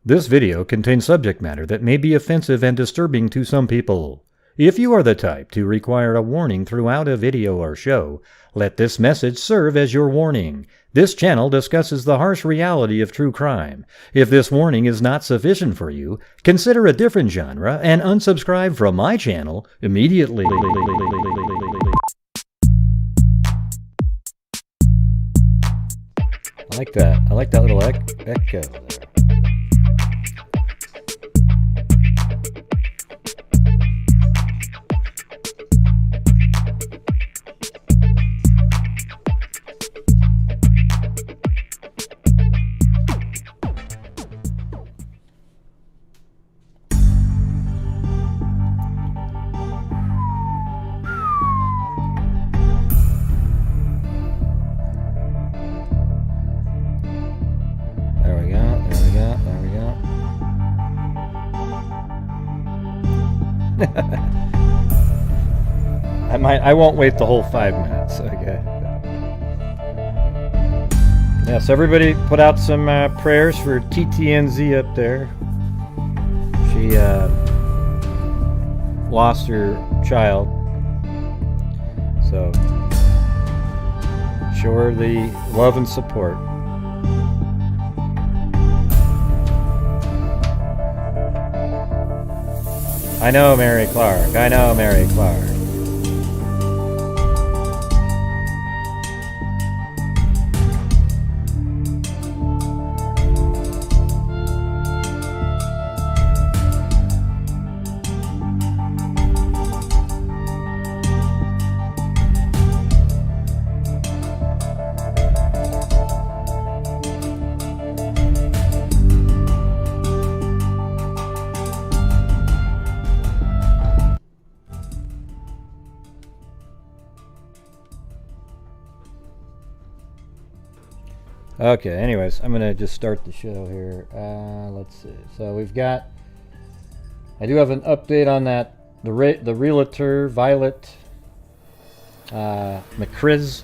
This video contains subject matter that may be offensive and disturbing to some people. If you are the type to require a warning throughout a video or show, let this message serve as your warning. This channel discusses the harsh reality of true crime. If this warning is not sufficient for you, consider a different genre and unsubscribe from my channel immediately. I like that. I like that little echo there. I won't wait the whole 5 minutes, okay? Yes, everybody put out some prayers for TTNZ up there. She lost her child. So, show her the love and support. I know Mary Clark. I know Mary Clark. Okay, anyways, I'm gonna just start the show here. Let's see. So we've got, I do have an update on that, the realtor, Violet McCriz,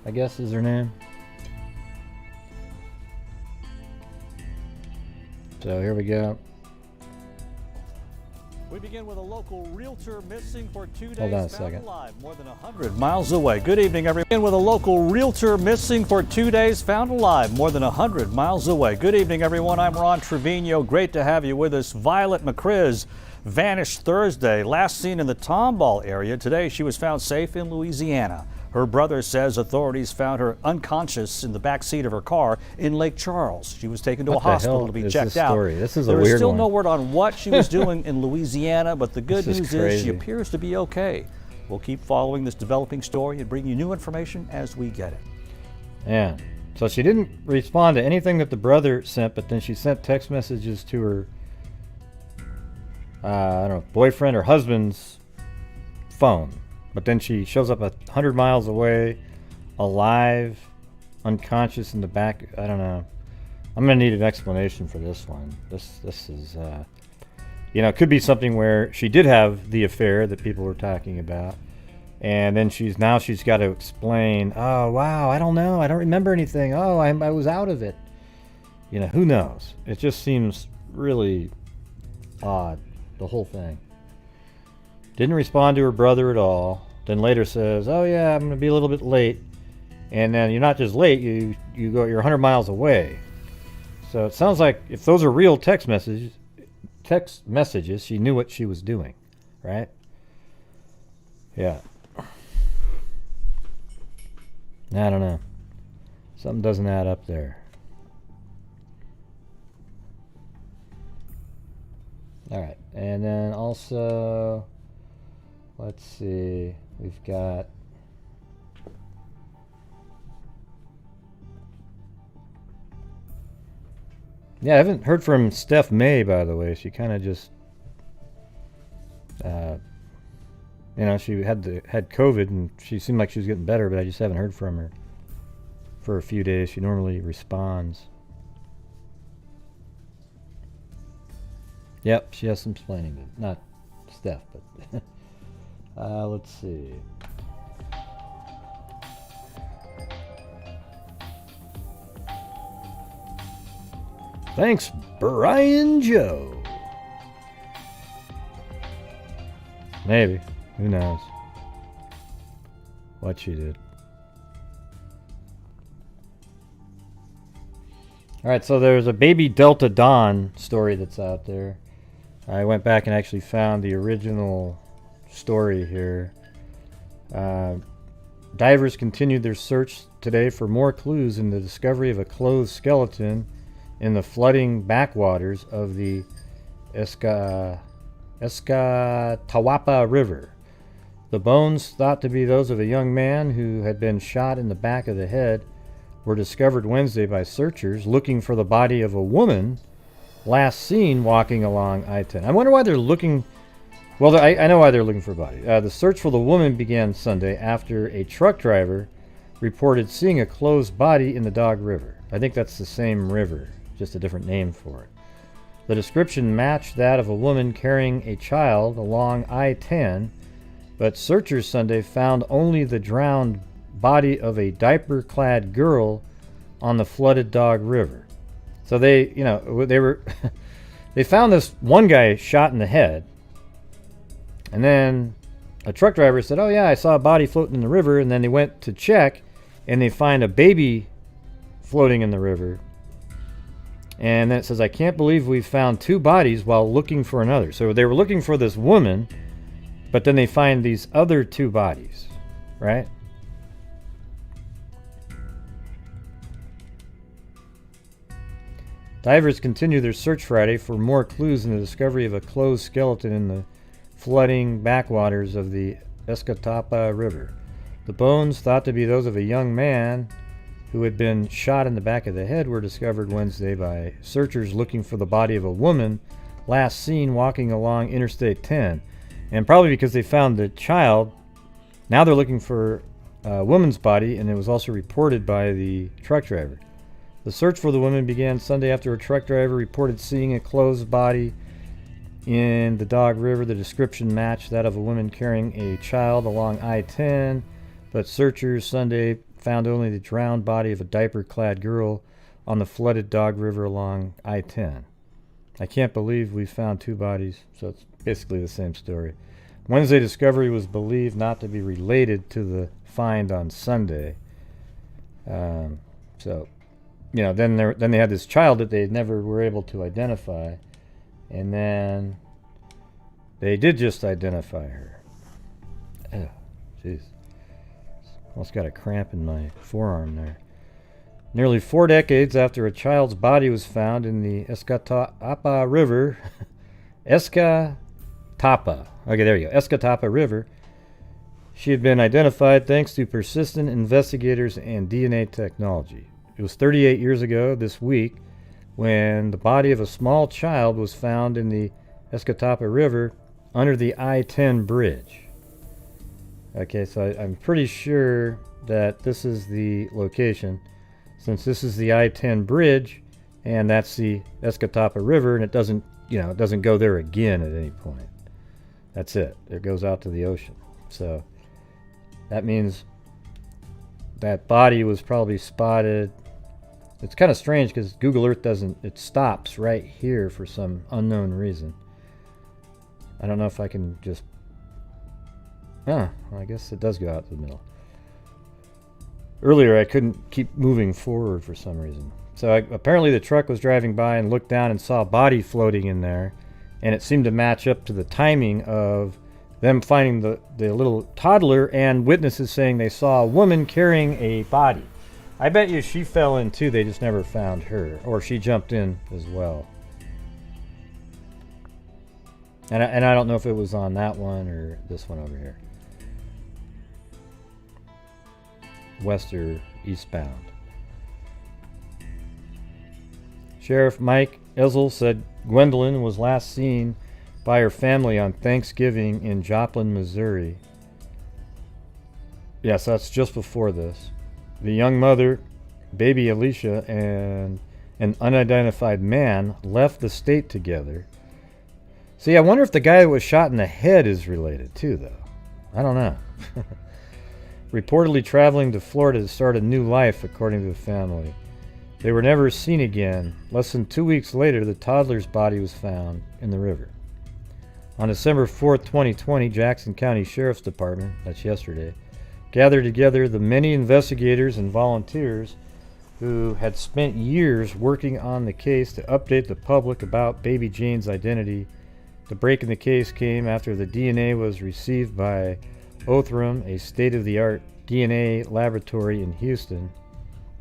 I guess is her name. So here we go. We begin with a local realtor missing for 2 days. Hold on a found second. alive more than 100 miles away. Good evening, everyone. Begin with a local realtor missing for 2 days, found alive more than 100 miles away. Good evening, everyone. I'm Ron Trevino. Great to have you with us. Violet McCriz vanished Thursday, last seen in the Tomball area. Today, she was found safe in Louisiana. Her brother says authorities found her unconscious in the back seat of her car in Lake Charles. She was taken to a hospital to be checked out. This is a there weird is still one. no word on what she was doing in Louisiana, but the good This news is she appears to be okay. We'll keep following this developing story and bring you new information as we get it. Yeah. So she didn't respond to anything that the brother sent, but then she sent text messages to her, I don't know, boyfriend or husband's phone. But then she shows up 100 miles away, alive, unconscious in the back. I don't know. I'm going to need an explanation for this one. This is, you know, it could be something where she did have the affair that people were talking about. And then she's got to explain, oh, wow, I don't know. I don't remember anything. Oh, I was out of it. You know, who knows? It just seems really odd, the whole thing. Didn't respond to her brother at all. Then later says, oh yeah, I'm gonna be a little bit late. And then you're not just late, you're 100 miles away. So it sounds like if those are real text messages, she knew what she was doing, right? Yeah. I don't know. Something doesn't add up there. All right, and then also, let's see, we've got, yeah, I haven't heard from Steph May, by the way. She kind of just, you know, she had COVID and she seemed like she was getting better, but I just haven't heard from her for a few days. She normally responds. Yep, she has some explaining to do. Not Steph, but let's see. Thanks, Brian Joe. Maybe. Who knows what she did. Alright, so there's a baby Delta Dawn story that's out there. I went back and actually found the original story here. Divers continued their search today for more clues in the discovery of a closed skeleton in the flooding backwaters of the Escatawapa River. The bones, thought to be those of a young man who had been shot in the back of the head, were discovered Wednesday by searchers looking for the body of a woman last seen walking along I-10. I wonder why they're looking... Well, I know why they're looking for a body. The search for the woman began Sunday after a truck driver reported seeing a closed body in the Dog River. I think that's the same river, just a different name for it. The description matched that of a woman carrying a child along I-10, but searchers Sunday found only the drowned body of a diaper-clad girl on the flooded Dog River. So they were they found this one guy shot in the head, and then a truck driver said, "Oh yeah, I saw a body floating in the river," and then they went to check, and they find a baby floating in the river. And then it says, "I can't believe we found two bodies while looking for another." So they were looking for this woman, but then they find these other two bodies, right? Divers continue their search Friday for more clues in the discovery of a closed skeleton in the flooding backwaters of the Escatawapa River. The bones, thought to be those of a young man who had been shot in the back of the head, were discovered Wednesday by searchers looking for the body of a woman last seen walking along Interstate 10. And probably because they found the child, now they're looking for a woman's body, and it was also reported by the truck driver. The search for the woman began Sunday after a truck driver reported seeing a closed body in the Dog River. The description matched that of a woman carrying a child along I-10, but searchers Sunday found only the drowned body of a diaper-clad girl on the flooded Dog River along I-10. I can't believe we found two bodies, so it's basically the same story. Wednesday discovery was believed not to be related to the find on Sunday. Then they had this child that they never were able to identify, and then they did just identify her. Oh, jeez. Almost got a cramp in my forearm there. Nearly 4 decades after a child's body was found in the Escatawapa River, Escatawapa River, she had been identified thanks to persistent investigators and DNA technology. It was 38 years ago this week when the body of a small child was found in the Escatawapa River under the I-10 bridge. Okay, so I'm pretty sure that this is the location, since this is the I-10 bridge, and that's the Escatawapa River, and it doesn't go there again at any point. That's it. It goes out to the ocean. So that means that body was probably spotted. It's kind of strange because Google Earth it stops right here for some unknown reason. I don't know if I can just... well, I guess it does go out to the middle. Earlier I couldn't keep moving forward for some reason. So apparently the truck was driving by and looked down and saw a body floating in there, and it seemed to match up to the timing of them finding the little toddler and witnesses saying they saw a woman carrying a body. I bet you she fell in too, they just never found her. Or she jumped in as well. And I don't know if it was on that one or this one over here. West or eastbound. Sheriff Mike Ezel said Gwendolyn was last seen by her family on Thanksgiving in Joplin, Missouri. Yes, that's just before this. The young mother, baby Alicia, and an unidentified man left the state together. See, I wonder if the guy that was shot in the head is related too, though. I don't know. Reportedly traveling to Florida to start a new life, according to the family. They were never seen again. Less than 2 weeks later, the toddler's body was found in the river. On December 4th, 2020, Jackson County Sheriff's Department, that's yesterday, gathered together the many investigators and volunteers who had spent years working on the case to update the public about baby Jane's identity. The break in the case came after the DNA was received by Othram, a state-of-the-art DNA laboratory in Houston.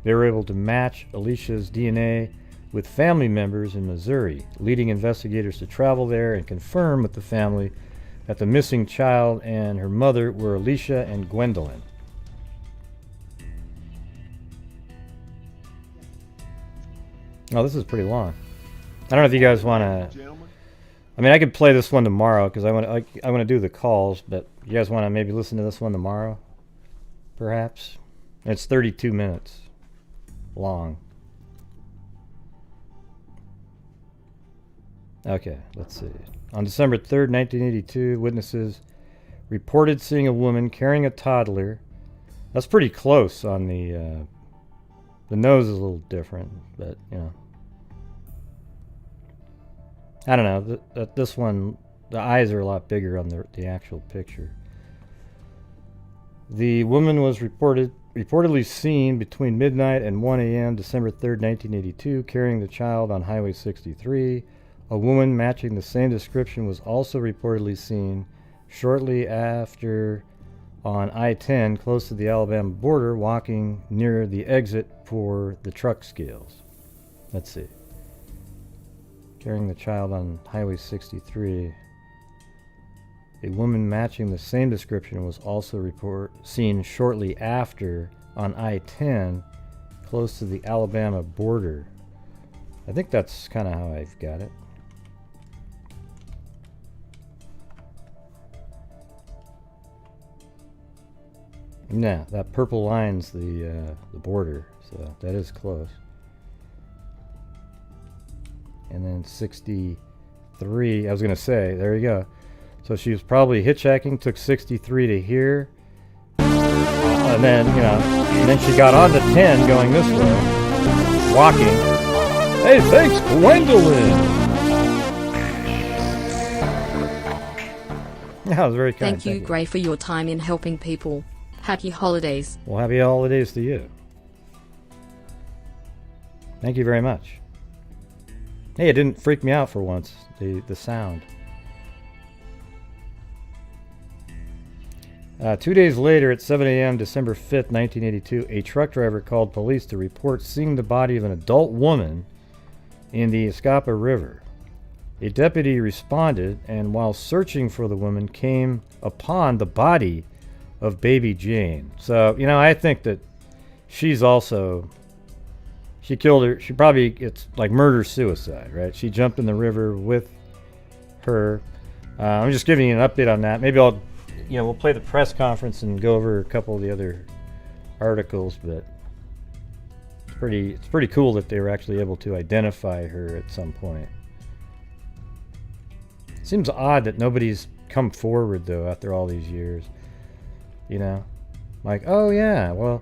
They were able to match Alicia's DNA with family members in Missouri, leading investigators to travel there and confirm with the family that the missing child and her mother were Alicia and Gwendolyn. Oh, this is pretty long. I don't know if you guys want to... I mean, I could play this one tomorrow because I want to do the calls, but you guys want to maybe listen to this one tomorrow? Perhaps? It's 32 minutes long. Okay, let's see. On December 3rd, 1982, witnesses reported seeing a woman carrying a toddler. That's pretty close on the nose is a little different, but, you know. I don't know. This one, the eyes are a lot bigger on the actual picture. The woman was reportedly seen between midnight and 1 a.m. December 3rd, 1982, carrying the child on Highway 63. A woman matching the same description was also reportedly seen shortly after on I-10 close to the Alabama border, walking near the exit for the truck scales. Let's see. Carrying the child on Highway 63. A woman matching the same description was also seen shortly after on I-10 close to the Alabama border. I think that's kind of how I've got it. Yeah, that purple line's the border, so that is close. And then 63, I was gonna say, there you go. So she was probably hitchhiking, took 63 to here, and then, you know, and then she got on to 10 going this way, walking. Hey, thanks, Gwendolyn! Yeah, that was very kind. Thank you, Gray, for your time in helping people. Happy holidays. Well, happy holidays to you. Thank you very much. Hey, it didn't freak me out for once, the sound. 2 days later, at 7 a.m., December 5th, 1982, a truck driver called police to report seeing the body of an adult woman in the Escapa River. A deputy responded, and while searching for the woman, came upon the body of baby Jane. So, you know, I think that she's also... She killed her. She probably, it's like murder-suicide, right? She jumped in the river with her. I'm just giving you an update on that. Maybe I'll, you know, we'll play the press conference and go over a couple of the other articles, but it's pretty cool that they were actually able to identify her at some point. Seems odd that nobody's come forward, though, after all these years. You know? Like, oh, yeah, well...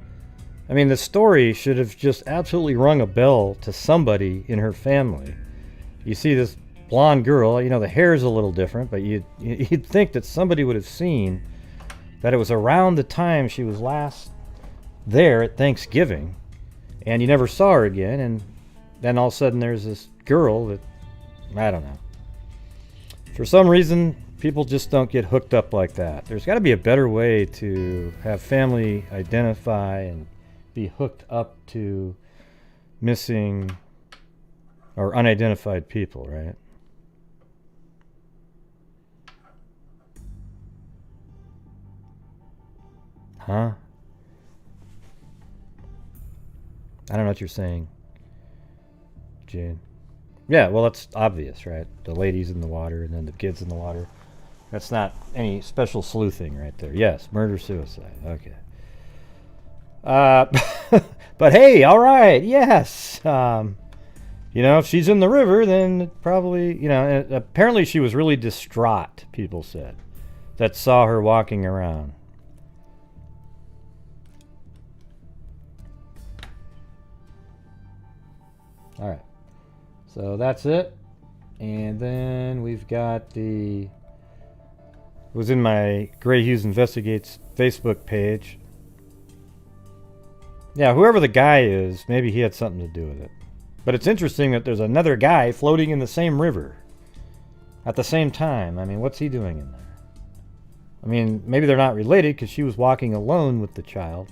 I mean, the story should have just absolutely rung a bell to somebody in her family. You see this blonde girl, you know, the hair's a little different, but you'd think that somebody would have seen that it was around the time she was last there at Thanksgiving, and you never saw her again, and then all of a sudden there's this girl that, I don't know. For some reason, people just don't get hooked up like that. There's got to be a better way to have family identify and be hooked up to missing or unidentified people, right? Huh? I don't know what you're saying, Jane. Yeah, well, that's obvious, right? The ladies in the water and then the kids in the water. That's not any special sleuthing right there. Yes, murder-suicide. Okay. But hey, all right, yes. You know, if she's in the river, then probably, you know, apparently she was really distraught, people said, that saw her walking around. All right. So that's it. And then we've got it was in my Gray Hughes Investigates Facebook page. Yeah, whoever the guy is, maybe he had something to do with it. But it's interesting that there's another guy floating in the same river at the same time. I mean, what's he doing in there? I mean, maybe they're not related because she was walking alone with the child.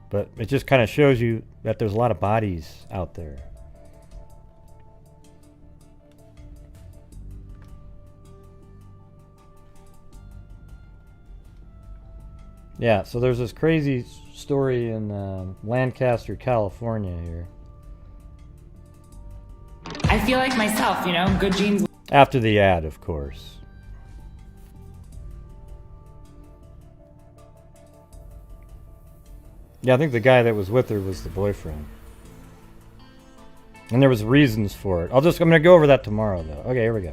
But it just kind of shows you that there's a lot of bodies out there. Yeah, so there's this crazy story in Lancaster, California here. I feel like myself, you know, good genes. After the ad, of course. Yeah, I think the guy that was with her was the boyfriend. And there was reasons for it. I'm going to go over that tomorrow, though. Okay, here we go.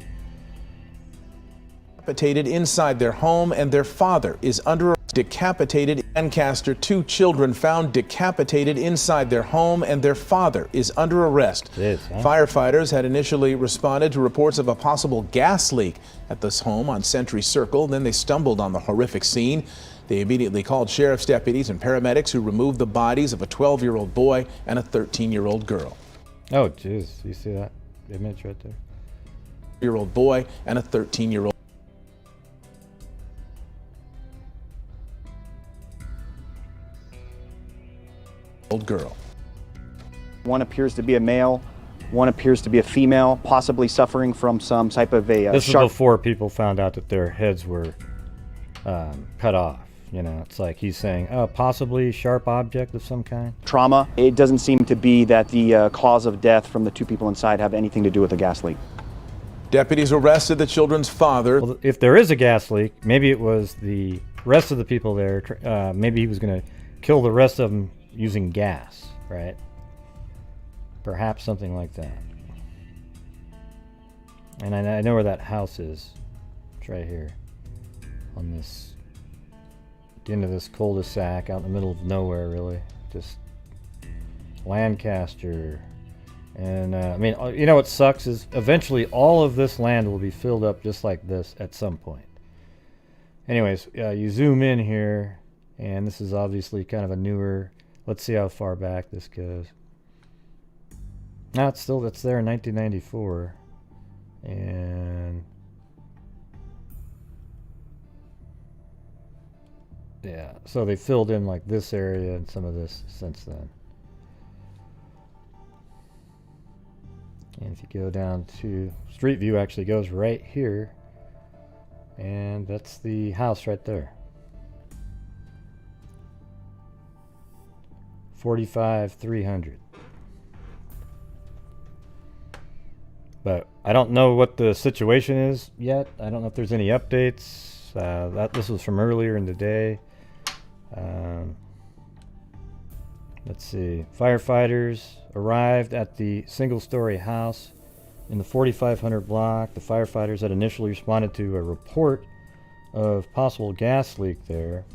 Decapitated inside their home, and their father is under arrest. Decapitated in Lancaster. 2 children found decapitated inside their home, and their father is under arrest. It is, huh? Firefighters had initially responded to reports of a possible gas leak at this home on Century Circle. Then they stumbled on the horrific scene. They immediately called sheriff's deputies and paramedics, who removed the bodies of a 12-year-old boy and a 13-year-old girl. Oh, jeez. You see that image right there? Year-old boy and a 13-year-old girl. One appears to be a male, one appears to be a female, possibly suffering from some type of a This sharp is before people found out that their heads were cut off. You know, it's like he's saying, possibly sharp object of some kind. trauma. It doesn't seem to be that the cause of death from the 2 people inside have anything to do with the gas leak. Deputies arrested the children's father. Well, if there is a gas leak, maybe it was the rest of the people there. Maybe he was going to kill the rest of them using gas, right? Perhaps something like that. And I know where that house is. It's right here on this, at the end of this cul-de-sac out in the middle of nowhere, really. Just Lancaster. And I mean, you know what sucks is eventually all of this land will be filled up just like this at some point. Anyways, you zoom in here, and this is obviously kind of a newer. Let's see how far back this goes. No, it's there in 1994, and yeah, so they filled in like this area and some of this since then. And if you go down to Street View, actually goes right here, and that's the house right there. 45,300. But I don't know what the situation is yet. I don't know if there's any updates. This was from earlier in the day. Let's see. Firefighters arrived at the single-story house in the 4500 block. The firefighters had initially responded to a report of possible gas leak there.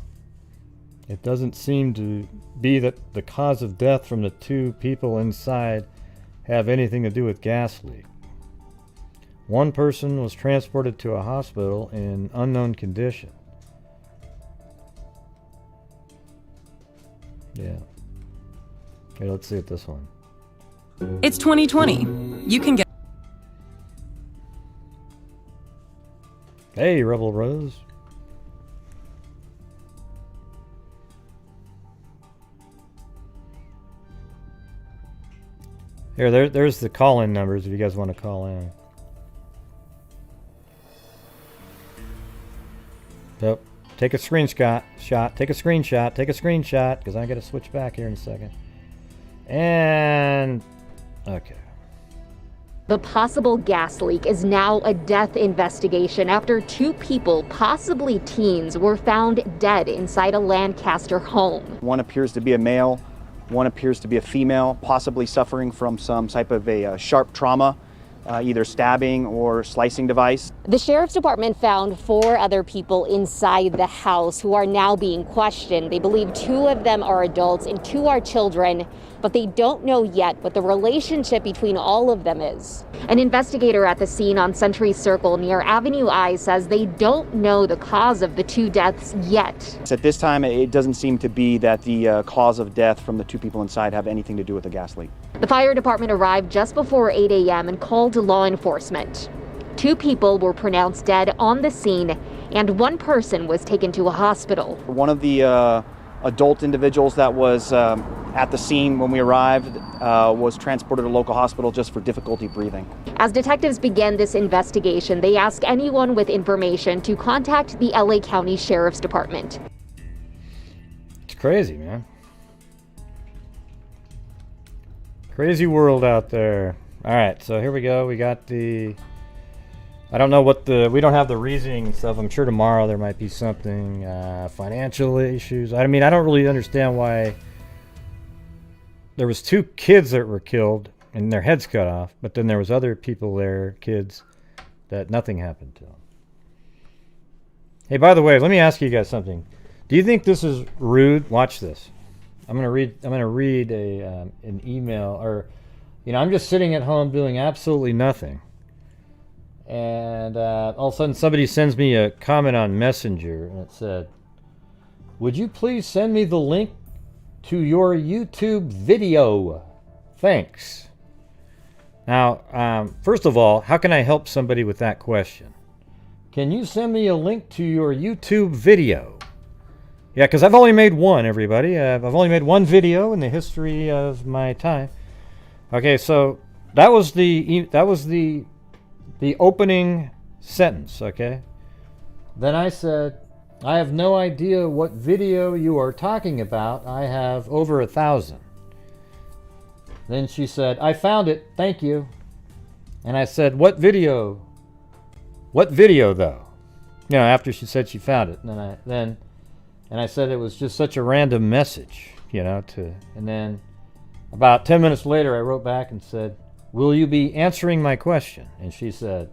It doesn't seem to be that the cause of death from the 2 people inside have anything to do with gas leak. One person was transported to a hospital in unknown condition. Yeah. Okay, let's see at this one. It's 2020. You can get. Hey, Rebel Rose. Here, there's the call-in numbers if you guys want to call in. Yep. Take a screenshot. Take a screenshot, because I got to switch back here in a second. And okay. The possible gas leak is now a death investigation after 2 people, possibly teens, were found dead inside a Lancaster home. One appears to be a male, one appears to be a female, possibly suffering from some type of a sharp trauma, either stabbing or slicing device. The sheriff's department found 4 other people inside the house who are now being questioned. They believe 2 of them are adults and 2 are children. but they don't know yet what the relationship between all of them is. An investigator at the scene on Century Circle near Avenue I says they don't know the cause of the 2 deaths yet. At this time, it doesn't seem to be that the cause of death from the 2 people inside have anything to do with the gas leak. The fire department arrived just before 8 a.m. and called law enforcement. 2 people were pronounced dead on the scene, and 1 person was taken to a hospital. One of the adult individuals that was at the scene when we arrived was transported to a local hospital just for difficulty breathing. As detectives began this investigation, they asked anyone with information to contact the LA County Sheriff's Department. It's crazy, man. Crazy world out there. All right, so here we go. We got the... I don't know what we don't have the reasoning stuff. I'm sure tomorrow there might be something, financial issues. I mean, I don't really understand why there was 2 kids that were killed and their heads cut off, but then there was other people there, kids, that nothing happened to them. Hey, by the way, let me ask you guys something. Do you think this is rude? Watch this. I'm gonna read an email, or, I'm just sitting at home doing absolutely nothing. And all of a sudden somebody sends me a comment on Messenger, and it said, "Would you please send me the link to your YouTube video? Thanks." Now, first of all, how can I help somebody with that question? Can you send me a link to your YouTube video? Yeah, because I've only made one, everybody. I've only made one video in the history of my time. Okay, so that was the opening sentence, okay? Then I said, "I have no idea what video you are talking about. I have over 1,000. Then she said, "I found it, thank you." And I said, "What video? What video, though?" After she said she found it. And I said it was just such a random message, and then about 10 minutes later I wrote back and said, "Will you be answering my question?" And she said,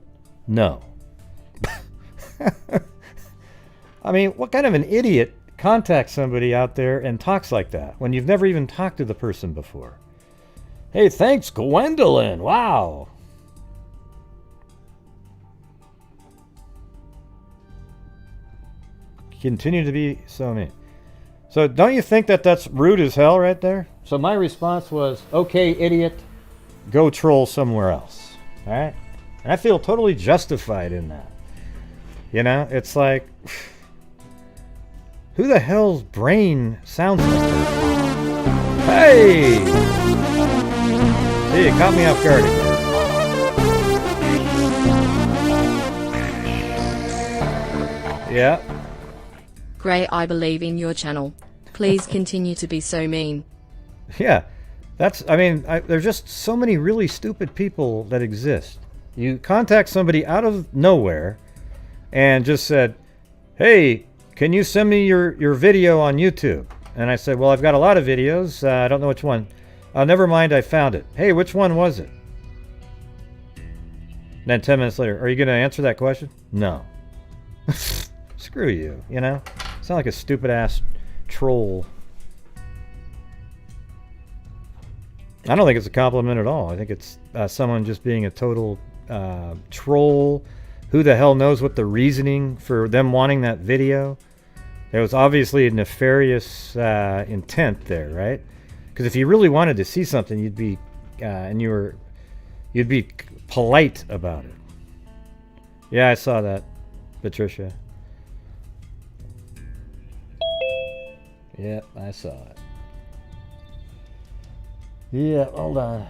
"No." I mean, what kind of an idiot contacts somebody out there and talks like that when you've never even talked to the person before? "Hey, thanks, Gwendolyn. Wow." Continue to be so mean. So don't you think that that's rude as hell right there? So my response was, "Okay, idiot. Go troll somewhere else." All right? And I feel totally justified in that. It's like, who the hell's brain sounds like that? Hey! See, it caught me off guard again. Yeah. Gray, I believe in your channel. Please continue to be so mean. Yeah. There's just so many really stupid people that exist. You contact somebody out of nowhere and just said, "Hey, can you send me your video on YouTube?" And I said, "Well, I've got a lot of videos. I don't know which one." "Never mind, I found it." "Hey, which one was it?" Then 10 minutes later, "Are you going to answer that question?" "No." Screw you, Sound like a stupid-ass troll. I don't think it's a compliment at all. I think it's someone just being a total troll. Who the hell knows what the reasoning for them wanting that video? There was obviously a nefarious intent there, right? Because if you really wanted to see something, you'd be polite about it. Yeah, I saw that, Patricia. Yep, I saw it. Yeah, hold on. I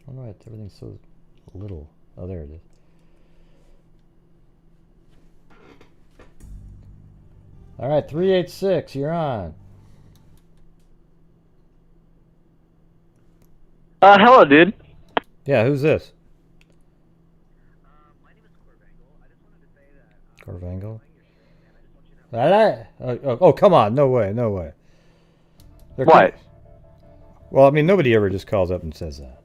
don't know why everything's so little. Oh, there it is. All right, 386, you're on. Hello, dude. Yeah, who's this? My name is Corvangle. I just wanted to say that. Corvangle? Oh, come on. No way. What? Well, Nobody ever just calls up and says that.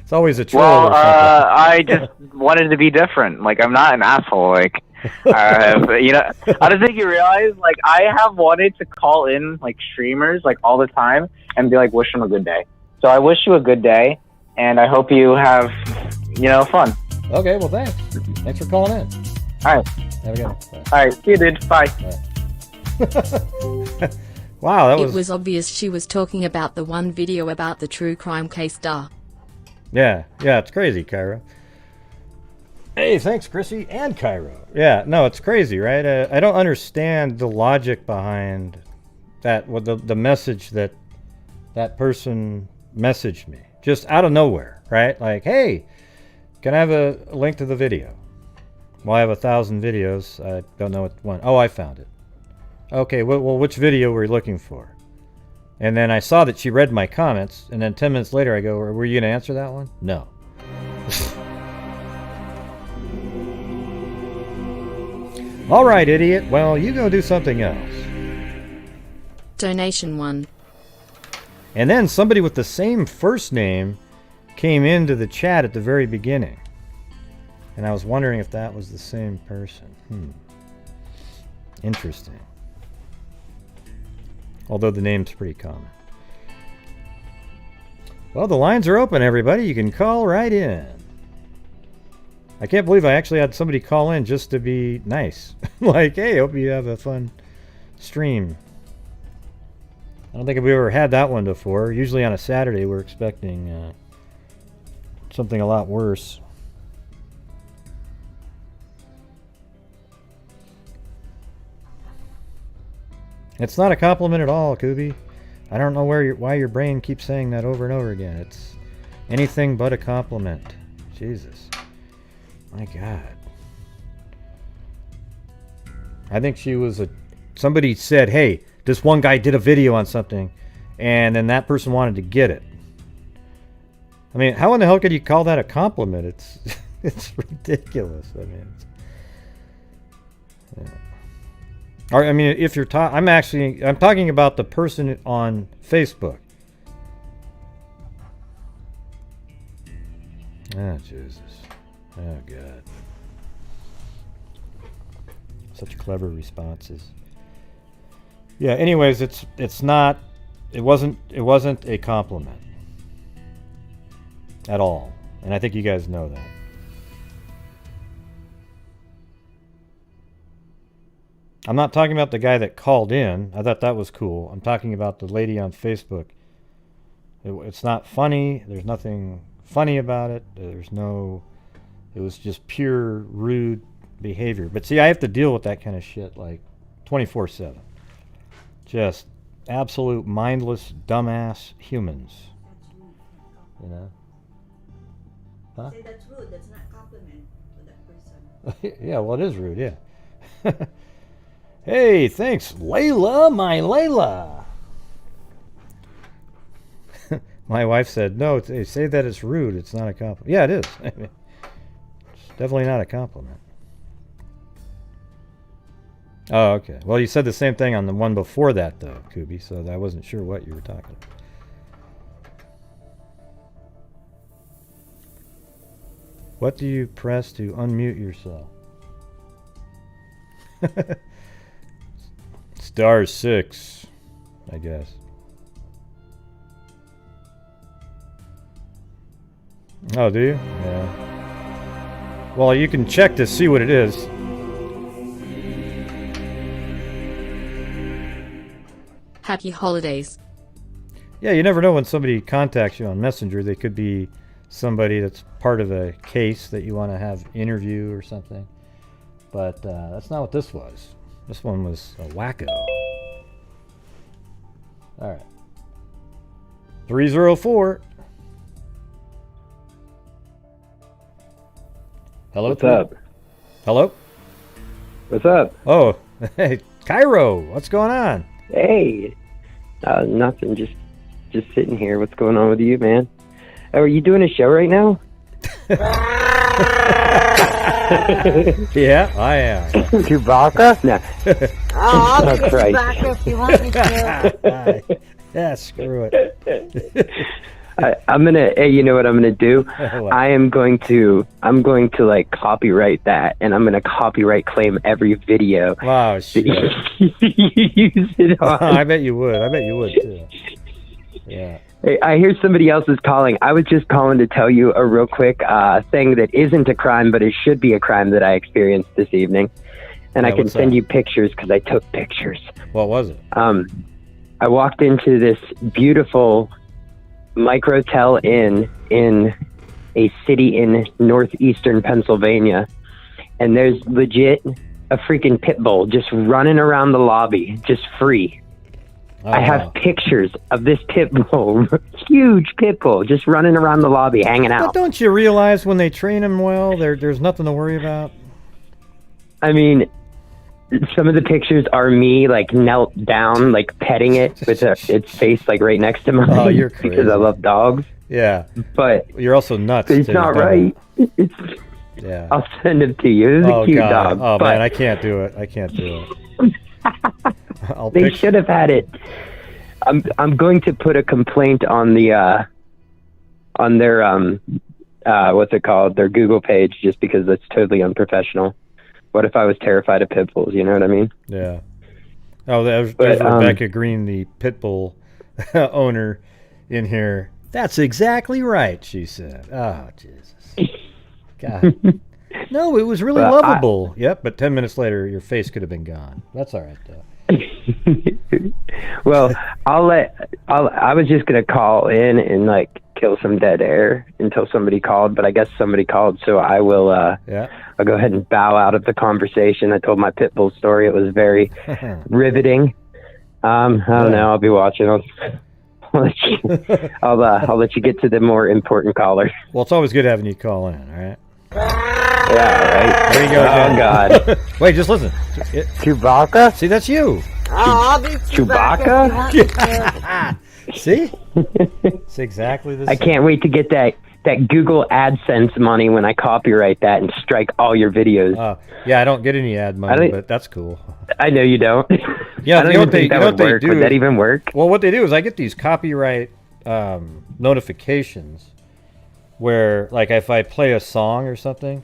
It's always a troll. Well, or something. I just wanted to be different. Like, I'm not an asshole. Like, you know, I don't think you realize, like, I have wanted to call in, like, streamers, like, all the time and be like, wish them a good day. So I wish you a good day, and I hope you have, you know, fun. Okay, well, thanks. Thanks for calling in. All right. Have a good one. Bye. All right. See you, dude. Bye. Wow, that It was obvious she was talking about the one video about the true crime case, duh. Yeah, it's crazy, Cairo. Hey, thanks, Chrissy and Cairo. Yeah, no, it's crazy, right? I don't understand the logic behind that. With the message that person messaged me just out of nowhere, right? Like, hey, can I have a link to the video? Well, I have 1,000 videos. I don't know what one. Oh, I found it. Okay, well, which video were you looking for? And then I saw that she read my comments, and then 10 minutes later I go, were you going to answer that one? No. All right, idiot. Well, you go do something else. Donation 1. And then somebody with the same first name came into the chat at the very beginning. And I was wondering if that was the same person. Interesting. Although the name's pretty common. Well, the lines are open, everybody. You can call right in. I can't believe I actually had somebody call in just to be nice. Like, hey, hope you have a fun stream. I don't think we've ever had that one before. Usually on a Saturday we're expecting something a lot worse. It's not a compliment at all, Kubi. I don't know why your brain keeps saying that over and over again. It's anything but a compliment. Jesus. My God. I think she was somebody said, hey, this one guy did a video on something, and then that person wanted to get it. I mean, how in the hell could you call that a compliment? It's ridiculous. I mean, yeah. Or, I mean, if you're I'm talking about the person on Facebook. Oh, Jesus. Oh, God. Such clever responses. Yeah, anyways, it wasn't a compliment at all. And I think you guys know that. I'm not talking about the guy that called in. I thought that was cool. I'm talking about the lady on Facebook. It's not funny. There's nothing funny about it. It was just pure rude behavior. But see, I have to deal with that kind of shit like 24/7. Just absolute mindless, dumbass humans. You know? Huh? Say that's rude. That's not a compliment to that person. Yeah, well, it is rude, yeah. Hey, thanks, Layla, my Layla. My wife said, no, say that it's rude. It's not a compliment. Yeah, it is. I mean, it's definitely not a compliment. Oh, okay. Well, you said the same thing on the one before that, though, Kubi, so I wasn't sure what you were talking about. What do you press to unmute yourself? *6, I guess. Oh, do you? Yeah. Well, you can check to see what it is. Happy holidays. Yeah, you never know when somebody contacts you on Messenger. They could be somebody that's part of a case that you want to have interview or something. But that's not what this was. This one was a wacko. All right. 304. Hello. What's up? Hello. What's up? Oh, hey, Cairo. What's going on? Hey. Nothing. Just sitting here. What's going on with you, man? Oh, are you doing a show right now? Yeah, I am. Chewbacca? No. Oh, I'll Oh, be Christ. back if you want me to. Yeah, screw it. I'm gonna. Hey, you know what I'm gonna do? I'm going to like copyright that, and I'm gonna copyright claim every video. Wow, shit. You use it on. I bet you would. I bet you would too. Yeah. Hey, I hear somebody else is calling. I was just calling to tell you a real quick thing that isn't a crime, but it should be a crime that I experienced this evening. And I can send you pictures because I took pictures. What was it? I walked into this beautiful microtel inn in a city in northeastern Pennsylvania, and there's legit a freaking pit bull just running around the lobby, just free. Oh, I have pictures of this pit bull, huge pit bull, just running around the lobby, hanging out. But don't you realize when they train him well, there's nothing to worry about? I mean, some of the pictures are me like knelt down, like petting it with its face like right next to mine. Oh, you're crazy. Because I love dogs. Yeah, but you're also nuts. It's not right. Yeah, I'll send them to you. It's a cute dog. Oh but man, I can't do it. I can't do it. They should have had it. I'm going to put a complaint on the on their what's it called, their Google page, just because that's totally unprofessional. What if I was terrified of pit bulls? You know what I mean? Yeah. Oh, there's Rebecca Green, the pit bull owner, in here. That's exactly right, she said. Oh, Jesus. God. No, it was really lovable. Yep, but 10 minutes later, your face could have been gone. That's all right, though. Well, I was just gonna call in and like kill some dead air until somebody called, but I guess somebody called, so I will. I'll go ahead and bow out of the conversation. I told my pit bull story. It was very riveting. I don't know. I'll be watching. I'll let you get to the more important caller. Well, it's always good having you call in. All right. Yeah, right. There you go. Oh, God. Wait, just listen. Chewbacca? See, that's you. Chewbacca? See? It's exactly the same. I can't wait to get that Google AdSense money when I copyright that and strike all your videos. Yeah, I don't get any ad money, but that's cool. I know you don't. Yeah, I don't even think that would work. Would that even work? Well, what they do is I get these copyright notifications where, like, if I play a song or something,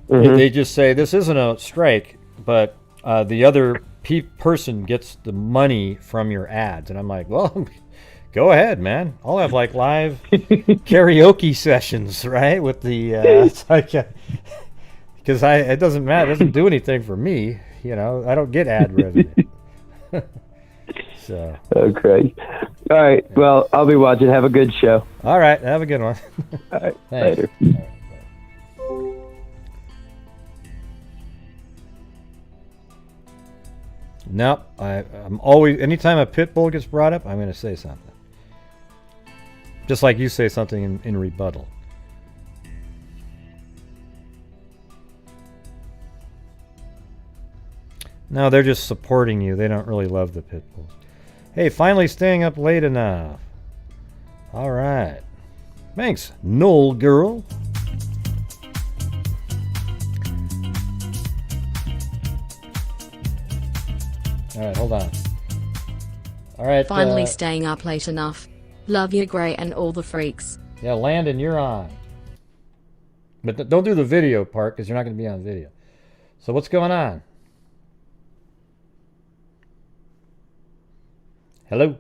they just say, this isn't a strike, but the other person gets the money from your ads. And I'm like, well, go ahead, man. I'll have, like, live karaoke sessions, right? With the, it's like, because it doesn't matter. It doesn't do anything for me. You know, I don't get ad revenue. So. Okay. All right. Well, I'll be watching. Have a good show. All right. Have a good one. All right. Thanks. Later. All right, nope. I'm always, anytime a pit bull gets brought up, I'm going to say something. Just like you say something in rebuttal. No, they're just supporting you. They don't really love the pit bulls. Hey, finally staying up late enough. All right. Thanks, Knoll Girl. All right, hold on. All right. Finally staying up late enough. Love you, Gray, and all the freaks. Yeah, Landon, you're on. But don't do the video part because you're not going to be on video. So what's going on? Hello?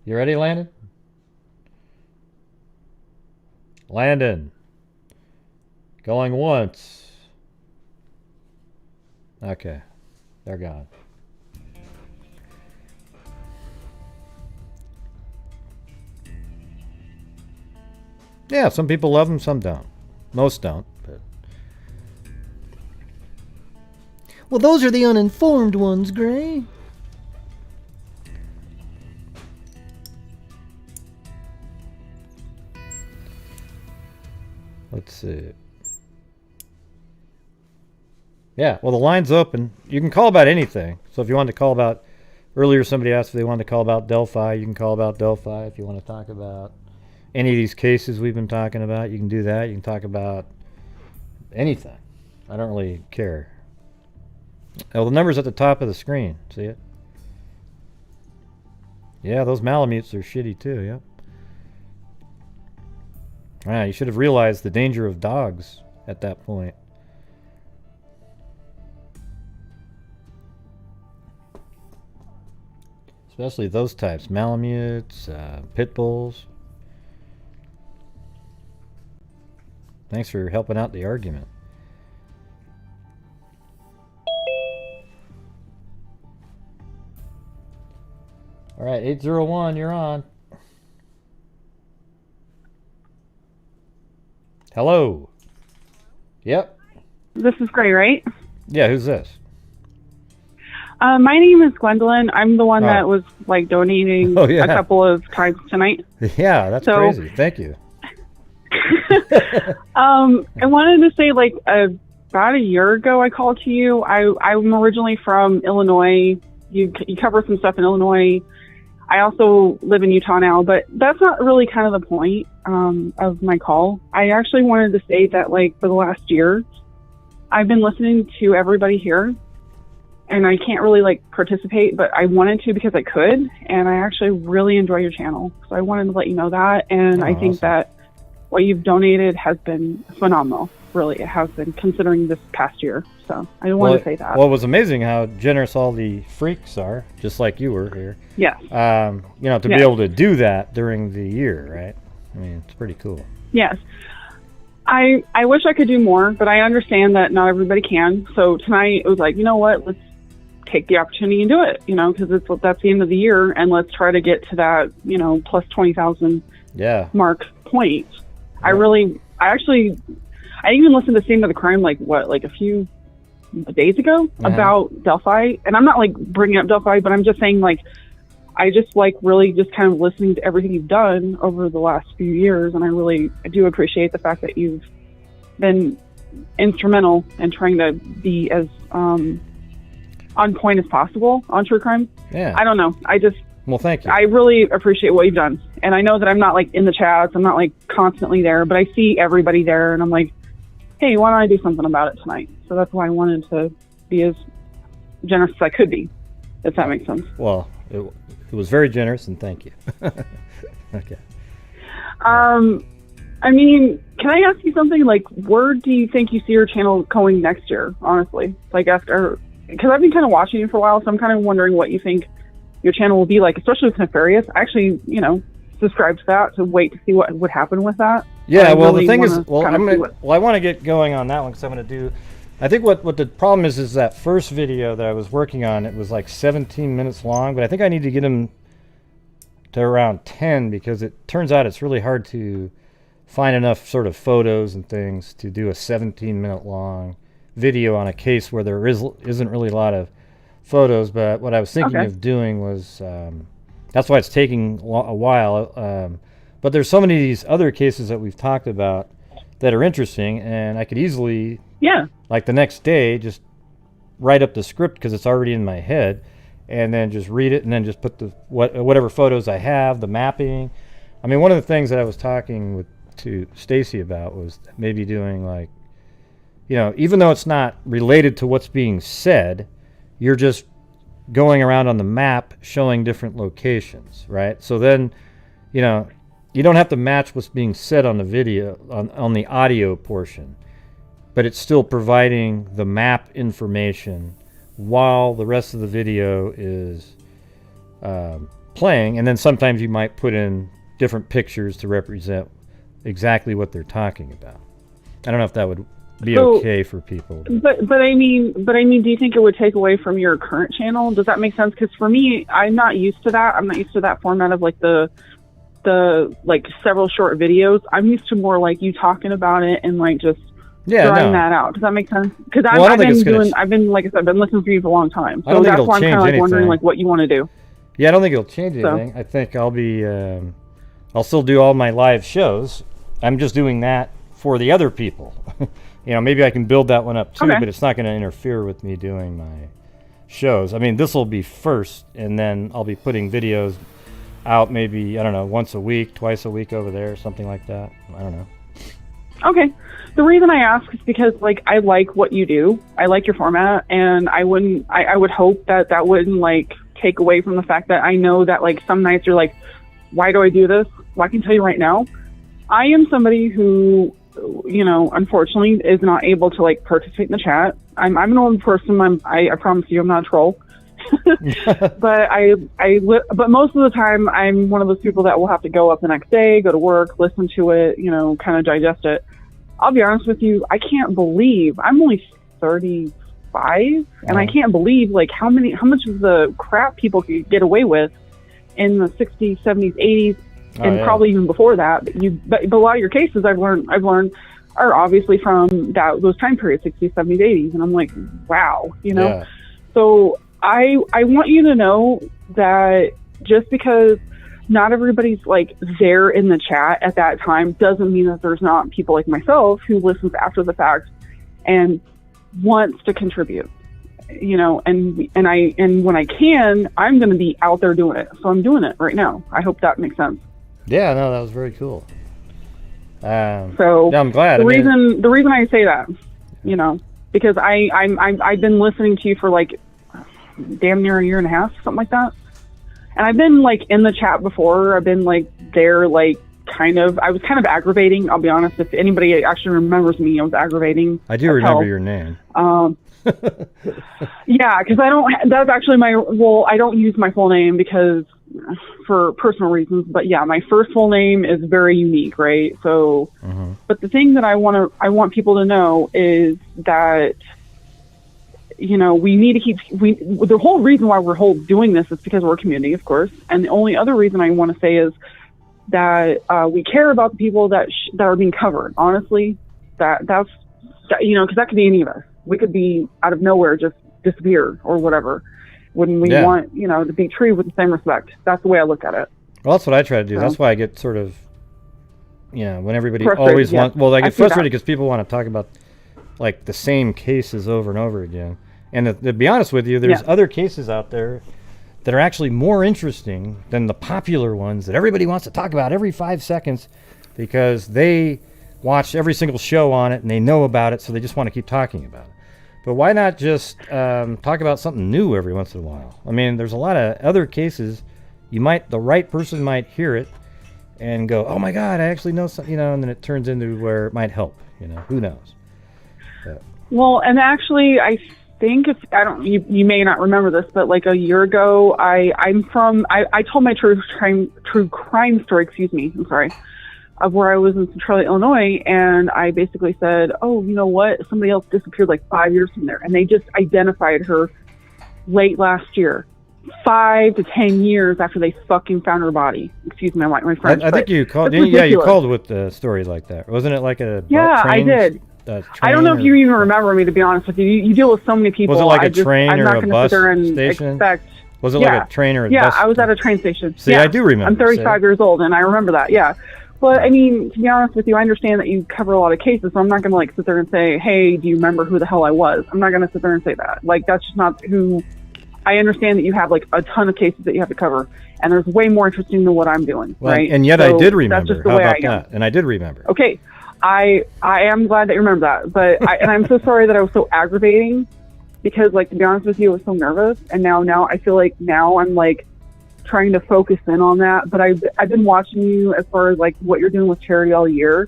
You ready, Landon? Landon. Going once. Okay. They're gone. Yeah, some people love them, some don't. Most don't, but... Well, those are the uninformed ones, Gray. Let's see. Yeah, well, the line's open. You can call about anything. So if you want to call about... Earlier somebody asked if they wanted to call about Delphi. You can call about Delphi. If you want to talk about any of these cases we've been talking about, you can do that. You can talk about anything. I don't really care. Oh, the number's at the top of the screen. See it? Yeah, those Malamutes are shitty too, yep. Ah, you should have realized the danger of dogs at that point. Especially those types, Malamutes, Pit Bulls. Thanks for helping out the argument. All right, 801, you're on. Hello. Yep. This is Gray, right? Yeah, who's this? My name is Gwendolyn. I'm the one that was like donating a couple of times tonight. Yeah, that's crazy. Thank you. I wanted to say, like, about a year ago, I called to you. I'm originally from Illinois. You cover some stuff in Illinois. I also live in Utah now, but that's not really kind of the point of my call. I actually wanted to say that, like, for the last year, I've been listening to everybody here, and I can't really, like, participate, but I wanted to because I could, and I actually really enjoy your channel. So I wanted to let you know that, and I think that what you've donated has been phenomenal. Really, it has been, considering this past year. So I wanted to say that. Well, it was amazing how generous all the freaks are, just like you were here. Yes. You know, to be able to do that during the year, right? I mean, it's pretty cool. Yes. I wish I could do more, but I understand that not everybody can. So tonight it was like, you know what, let's take the opportunity and do it, you know, because that's the end of the year, and let's try to get to that, you know, plus 20,000 mark point. I even listened to Scene of the Crime, like a few days ago about Delphi. And I'm not like bringing up Delphi, but I'm just saying, like, I just like really just kind of listening to everything you've done over the last few years. And I do appreciate the fact that you've been instrumental in trying to be as on point as possible on true crime. Yeah. I don't know. Well, thank you. I really appreciate what you've done. And I know that I'm not like in the chats. I'm not like constantly there, but I see everybody there, and I'm like, hey, why don't I do something about it tonight? So that's why I wanted to be as generous as I could be, if that makes sense. Well, it was very generous, and thank you. Okay. I mean, can I ask you something? Like, where do you think you see your channel going next year, honestly? Like, after, because I've been kind of watching you for a while, so I'm kind of wondering what you think your channel will be like, especially with Nefarious. I actually, you know, subscribe to that to wait to see what would happen with that. Yeah, well, the thing is, I want to get going on that one, because I'm going to do, I think what the problem is that first video that I was working on, it was like 17 minutes long, but I think I need to get them to around 10, because it turns out it's really hard to find enough sort of photos and things to do a 17-minute long video on a case where there isn't really a lot of photos. But what I was thinking of doing was, that's why it's taking a while, but there's so many of these other cases that we've talked about that are interesting, and I could easily, like the next day, just write up the script, because it's already in my head, and then just read it, and then just put the whatever photos I have, the mapping. I mean, one of the things that I was talking to Stacy about was maybe doing, like, you know, even though it's not related to what's being said, you're just going around on the map showing different locations, right? So then, you know, you don't have to match what's being said on the video, on the audio portion, but it's still providing the map information while the rest of the video is playing. And then sometimes you might put in different pictures to represent exactly what they're talking about. I don't know if that would be okay for people. But I mean, do you think it would take away from your current channel? Does that make sense? Because for me, I'm not used to that. I'm not used to that format of like the like several short videos. I'm used to more like you talking about it and like just drawing that out. Does that make sense? Because I've been like I said, I've been listening to you for a long time. So that's why I'm kind of like wondering like what you want to do. Yeah, I don't think it'll change anything. I think I'll be, I'll still do all my live shows. I'm just doing that for the other people. You know, maybe I can build that one up too, but it's not going to interfere with me doing my shows. I mean, this will be first, and then I'll be putting videos out maybe, I don't know, once a week, twice a week over there, something like that. I don't know. Okay. The reason I ask is because, like, I like what you do. I like your format, and I would hope that wouldn't, like, take away from the fact that I know that like some nights you're like, why do I do this? Well, I can tell you right now, I am somebody who, you know, unfortunately is not able to like participate in the chat. I'm an old person. I promise you, I'm not a troll. But but most of the time I'm one of those people that will have to go up the next day, go to work, listen to it, you know, kind of digest it. I'll be honest with you, I can't believe I'm only 35 and I can't believe like how much of the crap people could get away with in the 60s, 70s, 80s, and probably even before that. But a lot of your cases I've learned are obviously from those time periods, 60s, 70s, 80s, and I'm like, wow, you know. Yeah. So I want you to know that just because not everybody's like there in the chat at that time doesn't mean that there's not people like myself who listens after the fact and wants to contribute, you know, and when I can, I'm going to be out there doing it. So I'm doing it right now. I hope that makes sense. Yeah, no, that was very cool. So yeah, I'm glad. The reason I say that, you know, because I've been listening to you for like damn near a year and a half, something like that. And I've been like in the chat before. I've been like there, like I was kind of aggravating. I'll be honest. If anybody actually remembers me, I was aggravating. I do remember your name. Yeah, because that's actually I don't use my full name because for personal reasons. But yeah, my first full name is very unique, right? So, but the thing that I want people to know is that, you know, we need to the whole reason why we're doing this is because we're a community, of course. And the only other reason I want to say is that we care about the people that are being covered. Honestly, that's you know, because that could be any of us. We could be out of nowhere, just disappear or whatever. When we want, you know, to be treated with the same respect. That's the way I look at it. Well, that's what I try to do. So, that's why I get sort of, you know, when everybody always wants. Well, I get frustrated because people want to talk about like the same cases over and over again. And to be honest with you, there's other cases out there that are actually more interesting than the popular ones that everybody wants to talk about every 5 seconds because they watch every single show on it and they know about it, so they just want to keep talking about it. But why not just talk about something new every once in a while? I mean, there's a lot of other cases. The right person might hear it and go, "Oh my God, I actually know something," you know, and then it turns into where it might help. You know, who knows? But. Well, and actually, I think you may not remember this, but like a year ago, I told my true crime story. Excuse me, I'm sorry. Of where I was in Centralia, Illinois, and I basically said, "Oh, you know what? Somebody else disappeared like 5 years from there," and they just identified her late last year, 5 to 10 years after they fucking found her body. Excuse me, my French. I think you called. Yeah, you called with a story like that, wasn't it? Like a I did. I don't know if you even remember me, to be honest with you. You deal with so many people. Was it like a train or a bus station? Was it like a train or a bus? Yeah, I was at a train station. See, I do remember. I'm 35 years old, and I remember that. Yeah. But I mean, to be honest with you, I understand that you cover a lot of cases, so I'm not going to like sit there and say, "Hey, do you remember who the hell I was?" I'm not going to sit there and say that. Like, that's just not who. I understand that you have like a ton of cases that you have to cover, and there's way more interesting than what I'm doing, right? And yet, so I did remember. That's just the way I am. And I did remember. Okay, I am glad that you remember that, but and I'm so sorry that I was so aggravating, because like to be honest with you, I was so nervous, and now I feel like I'm like trying to focus in on that. But I've been watching you as far as like what you're doing with charity all year.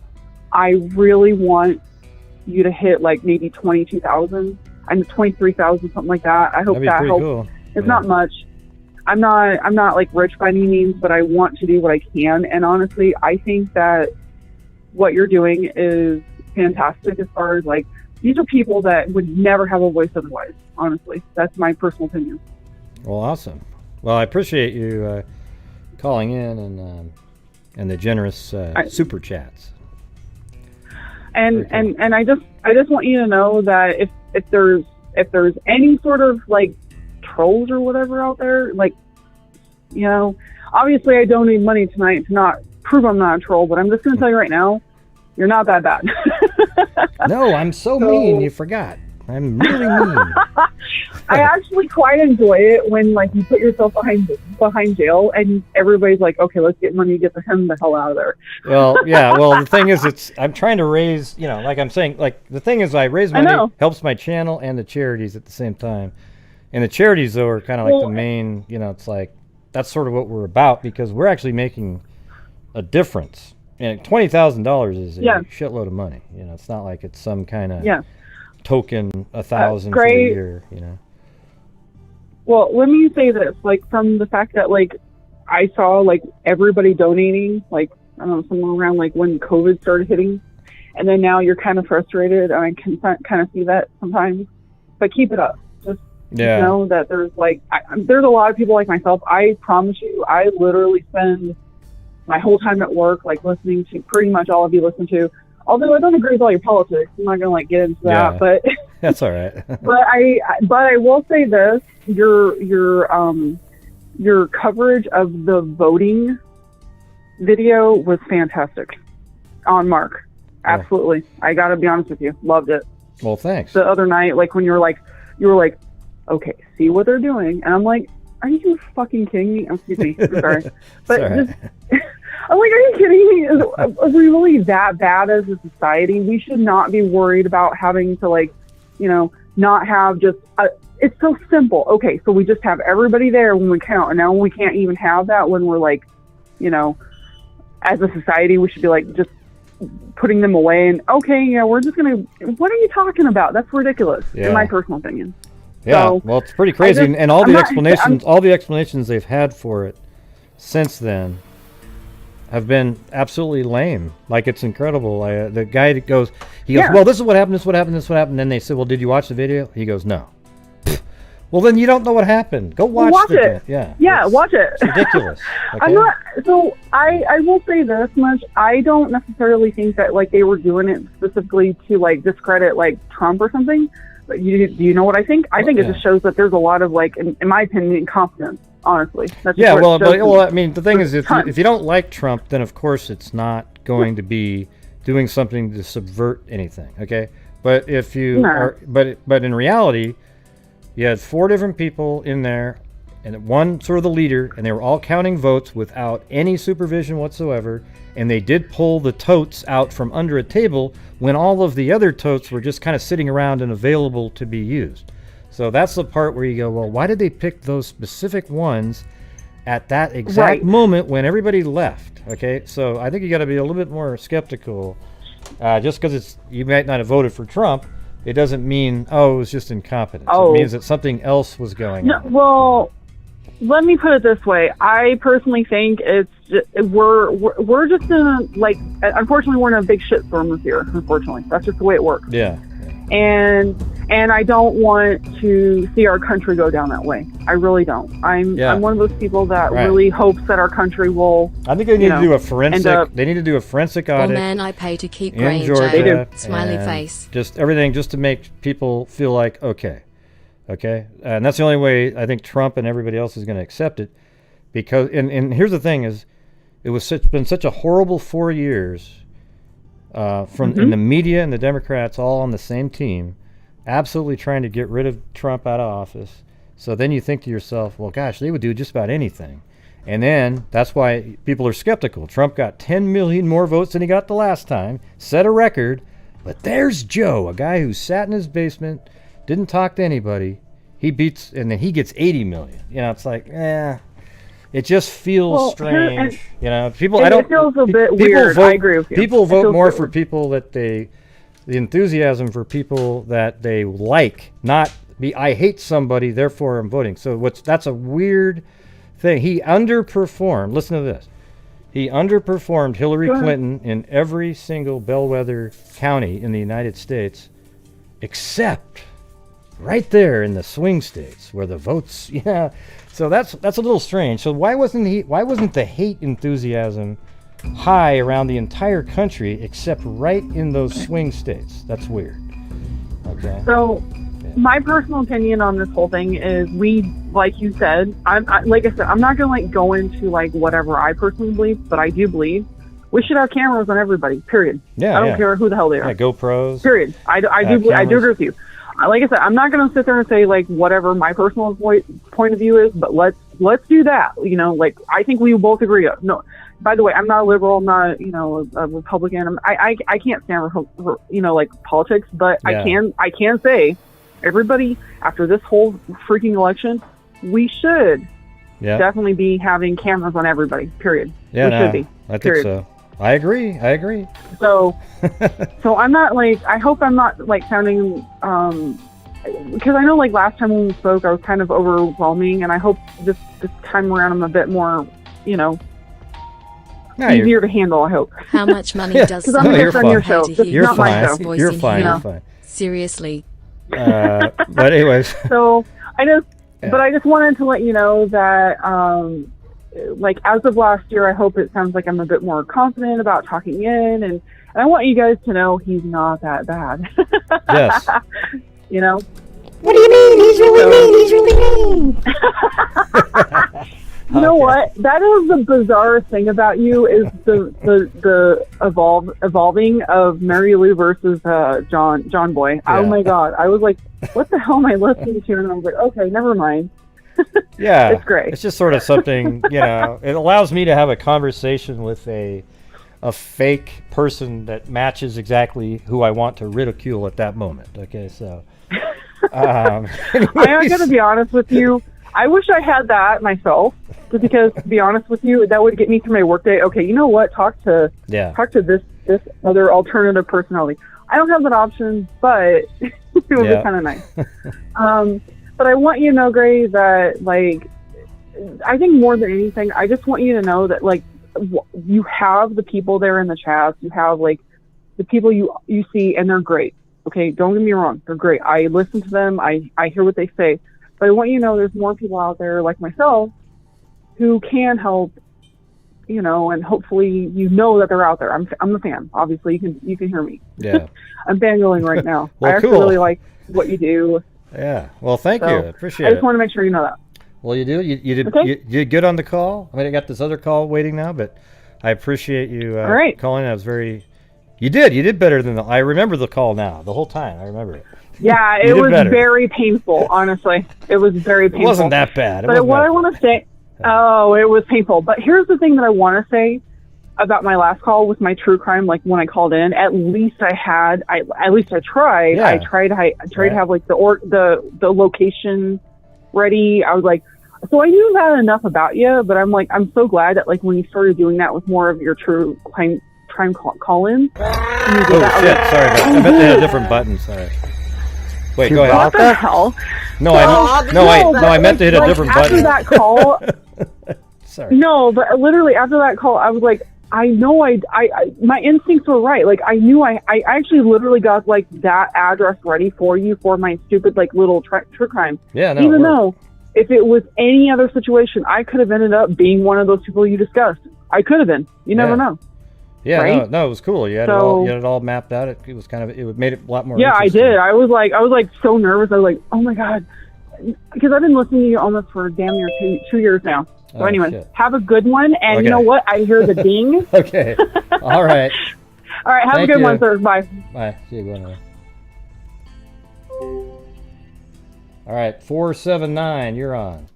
I really want you to hit like maybe 22,000 and 23,000, something like that. I hope that helps. Cool. It's not much. I'm not like rich by any means, but I want to do what I can. And honestly, I think that what you're doing is fantastic as far as like, these are people that would never have a voice otherwise. Honestly, that's my personal opinion. Well, awesome. Well, I appreciate you calling in and the generous super chats. And I just want you to know that if there's any sort of like trolls or whatever out there, like, you know, obviously I don't need money tonight to not prove I'm not a troll, but I'm just going to tell you right now, you're not that bad. No, I'm so mean. You forgot. I'm really mean. I actually quite enjoy it when like you put yourself behind jail and everybody's like, okay, let's get money, get him the hell out of there. Well, yeah. Well, the thing is, I'm trying to raise, like I'm saying, like the thing is, I raise money, helps my channel and the charities at the same time, And the charities, though, are kind of like the main, it's like, that's sort of what we're about, because we're actually making a difference. And $20,000 is a shitload of money. It's not like it's some kind of token, 1,000 for the year, Well, let me say this, like, from the fact that, like, I saw, like, everybody donating, like, I don't know, somewhere around, like, when COVID started hitting. And then now you're kind of frustrated, and I can kind of see that sometimes. But keep it up. Just know that there's, like, there's a lot of people like myself. I promise you, I literally spend my whole time at work, like, listening to pretty much all of you listen to. Although I don't agree with all your politics. I'm not going to, like, get into that. But that's all right. but I will say this. Your coverage of the voting video was fantastic. On mark. Absolutely. I got to be honest with you. Loved it. Well, thanks. The other night, like, when you were like, okay, see what they're doing. And I'm like, are you fucking kidding me? Excuse me. I'm sorry. But just, I'm like, are you kidding me? Are we really that bad as a society? We should not be worried about having to, like, not have just it's so simple. Okay, so we just have everybody there when we count, and now we can't even have that when we're, like, as a society, we should be, like, just putting them away and, okay, we're just going to, what are you talking about? That's ridiculous, in my personal opinion. Yeah, so, well, it's pretty crazy, and all the explanations they've had for it since then have been absolutely lame. Like, it's incredible. The guy that goes, well, this is what happened, this is what happened, this is what happened. Then they said, well, did you watch the video? He goes, no. Well, then you don't know what happened. Go watch it. Yeah, watch it. It's ridiculous. Okay? I will say this much. I don't necessarily think that, like, they were doing it specifically to, like, discredit, like, Trump or something. But do you know what I think? I think it just shows that there's a lot of, like, in my opinion, incompetence. Honestly, that's I mean, the thing is, if you don't like Trump, then of course it's not going to be doing something to subvert anything. Okay, but if you but in reality, you had 4 different people in there, and one sort of the leader, and they were all counting votes without any supervision whatsoever. And they did pull the totes out from under a table when all of the other totes were just kind of sitting around and available to be used. So that's the part where you go, well, why did they pick those specific ones at that exact moment when everybody left? Okay, so I think you got to be a little bit more skeptical. Just because you might not have voted for Trump, it doesn't mean, it was just incompetence. It means that something else was going on. Well, let me put it this way. I personally think we're just in a, like, unfortunately, we're in a big shitstorm this year. Unfortunately, that's just the way it works. Yeah. And I don't want to see our country go down that way. I really don't. I'm one of those people that really hopes that our country will. I think they need to do a forensic. They need to do a forensic audit. Well, man, I pay to keep in grey Georgia. They do. Smiley face. Just everything, just to make people feel like okay, and that's the only way I think Trump and everybody else is going to accept it, because and here's the thing is, it's been such a horrible 4 years. In the media and the Democrats all on the same team, absolutely trying to get rid of Trump out of office. So then you think to yourself, well, gosh, they would do just about anything. And then that's why people are skeptical. Trump got 10 million more votes than he got the last time, set a record. But there's Joe, a guy who sat in his basement, didn't talk to anybody. He beats, and then he gets 80 million. It's like, it just feels strange, People, it feels a bit weird. I agree with you. People vote more for people that the enthusiasm for people that they like, not I hate somebody, therefore I'm voting. So that's a weird thing. He underperformed. Listen to this. He underperformed Hillary Clinton in every single bellwether county in the United States, except right there in the swing states where the votes, So that's a little strange. So why wasn't the hate enthusiasm high around the entire country except right in those swing states? That's weird. Okay. So my personal opinion on this whole thing is like you said, like I said, I'm not going to go into like whatever I personally believe, but I do believe we should have cameras on everybody, period. Yeah. I don't care who the hell they are. Yeah, GoPros. Period. I do agree with you. Like I said, I'm not going to sit there and say like whatever my personal point of view is, but let's do that. Like I think we both agree. No, by the way, I'm not a liberal. I'm not a Republican. I can't stand like politics, but I can say everybody, after this whole freaking election, we should definitely be having cameras on everybody, period. Yeah, we should be. I think so. I agree. So, so I'm not like, I hope I'm not like sounding, because I know like last time when we spoke, I was kind of overwhelming, and I hope this time around I'm a bit more, you know, easier to handle, I hope. How much money does Because I'm just on your show. This is not my show. You're fine. You're fine. Seriously. But anyways. So I just wanted to let you know that, like as of last year, I hope it sounds like I'm a bit more confident about talking in, and I want you guys to know he's not that bad. Yes. You know. What do you mean? He's really mean. He's really mean. You know what? That is the bizarre thing about you is the evolving of Mary Lou versus John Boy. Yeah. Oh my God! I was like, what the hell am I listening to? And I was like, okay, never mind. Yeah, it's great. It's just sort of something, you know. It allows me to have a conversation with a fake person that matches exactly who I want to ridicule at that moment. Okay, so I got to be honest with you. I wish I had that myself, just because, to be honest with you, that would get me through my workday. Okay, you know what? Talk to this other alternative personality. I don't have that option, but it would be kind of nice. But I want you to know, Gray, that like, I think more than anything, I just want you to know that like, you have the people there in the chat. You have like the people you see, and they're great. Okay, don't get me wrong, they're great. I listen to them. I hear what they say. But I want you to know there's more people out there like myself who can help, you know, and hopefully you know that they're out there. I'm a fan. Obviously, you can hear me. Yeah. I'm fangirling right now. Well, I actually really like what you do. Yeah. Well, thank you. I appreciate it. I just want to make sure you know that. Well, you do. You did. Okay. You did good on the call. I mean, I got this other call waiting now, but I appreciate you calling. I was very. You did better than I remember the call now. The whole time I remember it. Yeah, it was very painful, honestly. It was very painful. It wasn't that bad. But what I want to say, it was painful. But here's the thing that I want to say about my last call with my true crime. Like when I called in, at least I tried. Yeah. I tried to have like the location ready. I was like, so I knew that enough about you. But I'm like, I'm so glad that like when you started doing that with more of your true crime call-in. Oh shit! Sorry, I meant to hit a different button. Sorry. Wait, go ahead. What the hell? I meant to hit a different button. After that call, sorry. No, but literally after that call, I was like, I know I my instincts were right. Like I knew I actually literally got like that address ready for you for my stupid like little true crime. Yeah, no. Even though if it was any other situation, I could have ended up being one of those people you discussed. I could have been. You never know. Yeah, right? no, it was cool. You had it all mapped out. It was kind of, it made it a lot more. Yeah, I did. I was like so nervous. I was like, oh my God, because I've been listening to you almost for damn near two years now. So anyway, have a good one. And you know what? I hear the ding. Okay. All right. All right. Have a good one, sir. Bye. Bye. See you later. All right. 479, you're on.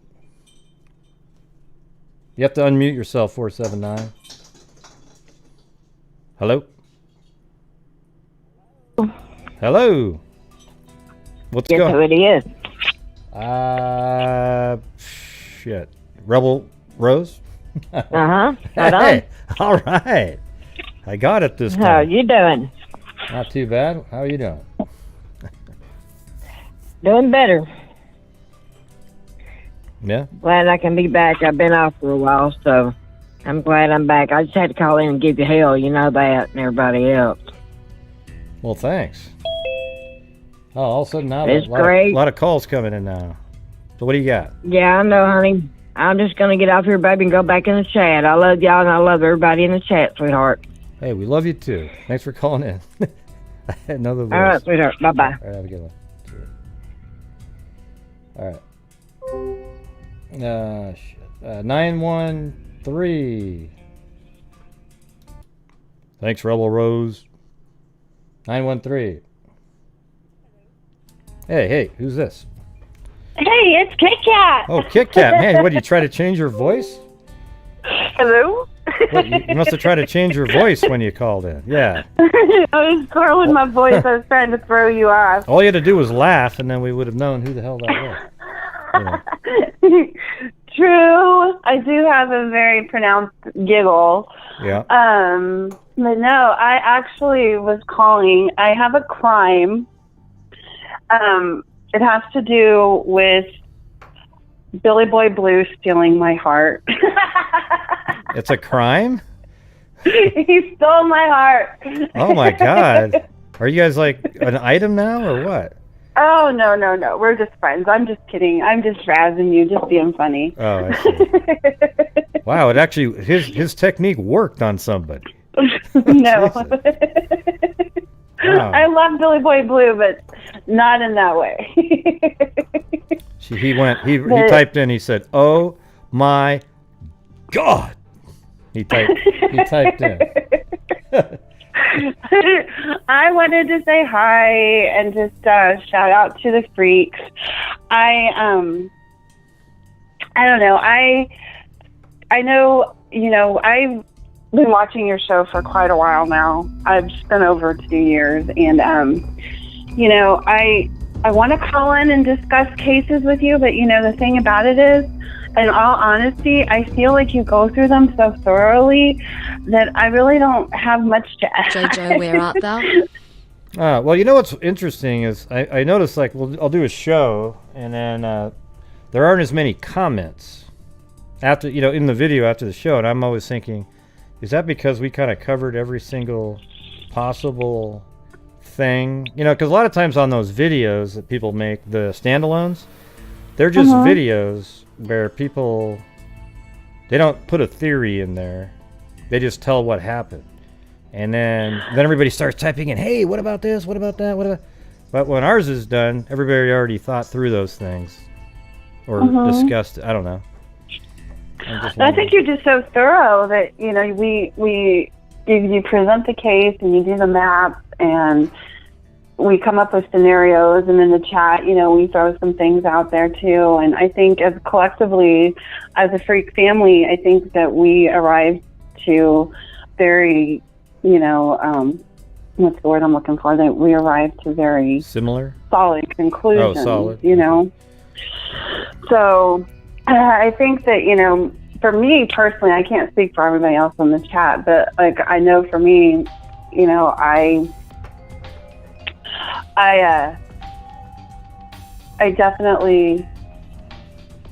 You have to unmute yourself, 479. Hello? Hello? What's going on? Guess who it is? Shit. Rebel Rose? Right Hey, all right. I got it this time. How you doing? Not too bad. How are you doing? Doing better. Yeah? Glad I can be back. I've been off for a while, so I'm glad I'm back. I just had to call in and give you hell, you know that, and everybody else. Well, thanks. Oh, all of a sudden now It's a great. lot of calls coming in now. So what do you got? Yeah, I know, honey. I'm just going to get off here, baby, and go back in the chat. I love y'all, and I love everybody in the chat, sweetheart. Hey, we love you too. Thanks for calling in. Another voice. All right, sweetheart. Bye-bye. All right, have a good one. All right. Shit. 913. Thanks, Rebel Rose. 913. Hey, who's this? Hey, it's Kit Kat. Oh, Kit Kat. Man, what, did you try to change your voice? Hello? Well, you must have tried to change your voice when you called in. Yeah. I was twirling my voice. I was trying to throw you off. All you had to do was laugh, and then we would have known who the hell that was. Yeah. True. I do have a very pronounced giggle. Yeah. But no, I actually was calling. I have a crime. It has to do with Billy Boy Blue stealing my heart. It's a crime? He stole my heart. Oh my God. Are you guys like an item now or what? Oh, no. We're just friends. I'm just kidding. I'm just razzing you, just being funny. Oh, I see. Wow, it actually, his technique worked on somebody. No. Wow. I love Billy Boy Blue, but not in that way. He typed in, he said, "Oh my God." He typed in. I wanted to say hi and just shout out to the freaks. I don't know. I know, I've been watching your show for quite a while now. I've spent over 2 years, and I want to call in and discuss cases with you, but the thing about it is, in all honesty, I feel like you go through them so thoroughly that I really don't have much to add. Jojo, where art thou? Well, you know what's interesting is I noticed, like, I'll do a show, and then there aren't as many comments after, in the video after the show, and I'm always thinking, is that because we kind of covered every single possible thing? Because a lot of times on those videos that people make, the standalones, they're just videos where people, they don't put a theory in there. They just tell what happened. And then everybody starts typing in, hey, what about this? What about that? What about... But when ours is done, everybody already thought through those things or discussed it. I don't know. I think you're just so thorough that, you present the case and you do the map and we come up with scenarios, and in the chat, we throw some things out there too. And I think as collectively, as a freak family, I think that we arrived to very, what's the word I'm looking for? That we arrived to very similar, solid conclusions. Oh, solid. So I think that, for me personally, I can't speak for everybody else in the chat, but like I know for me, I definitely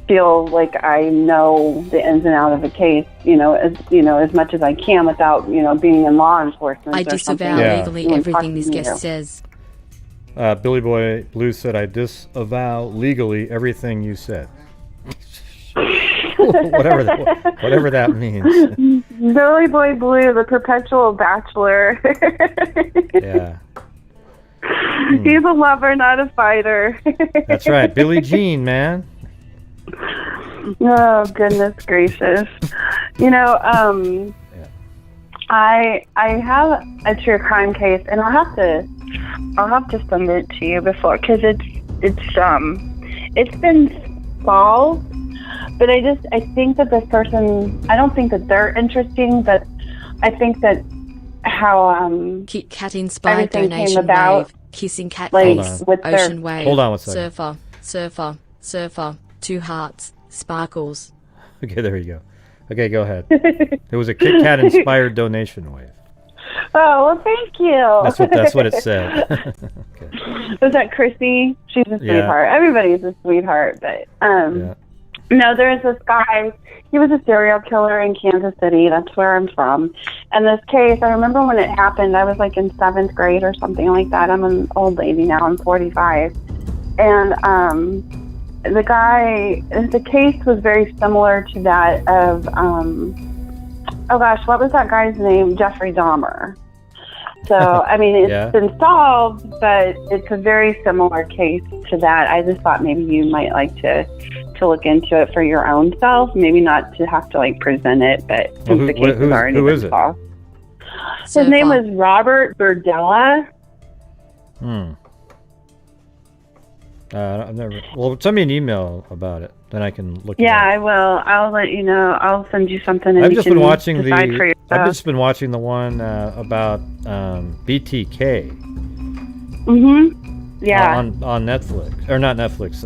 feel like I know the ins and outs of a case, as much as I can without, being in law enforcement. I disavow legally everything this guest says. Billy Boy Blue said, I disavow legally everything you said. whatever that means. Billy Boy Blue, the perpetual bachelor. Yeah. He's a lover, not a fighter. That's right. Billie Jean, man. Oh, goodness gracious. I have a true crime case, and I'll have to send it to you before, because it's been solved, but I think that this person, I don't think that they're interesting, but I think that how Kit Kat inspired everything donation came about, wave, kissing cat like, face, with their- ocean wave, Hold on one second. surfer, 2 hearts, sparkles. Okay, there you go. Okay, go ahead. It was a Kit Kat inspired donation wave. Oh, well, thank you. That's what it said. Okay. Was that Chrissy? She's a sweetheart. Everybody's a sweetheart, but no, there's this guy. He was a serial killer in Kansas City. That's where I'm from. And this case, I remember when it happened, I was like in 7th grade or something like that. I'm an old lady now. I'm 45. And the case was very similar to that of, oh gosh, what was that guy's name? Jeffrey Dahmer. So, I mean, it's been solved, but it's a very similar case to that. I just thought maybe you might like to look into it for your own self. Maybe not to have to like present it, but since the case has already been solved. His name was Robert Berdella. I've never. Well, send me an email about it, then I can look. Yeah, it I will. I'll let you know. I'll send you something. And I've you just can been watching decide for I've yourself. just been watching the one about BTK. Yeah. On Netflix, or not Netflix,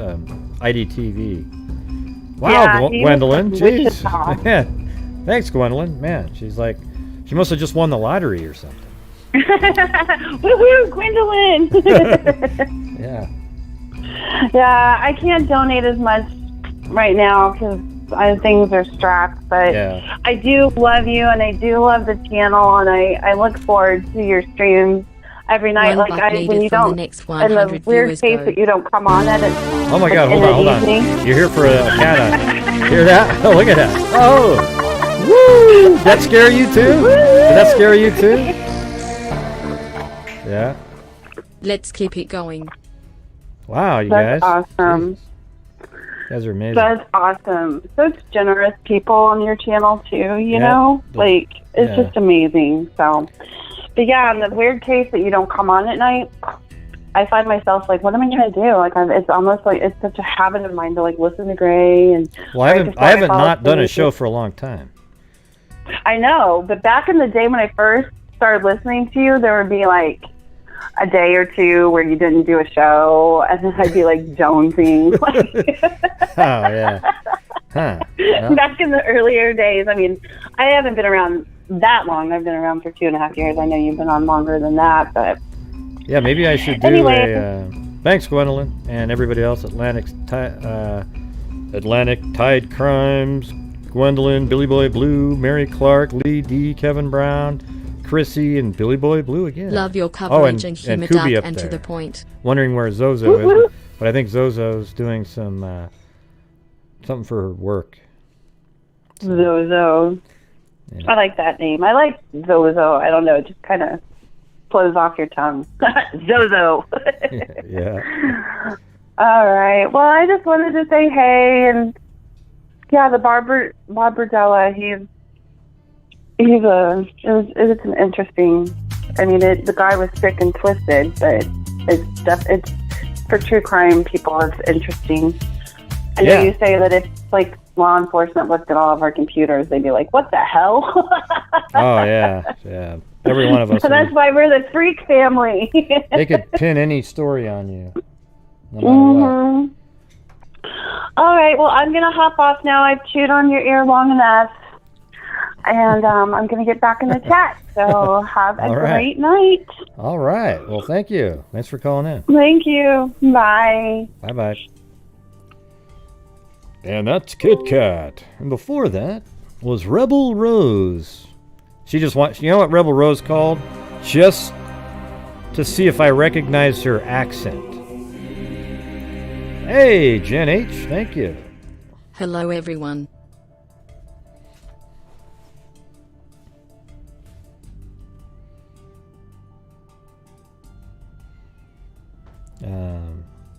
IDTV. Wow, Yeah, he was Gwendolyn, from jeez. Wichita. Man, thanks, Gwendolyn. Man, she's like, she must have just won the lottery or something. Woohoo, Gwendolyn! Yeah. Yeah, I can't donate as much right now because things are strapped, but Yeah. I do love you and I do love the channel, and I look forward to your streams every night. One Like buck when needed you from don't, the next in the 100 weird viewers case go. that you don't come on at it. Oh my God, in hold the on. evening. You're here for a cat. Hear that? Oh, look at that. Oh, woo! Did that scare you too? Did that scare you too? Yeah. Let's keep it going. Wow, you That's guys. awesome. You guys are amazing. That's awesome. Such generous people on your channel too, you Yeah. know? Like, it's Yeah. just amazing. So, but yeah, in the weird case that you don't come on at night, I find myself like, what am I going to do? Like, it's almost like it's such a habit of mine to like listen to Gray and. Well, I haven't not done a show for a long time. I know, but back in the day when I first started listening to you, there would be like a day or two where you didn't do a show, and then I'd be like jonesing. Oh yeah. Huh. Well, Back in the earlier days, I mean, I haven't been around that long. I've been around for 2.5 years. I know you've been on longer than that, but yeah, maybe I should do Anyway. thanks, Gwendolyn, and everybody else. Atlantic Tide Crimes, Gwendolyn, Billy Boy Blue, Mary Clark, Lee D, Kevin Brown, Chrissy, and Billy Boy Blue again. Love your coverage and humor, Kubi dark up and to there. the point. Wondering where Zozo is, but I think Zozo's doing some something for her work. Zozo. Yeah. I like that name. I like Zozo. I don't know. It just kind of flows off your tongue. Zozo. Yeah. All right. Well, I just wanted to say hey, and yeah, the Bob Berdella, it's an interesting. I mean, the guy was sick and twisted, but it's for true crime people. It's interesting. I know you say that if like law enforcement looked at all of our computers, they'd be like, "What the hell?" Oh yeah, yeah. Every one of us. So that's why we're the freak family. They could pin any story on you, no matter what. All right. Well, I'm gonna hop off now. I've chewed on your ear long enough, and I'm gonna get back in the chat. So have a All right. great night. All right. Well, thank you. Thanks for calling in. Thank you. Bye. Bye bye. And that's Kit Kat. And before that was Rebel Rose. She just wants, you know what Rebel Rose called? Just to see if I recognize her accent. Hey, Jen H, thank you. Hello, everyone.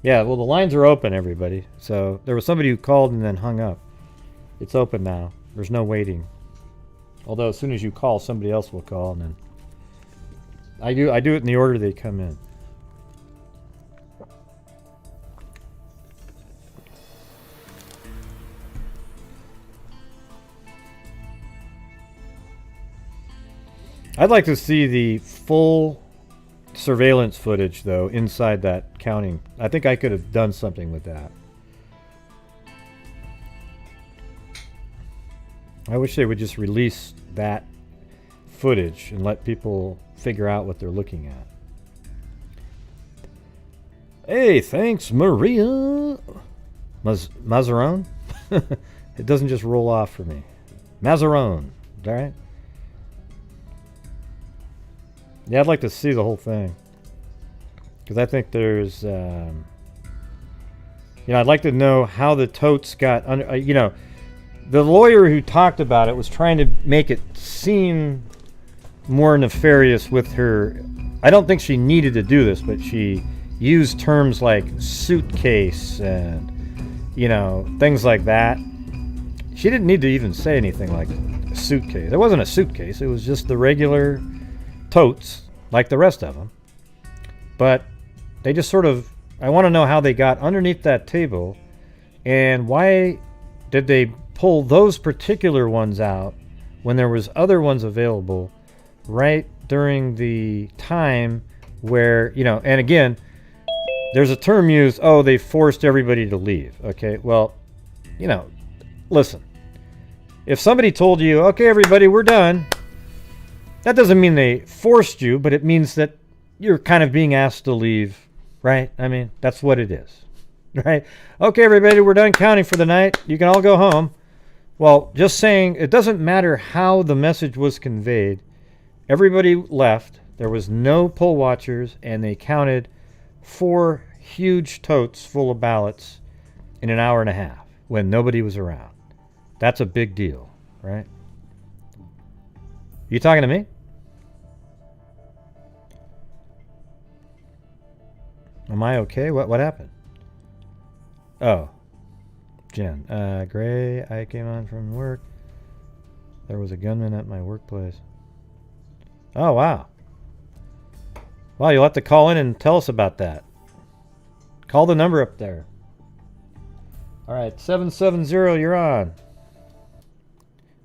Yeah, well, the lines are open, everybody. So there was somebody who called and then hung up. It's open now. There's no waiting. Although as soon as you call, somebody else will call, and then I do it in the order they come in. I'd like to see the full surveillance footage, though, inside that counting. I think I could have done something with that. I wish they would just release that footage and let people figure out what they're looking at. Hey, thanks, Maria. Mazarone? It doesn't just roll off for me. Mazarone. All right? Yeah, I'd like to see the whole thing. Because I think there's, I'd like to know how the totes got under, the lawyer who talked about it was trying to make it seem more nefarious with her. I don't think she needed to do this, but she used terms like suitcase and, things like that. She didn't need to even say anything like a suitcase. It wasn't a suitcase. It was just the regular totes, like the rest of them. But they just sort of I want to know how they got underneath that table, and why did they pull those particular ones out when there was other ones available right during the time where, you know, and again, there's a term used, oh, they forced everybody to leave. Okay, well, you know, listen, if somebody told you, okay, everybody, we're done, that doesn't mean they forced you, but it means that you're kind of being asked to leave, right? I mean, that's what it is, right? Okay, everybody, we're done counting for the night. You can all go home. Well, just saying, it doesn't matter how the message was conveyed. Everybody left. There was no poll watchers, and they counted 4 huge totes full of ballots in an hour and a half when nobody was around. That's a big deal, right? You talking to me? Am I okay? What happened? Oh, Jen. Gray, I came on from work. There was a gunman at my workplace. Oh, wow. Well, you'll have to call in and tell us about that. Call the number up there. All right, 770, you're on.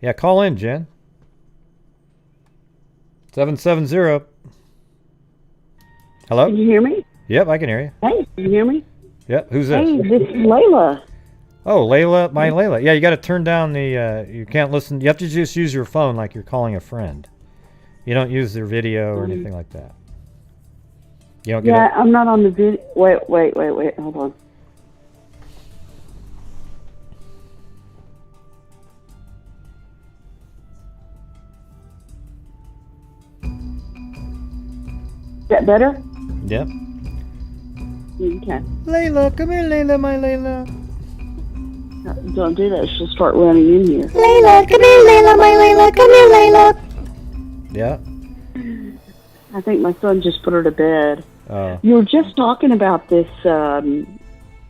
Yeah, call in, Jen. 770. Hello? Can you hear me? Yep, I can hear you. Hey, can you hear me? Yep, who's this? Hey, this is Layla. Oh, Layla, my Layla. Yeah, you got to turn down the, you can't listen. You have to just use your phone like you're calling a friend. You don't use their video or anything like that. You don't get Yeah, I'm not on the video. Wait. Hold on. Is that better? Yep. Okay. Layla, come here, Layla, my Layla. Don't do that. She'll start running in here. Layla, come here, Layla, my Layla. Come here, Layla. Yeah. I think my son just put her to bed. Oh. You were just talking about this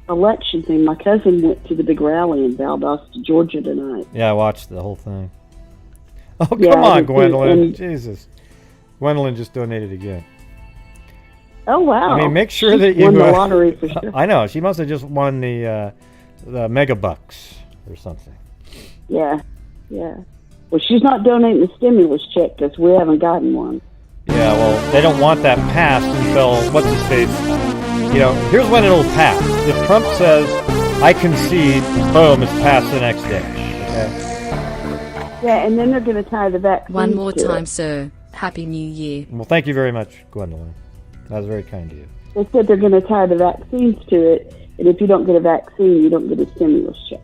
election thing. My cousin went to the big rally in Valdosta, Georgia tonight. Yeah, I watched the whole thing. Oh, come Yeah, on, I did too, Gwendolyn. and- Jesus. Gwendolyn just donated again. Oh, wow. I mean, make sure She that you won the lottery for sure. I know. She must have just won the mega bucks or something. Yeah. Well, she's not donating the stimulus check because we haven't gotten one. Yeah, well, they don't want that passed until, what's his face? You know, here's when it'll pass. If Trump says, I concede, boom, it's passed the next day. Okay? Yeah, and then they're going to tie the vaccine. One more to time, it. sir. Happy New Year. Well, thank you very much, Gwendolyn. That was very kind of you. They said they're going to tie the vaccines to it, and if you don't get a vaccine, you don't get a stimulus check.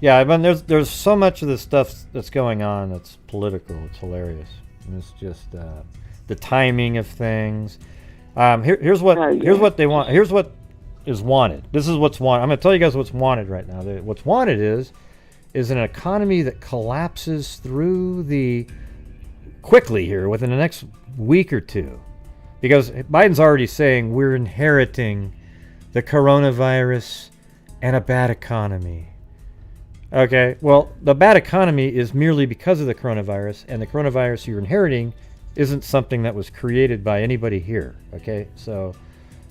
Yeah, I mean, there's so much of this stuff that's going on that's political. It's hilarious. And it's just the timing of things. Here's what they want. Here's what is wanted. This is what's wanted. I'm going to tell you guys what's wanted right now. What's wanted is an economy that collapses quickly here within the next week or two. Because Biden's already saying we're inheriting the coronavirus and a bad economy. Okay, well, the bad economy is merely because of the coronavirus, and the coronavirus you're inheriting isn't something that was created by anybody here. Okay, so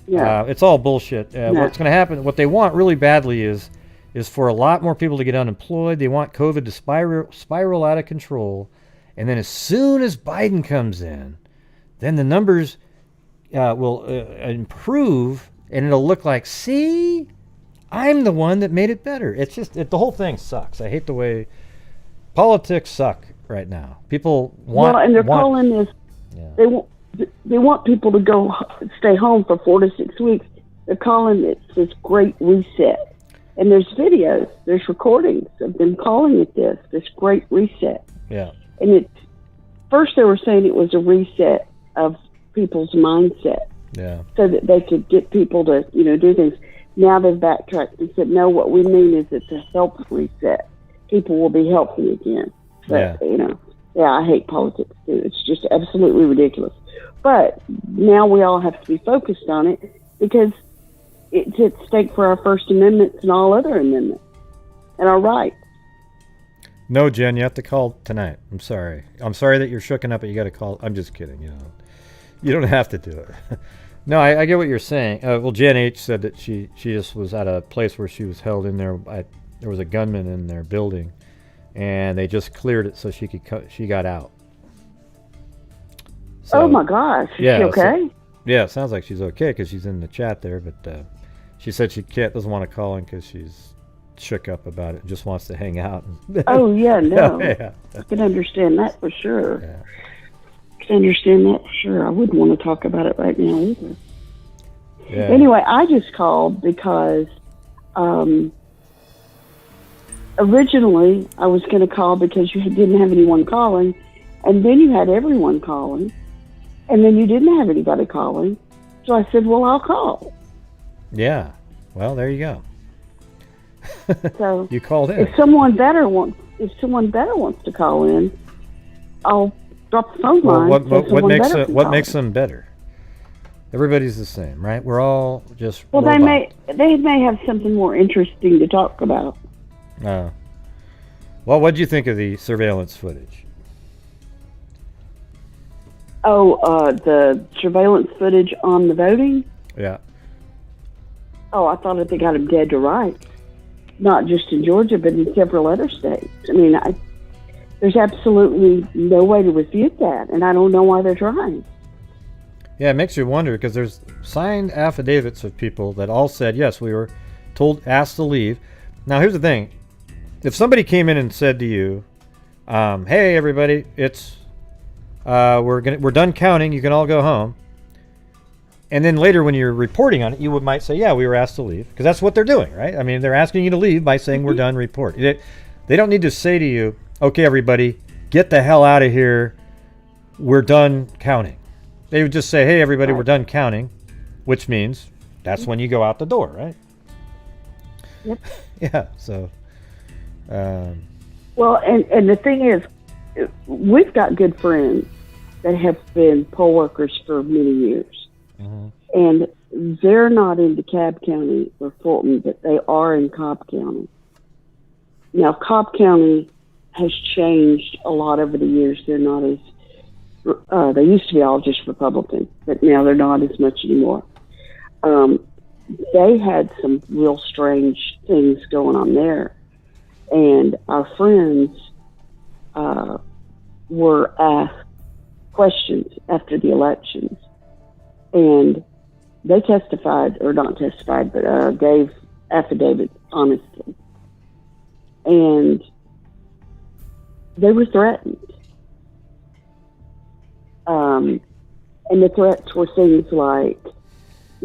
it's all bullshit. What's going to happen, what they want really badly is for a lot more people to get unemployed. They want COVID to spiral out of control, and then as soon as Biden comes in, then the numbers will improve, and it'll look like, see, I'm the one that made it better. It's just, the whole thing sucks. I hate the way politics suck right now. People want... Well, and they're calling this... Yeah. They want people to stay home for 4 to 6 weeks. They're calling it this great reset. And there's videos, there's recordings of them calling it this great reset. Yeah. And first they were saying it was a reset of people's mindset. Yeah. So that they could get people to, do things. Now they've backtracked and said, no, what we mean is it's a help reset. People will be healthy again. But, I hate politics too. It's just absolutely ridiculous. But now we all have to be focused on it because it's at stake for our First Amendment and all other amendments and our rights. No, Jen, you have to call tonight. I'm sorry. I'm sorry that you're shooken up, but you got to call. I'm just kidding. You don't have to do it. No, I get what you're saying. Well, Jen H said that she just was at a place where she was held in there. There was a gunman in their building, and they just cleared it so she got out. So, oh my gosh, is she okay? Yeah, it sounds like she's okay because she's in the chat there. But she said she doesn't want to call in because she's shook up about it and just wants to hang out. Oh yeah, no, yeah. I can understand that for sure. Yeah. I can understand that for sure. I wouldn't want to talk about it right now either. Yeah. Anyway, I just called because originally I was going to call because you didn't have anyone calling, and then you had everyone calling, and then you didn't have anybody calling. So I said, well, I'll call. Yeah. Well, there you go. So you called in. If someone better wants to call in, I'll drop the phone line. What makes them better? Everybody's the same, right? We're all just robots. they may have something more interesting to talk about. Well, what did you think of the surveillance footage? The surveillance footage on the voting? Yeah. Oh, I thought they got him dead to rights. Not just in Georgia, but in several other states. I mean, there's absolutely no way to refute that, and I don't know why they're trying. Yeah, it makes you wonder, because there's signed affidavits of people that all said, yes, we were asked to leave. Now, here's the thing. If somebody came in and said to you, hey, everybody, we're done counting, you can all go home. And then later when you're reporting on it, you might say, yeah, we were asked to leave. Because that's what they're doing, right? I mean, they're asking you to leave by saying we're done, report. They don't need to say to you, okay, everybody, get the hell out of here. We're done counting. They would just say, hey, everybody, we're done counting, which means that's when you go out the door, right? Yep. Yeah, so. Well, and the thing is, we've got good friends that have been poll workers for many years. Mm-hmm. And they're not in DeKalb County or Fulton, but they are in Cobb County. Now, Cobb County has changed a lot over the years. They're not as they used to be all just Republican, but now they're not as much anymore. They had some real strange things going on there. And our friends were asked questions after the elections. And they testified, or not testified, but gave affidavits honestly. And they were threatened. And the threats were things like,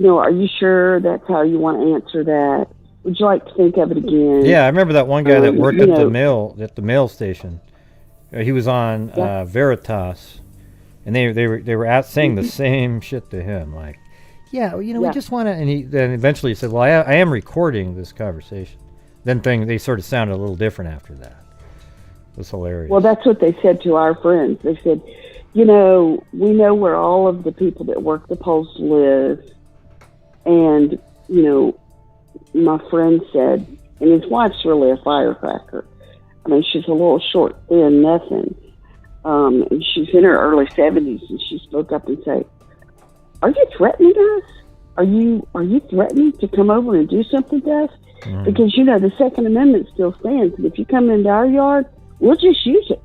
are you sure that's how you want to answer that? Would you like to think of it again? Yeah, I remember that one guy that worked at the mail station. He was on Veritas, and they were saying the same shit to him, like, we just want to. And then eventually he said, well, I am recording this conversation. Then they sort of sounded a little different after that. It was hilarious. Well, that's what they said to our friends. They said, we know where all of the people that work the polls live, and my friend said, and his wife's really a firecracker. I mean, she's a little short, thin, nothing. And she's in her early 70s, and she spoke up and said, are you threatening us? Are you threatening to come over and do something to us? Mm. Because, the Second Amendment still stands. And if you come into our yard, we'll just use it.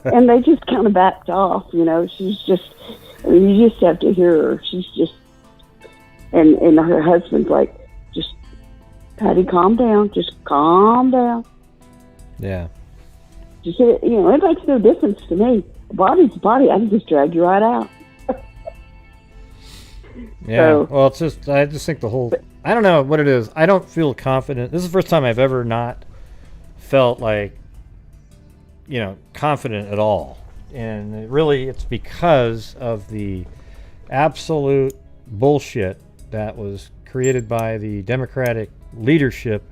And they just kind of backed off, She's just, you just have to hear her. She's just, and her husband's like, just, Patty, calm down. Just calm down. Yeah. Just, it makes no difference to me. A body's a body. I can just drag you right out. Yeah. Well, I just think I don't know what it is. I don't feel confident. This is the first time I've ever not felt like, confident at all. And it's because of the absolute bullshit that was created by the Democratic leadership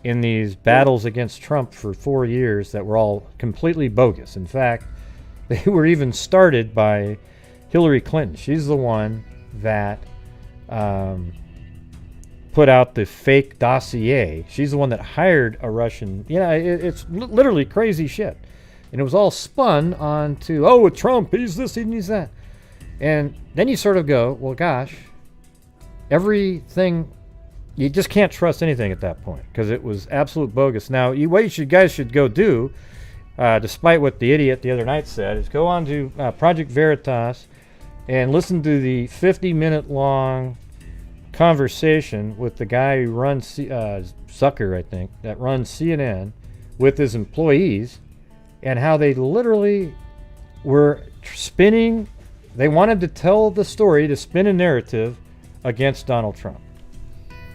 in these battles against Trump for 4 years that were all completely bogus. In fact, they were even started by Hillary Clinton. She's the one that put out the fake dossier. She's the one that hired a Russian. It's literally crazy shit. And it was all spun onto, with Trump, he's this, he's that. And then you sort of go, well, gosh, everything, you just can't trust anything at that point because it was absolute bogus. Now, what you guys should go do, despite what the idiot the other night said, is go on to Project Veritas and listen to the 50-minute long conversation with the guy who runs Zucker, I think, that runs CNN with his employees, and how they literally were spinning. They wanted to tell the story, to spin a narrative against Donald Trump.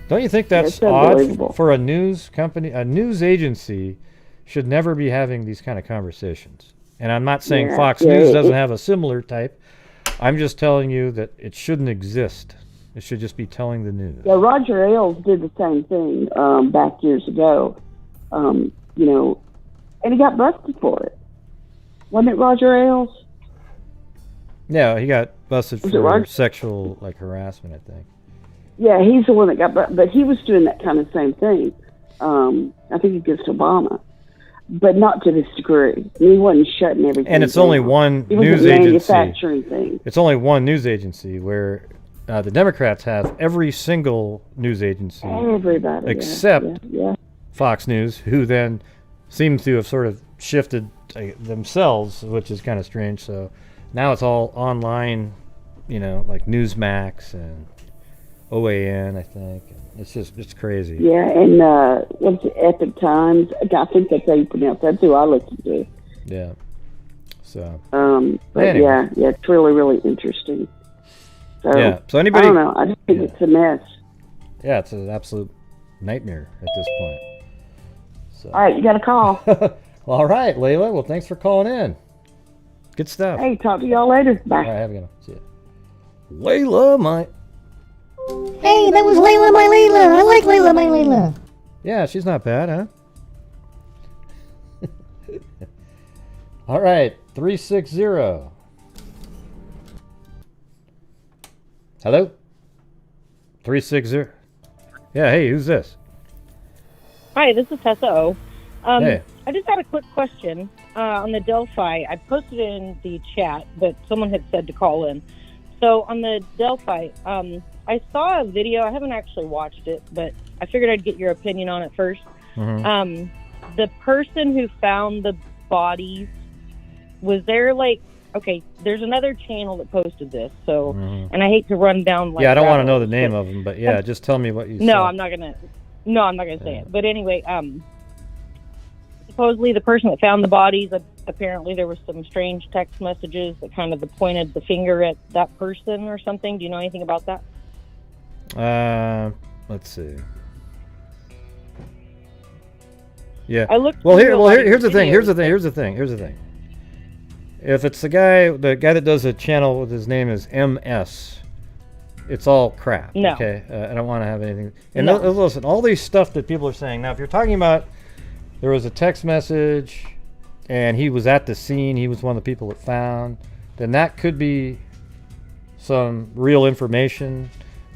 Don't you think that's odd for a news company? A news agency should never be having these kind of conversations. And I'm not saying Fox News doesn't have a similar type. I'm just telling you that it shouldn't exist. It should just be telling the news. Yeah, Roger Ailes did the same thing back years ago, you know, and he got busted for it. Wasn't it Roger Ailes? Yeah, he got busted for sexual harassment, I think. Yeah, he's the one that got busted, but he was doing that kind of same thing. I think against Obama, but not to this degree. He wasn't shutting everything. And it's down. only one It news was a agency. manufacturing thing. It's only one news agency where the Democrats have every single news agency, Everybody, except yeah. Fox News, who then seems to have sort of shifted themselves, which is kind of strange. So now it's all online, you know, like Newsmax and OAN, I think. It's crazy. Yeah, and what's the Epic Times? I think that's how you pronounce that. That's who I listen to. Yeah. So. But anyway. yeah, it's really, really interesting. So, yeah. So anybody? I don't know. I just think it's a mess. Yeah, it's an absolute nightmare at this point. So. All right, you got a call. Well, all right, Layla. Well, thanks for calling in. Good stuff. Hey, talk to y'all later. Bye. All right, have a good one. See ya. Layla, my. Hey, that was Layla, my Layla. I like Layla, my Layla. Yeah, she's not bad, huh? All right, 360. Hello? 360. Yeah, hey, who's this? Hi, this is Tessa O. Hey. I just had a quick question on the Delphi. I posted it in the chat, but someone had said to call in. So on the Delphi, I saw a video. I haven't actually watched it, but I figured I'd get your opinion on it first. Mm-hmm. The person who found the bodies, was there okay, there's another channel that posted this, so, and I hate to run down yeah, I don't want to know the name of them, but yeah, just tell me what you saw. No, I'm not gonna say it. But anyway, supposedly the person that found the bodies, apparently there was some strange text messages that kind of pointed the finger at that person or something. Do you know anything about that? Let's see. Yeah. Here's the thing. Here's the thing. If it's the guy that does a channel with his name is MS, it's all crap. No. Okay. I don't want to have anything. And listen, all these stuff that people are saying now. If you're talking about there was a text message, and he was at the scene, he was one of the people that found, then that could be some real information.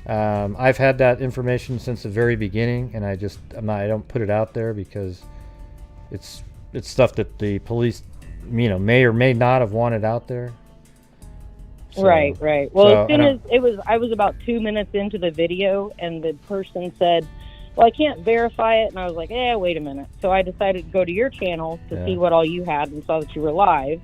I've had that information since the very beginning, and I don't put it out there because it's stuff that the police, may or may not have wanted out there. So, right. Well, as soon as I was about 2 minutes into the video, and the person said, well, I can't verify it, and I was like, wait a minute. So I decided to go to your channel to see what all you had, and saw that you were live,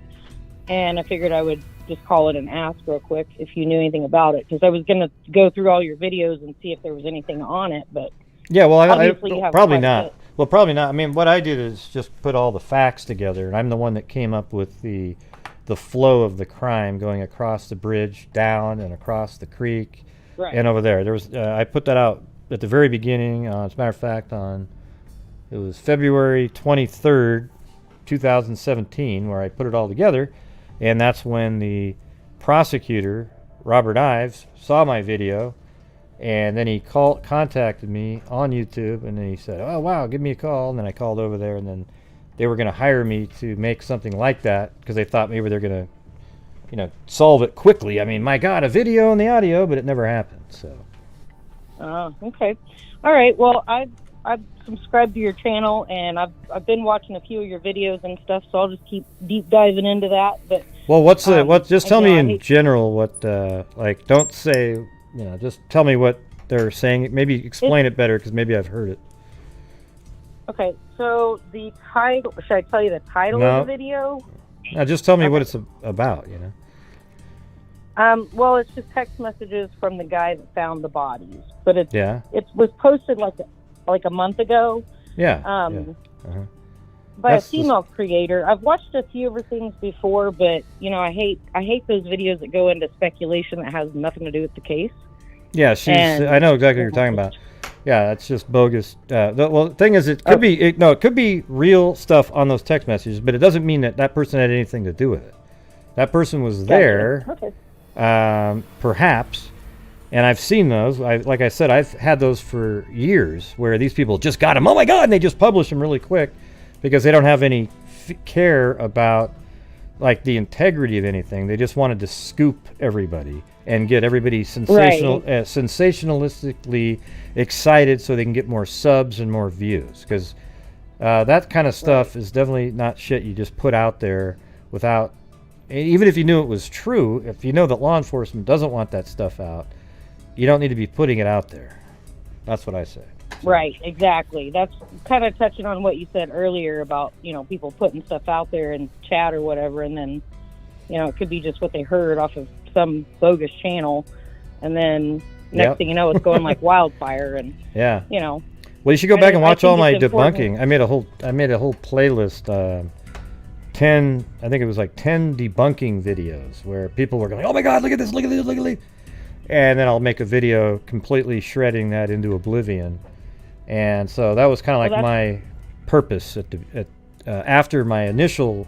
and I figured I would just call it and ask real quick if you knew anything about it, because I was going to go through all your videos and see if there was anything on it, but yeah, well, I probably not. It. Well, probably not. I mean, what I did is just put all the facts together, and I'm the one that came up with the flow of the crime going across the bridge, down and across the creek, and over there. There was I put that out at the very beginning. As a matter of fact, it was February 23rd, 2017, where I put it all together, and that's when the prosecutor, Robert Ives, saw my video, and then he contacted me on YouTube, and then he said, "Oh wow, give me a call." And then I called over there, and then they were going to hire me to make something like that because they thought maybe they're going to, solve it quickly. I mean, my God, a video and the audio, but it never happened. So. Okay. All right. Well, I've subscribed to your channel, and I've been watching a few of your videos and stuff, so I'll just keep deep diving into that. But well, what's just tell me in general what like, don't say, you know, just tell me what they're saying. Maybe explain it better, because maybe I've heard it. Okay, so the title, should I tell you the title of the video? No, just tell me what it's about, you know. Well, it's just text messages from the guy that found the bodies, but it was posted like a month ago. By a female creator. I've watched a few of her things before, but you know, I hate those videos that go into speculation that has nothing to do with the case. Yeah, I know exactly what you're talking about. Yeah, that's just bogus. The thing is, it could be it could be real stuff on those text messages, but it doesn't mean that person had anything to do with it. That person was there, perhaps, and I've seen those. Like I said, I've had those for years, where these people just got them. Oh my God! And they just publish them really quick because they don't have any care about like the integrity of anything. They just wanted to scoop everybody and get everybody sensationalistically excited so they can get more subs and more views. Because that kind of stuff is definitely not shit you just put out there without, even if you knew it was true, if you know that law enforcement doesn't want that stuff out, you don't need to be putting it out there. That's what I say. Right, exactly. That's kind of touching on what you said earlier about, you know, people putting stuff out there in chat or whatever, and then, you know, it could be just what they heard off of some bogus channel, and then next thing you know, it's going like wildfire. And you know, well, you should go back and watch all my debunking. I made a whole playlist, 10, I think it was like 10 debunking videos where people were going, oh my God, look at this, look at this, look at this, and then I'll make a video completely shredding that into oblivion. And so that was kind of like my purpose after my initial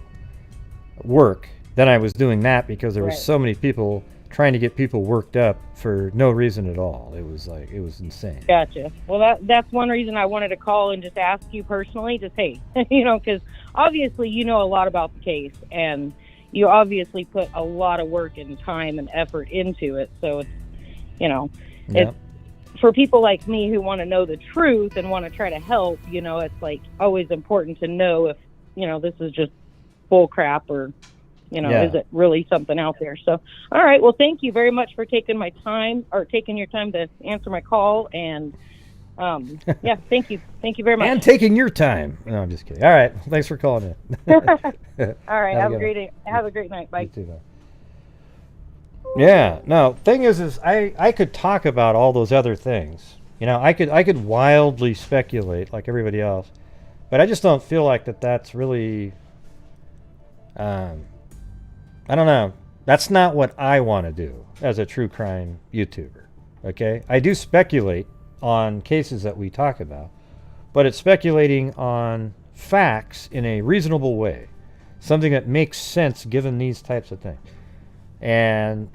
work. Then I was doing that because there were so many people trying to get people worked up for no reason at all. It was like, it was insane. Gotcha. Well, that's one reason I wanted to call and just ask you personally, just, hey, you know, because obviously you know a lot about the case, and you obviously put a lot of work and time and effort into it. So it's, you know, it's for people like me who want to know the truth and want to try to help, you know, it's like always important to know if, you know, this is just bull crap or, you know, is it really something out there? So, all right. Well, thank you very much for taking my time, or taking your time to answer my call. And thank you. Thank you very much. And taking your time. No, I'm just kidding. All right. Thanks for calling in. All right. Have a great day. Have a great night. Bye. You too, though. Yeah. No, thing is I could talk about all those other things. You know, I could wildly speculate like everybody else, but I just don't feel like that's really, I don't know. That's not what I want to do as a true crime YouTuber. Okay? I do speculate on cases that we talk about, but it's speculating on facts in a reasonable way. Something that makes sense given these types of things. And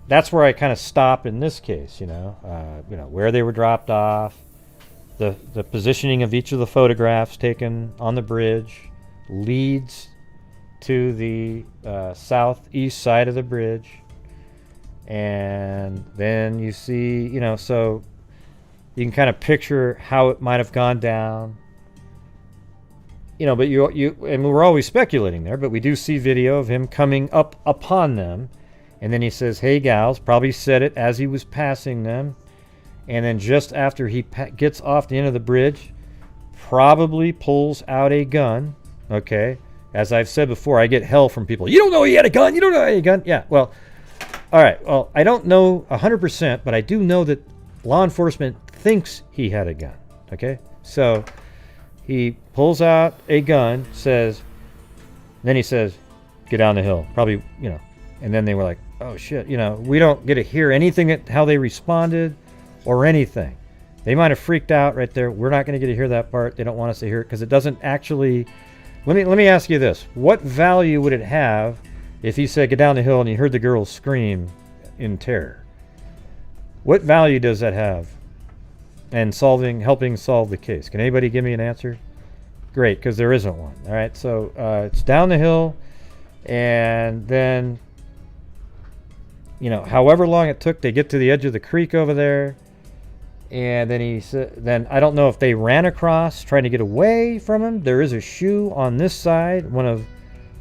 that's where I kind of stop in this case, you know, where they were dropped off, the positioning of each of the photographs taken on the bridge leads to the southeast side of the bridge, and then you see, you know, so you can kind of picture how it might have gone down, you know, but you and we're always speculating there, but we do see video of him coming up upon them. And then he says, hey, gals, probably said it as he was passing them. And then just after he gets off the end of the bridge, probably pulls out a gun. Okay. As I've said before, I get hell from people. You don't know he had a gun. You don't know he had a gun. Yeah. Well, all right. Well, I don't know 100%, but I do know that law enforcement thinks he had a gun. Okay. So he pulls out a gun, then he says, get down the hill. Probably, you know. And then they were like, oh, shit, you know, we don't get to hear anything how they responded or anything. They might have freaked out right there. We're not going to get to hear that part. They don't want us to hear it because it doesn't actually... Let me ask you this. What value would it have if he said, get down the hill, and you heard the girl scream in terror? What value does that have in helping solve the case? Can anybody give me an answer? Great, because there isn't one. All right, so it's down the hill, and then... You know, however long it took, they get to the edge of the creek over there, And then he said, then I don't know if they ran across trying to get away from him. There is a shoe on this side, one of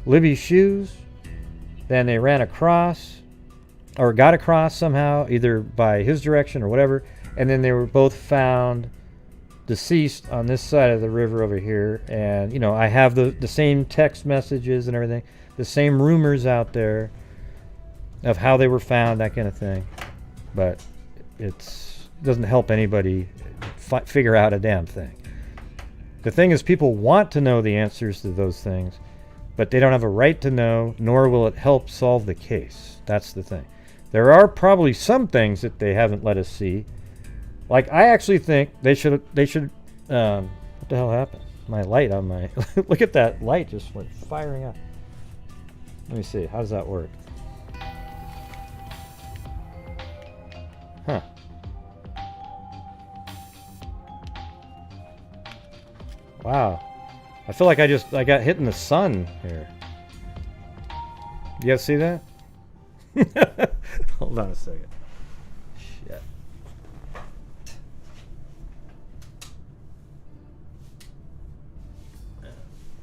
Libby's shoes. Then they ran across, or got across somehow, either by his direction or whatever. And then they were both found deceased on this side of the river over here. And, you know, I have the same text messages and everything, the same rumors out there of how they were found, that kind of thing. But it doesn't help anybody figure out a damn thing. The thing is, people want to know the answers to those things, but they don't have a right to know, nor will it help solve the case. That's the thing. There are probably some things that they haven't let us see. Like, I actually think they should what the hell happened? My light on my look at that light just went firing up. Let me see, how does that work? Huh. Wow. I feel like I got hit in the sun here. You guys see that? Hold on a second. Shit.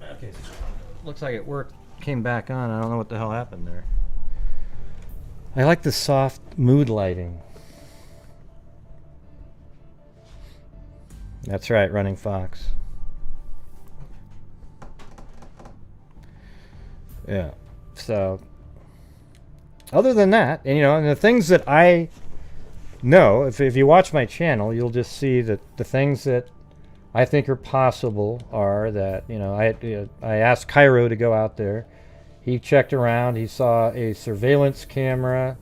Okay. Looks like it worked. Came back on. I don't know what the hell happened there. I like the soft mood lighting. That's right, Running Fox. Yeah. So, other than that, and you know, and the things that I know, if you watch my channel, you'll just see that the things that I think are possible are that, you know, I asked Cairo to go out there. He checked around. He saw a surveillance camera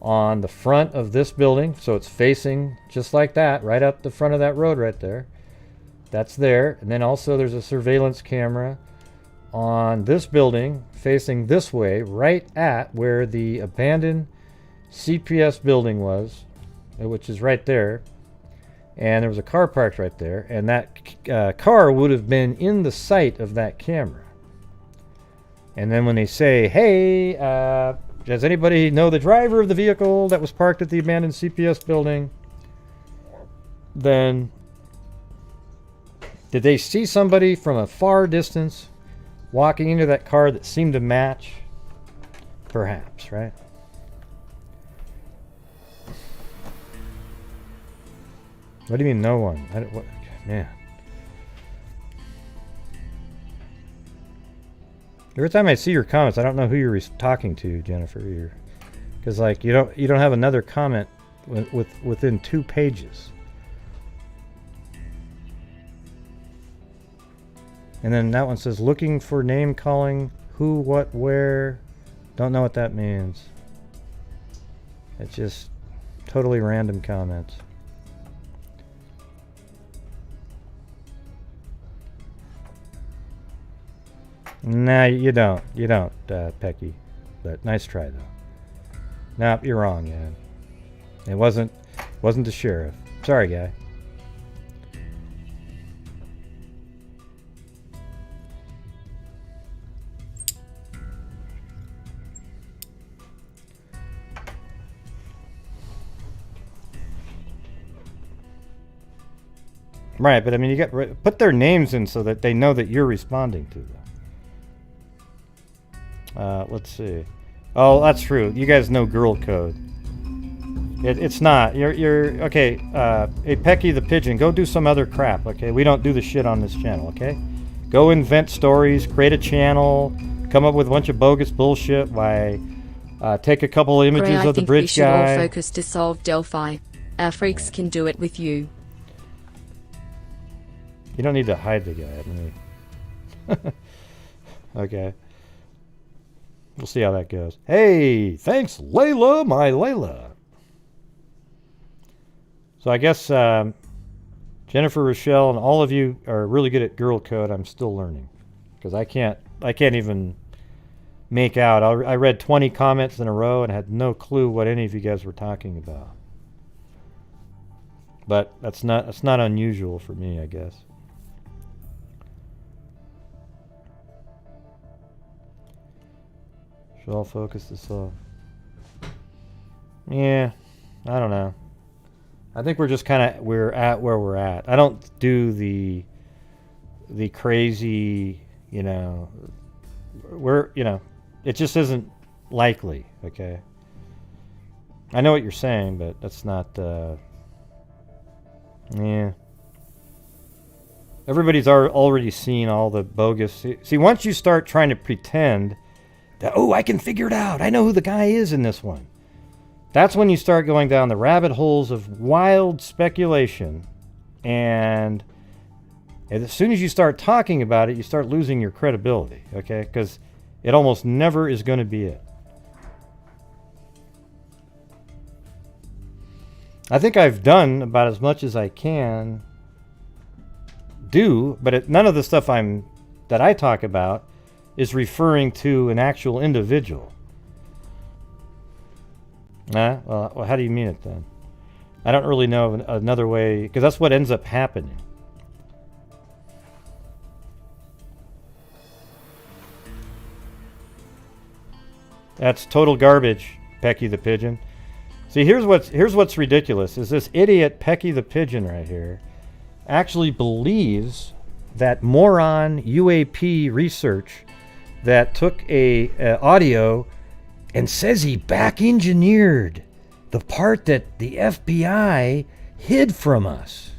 on the front of this building, so it's facing just like that, right up the front of that road right there. That's there. And then also there's a surveillance camera on this building facing this way, right at where the abandoned CPS building was, which is right there. And there was a car parked right there, and that car would have been in the sight of that camera. And then when they say, hey, does anybody know the driver of the vehicle that was parked at the abandoned CPS building? Then, did they see somebody from a far distance walking into that car that seemed to match? Perhaps, right? What do you mean no one? What, man. Every time I see your comments, I don't know who you're talking to, Jennifer. Because like you don't have another comment within 2 pages. And then that one says looking for name calling, who, what, where. Don't know what that means. It's just totally random comments. Nah, you don't, Pecky. But nice try, though. Nope, you're wrong, man. It wasn't the sheriff. Sorry, guy. Right, but I mean, you got put their names in so that they know that you're responding to them. Let's see. Oh, that's true. You guys know girl code. It's not. You're okay. Hey, Pecky the pigeon, go do some other crap. Okay, we don't do the shit on this channel. Okay, go invent stories, create a channel, come up with a bunch of bogus bullshit. Why? Take a couple images of the bridge guy. I think we should all focus to solve Delphi. Our freaks can do it with you. You don't need to hide the guy. I mean, okay. We'll see how that goes. Hey, thanks, Layla, my Layla. So I guess Jennifer, Rochelle, and all of you are really good at girl code. I'm still learning because I can't even make out. I read 20 comments in a row and had no clue what any of you guys were talking about. But that's not unusual for me, I guess. Should all focus this off. Yeah, I don't know. I think we're just we're at where we're at. I don't do the crazy, you know, it just isn't likely, okay? I know what you're saying, but that's not, yeah. Everybody's already seen all the bogus. See, once you start trying to pretend that, oh, I can figure it out. I know who the guy is in this one. That's when you start going down the rabbit holes of wild speculation. And as soon as you start talking about it, you start losing your credibility, okay? Because it almost never is going to be it. I think I've done about as much as I can do, but none of the stuff that I talk about is referring to an actual individual. Well, how do you mean it then? I don't really know of another way, because that's what ends up happening. That's total garbage, Pecky the Pigeon. See, here's what's ridiculous, is this idiot Pecky the Pigeon right here actually believes that moron UAP research that took a audio and says he back engineered the part that the FBI hid from us.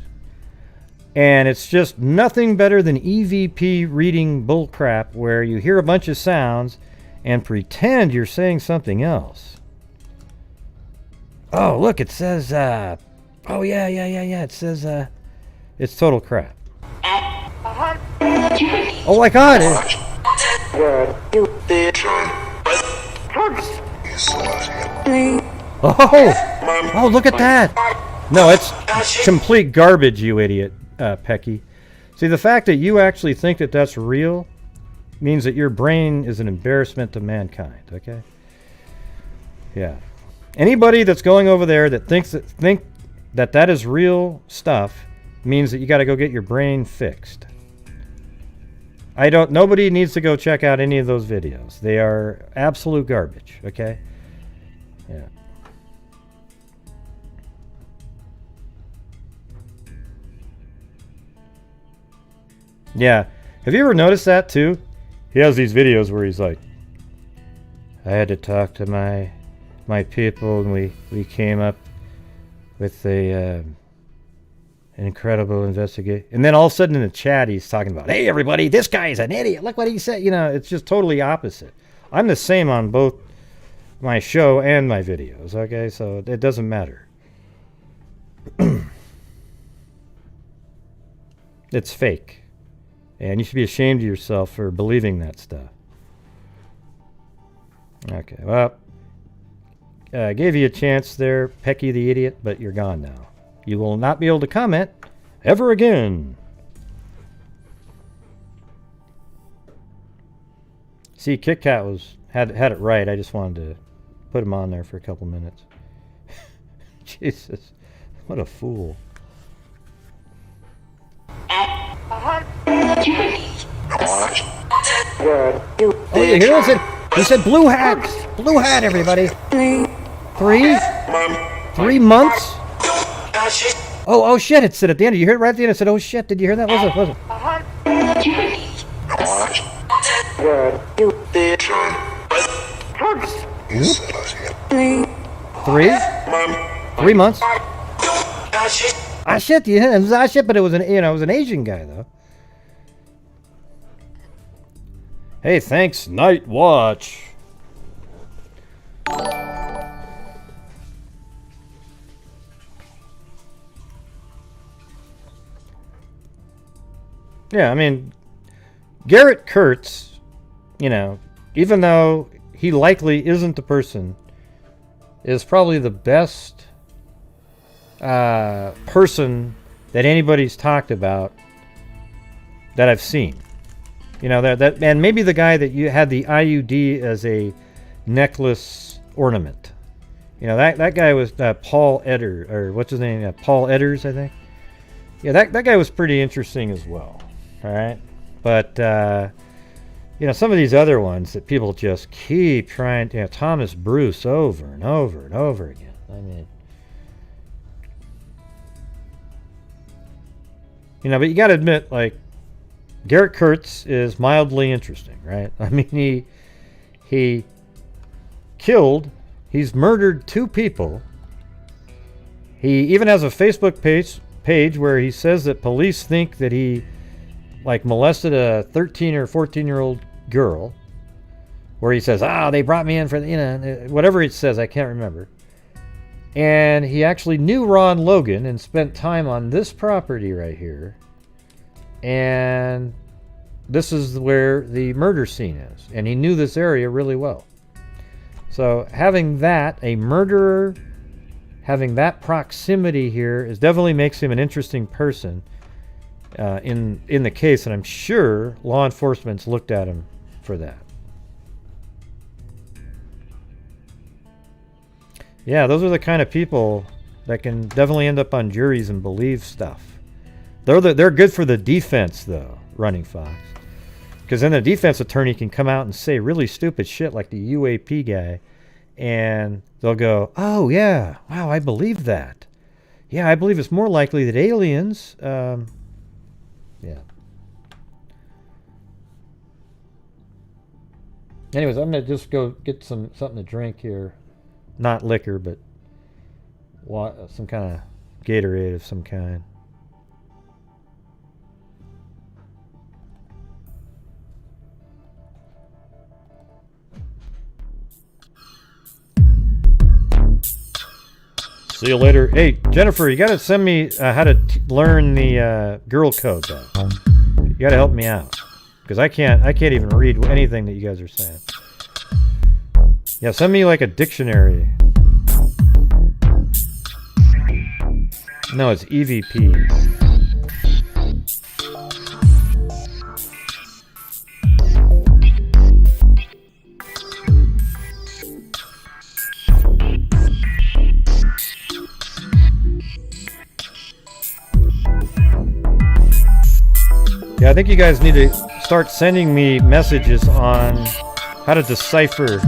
And it's just nothing better than EVP reading bullcrap where you hear a bunch of sounds and pretend you're saying something else. Oh, look, it says, oh, yeah, it says, it's total crap. Oh my God! Oh, look at that! No, it's complete garbage, you idiot, Pecky. See, the fact that you actually think that that's real means that your brain is an embarrassment to mankind, okay? Yeah. Anybody that's going over there that think that is real stuff means that you got to go get your brain fixed. Nobody needs to go check out any of those videos. They are absolute garbage, okay? Yeah. Yeah. Have you ever noticed that too? He has these videos where he's like, I had to talk to my people and we came up with an incredible investigation. And then all of a sudden in the chat he's talking about, hey everybody, this guy's an idiot. Look what he said. You know, it's just totally opposite. I'm the same on both my show and my videos, okay? So it doesn't matter. It's fake. And you should be ashamed of yourself for believing that stuff. Okay, well, I gave you a chance there, Pecky the idiot, but you're gone now. You will not be able to comment ever again. See, Kit Kat had it right. I just wanted to put him on there for a couple minutes. Jesus, what a fool. Oh, you hear this? He said blue hat. Blue hat, everybody. 3 months? Oh shit, it said at the end. You hear it right at the end? It said, oh shit, did you hear that? Was it? Three months? Ah shit, you hear it? It was ah shit, but it was an Asian guy though. Hey, thanks, Night Watch. Yeah, I mean, Garrett Kurtz, even though he likely isn't the person, is probably the best person that anybody's talked about that I've seen. And maybe the guy that you had the IUD as a necklace ornament. That guy was Paul Edders, or what's his name? Paul Edders, I think. Yeah, that guy was pretty interesting as well. All right, but some of these other ones that people just keep trying to, Thomas Bruce over and over and over again. I mean, You know, but you got to admit, like, Garrett Kurtz is mildly interesting, right? I mean, he he's murdered 2 people. He even has a Facebook page where he says that police think that he, like, molested a 13 or 14-year-old girl. Where he says, they brought me in for, you know, whatever it says, I can't remember. And he actually knew Ron Logan and spent time on this property right here. And this is where the murder scene is. And he knew this area really well. So having that, a murderer, having that proximity here definitely makes him an interesting person in the case. And I'm sure law enforcement's looked at him for that. Yeah, those are the kind of people that can definitely end up on juries and believe stuff. They're good for the defense, though, Running Fox. Because then the defense attorney can come out and say really stupid shit like the UAP guy. And they'll go, oh, yeah, wow, I believe that. Yeah, I believe it's more likely that aliens... yeah. Anyways, I'm going to just go get something to drink here. Not liquor, but some kind of Gatorade of some kind. See you later. Hey, Jennifer, you got to send me how to learn the girl code, though. You got to help me out. Because I can't even read anything that you guys are saying. Yeah, send me like a dictionary. No, it's EVP. Yeah, I think you guys need to start sending me messages on how to decipher.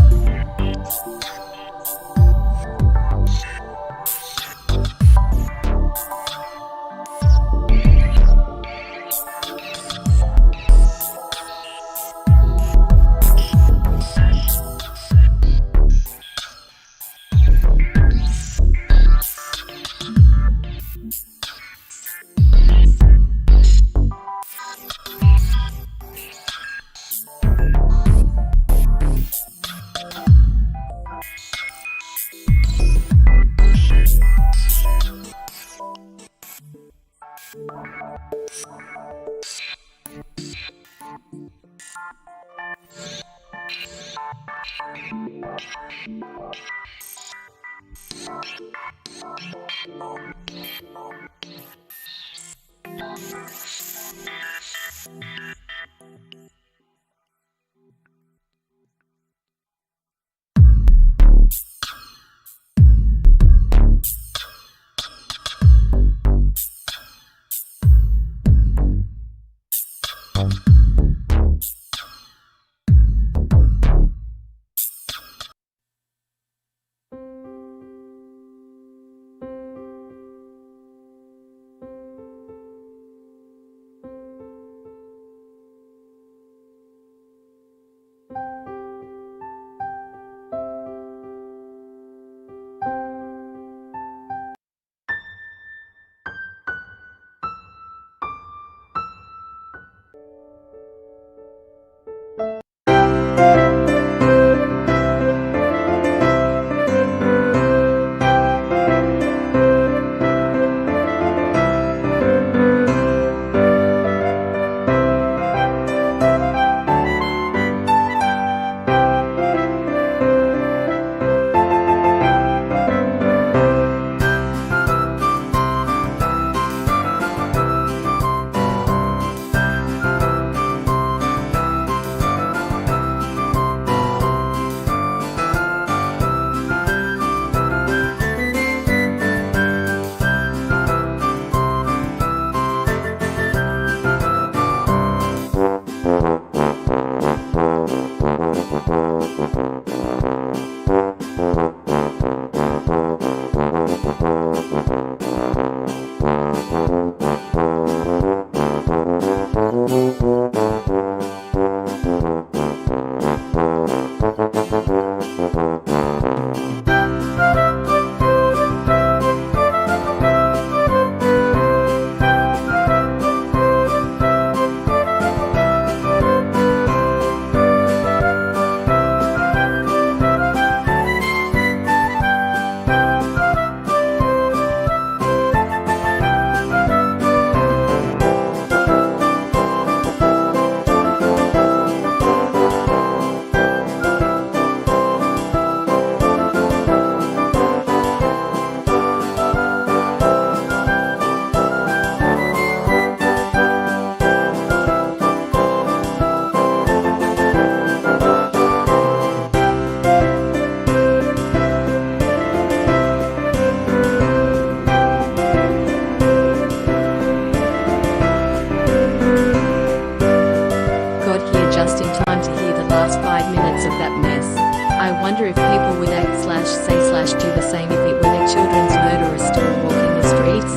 do the same if it were their children's murderer still walking the streets.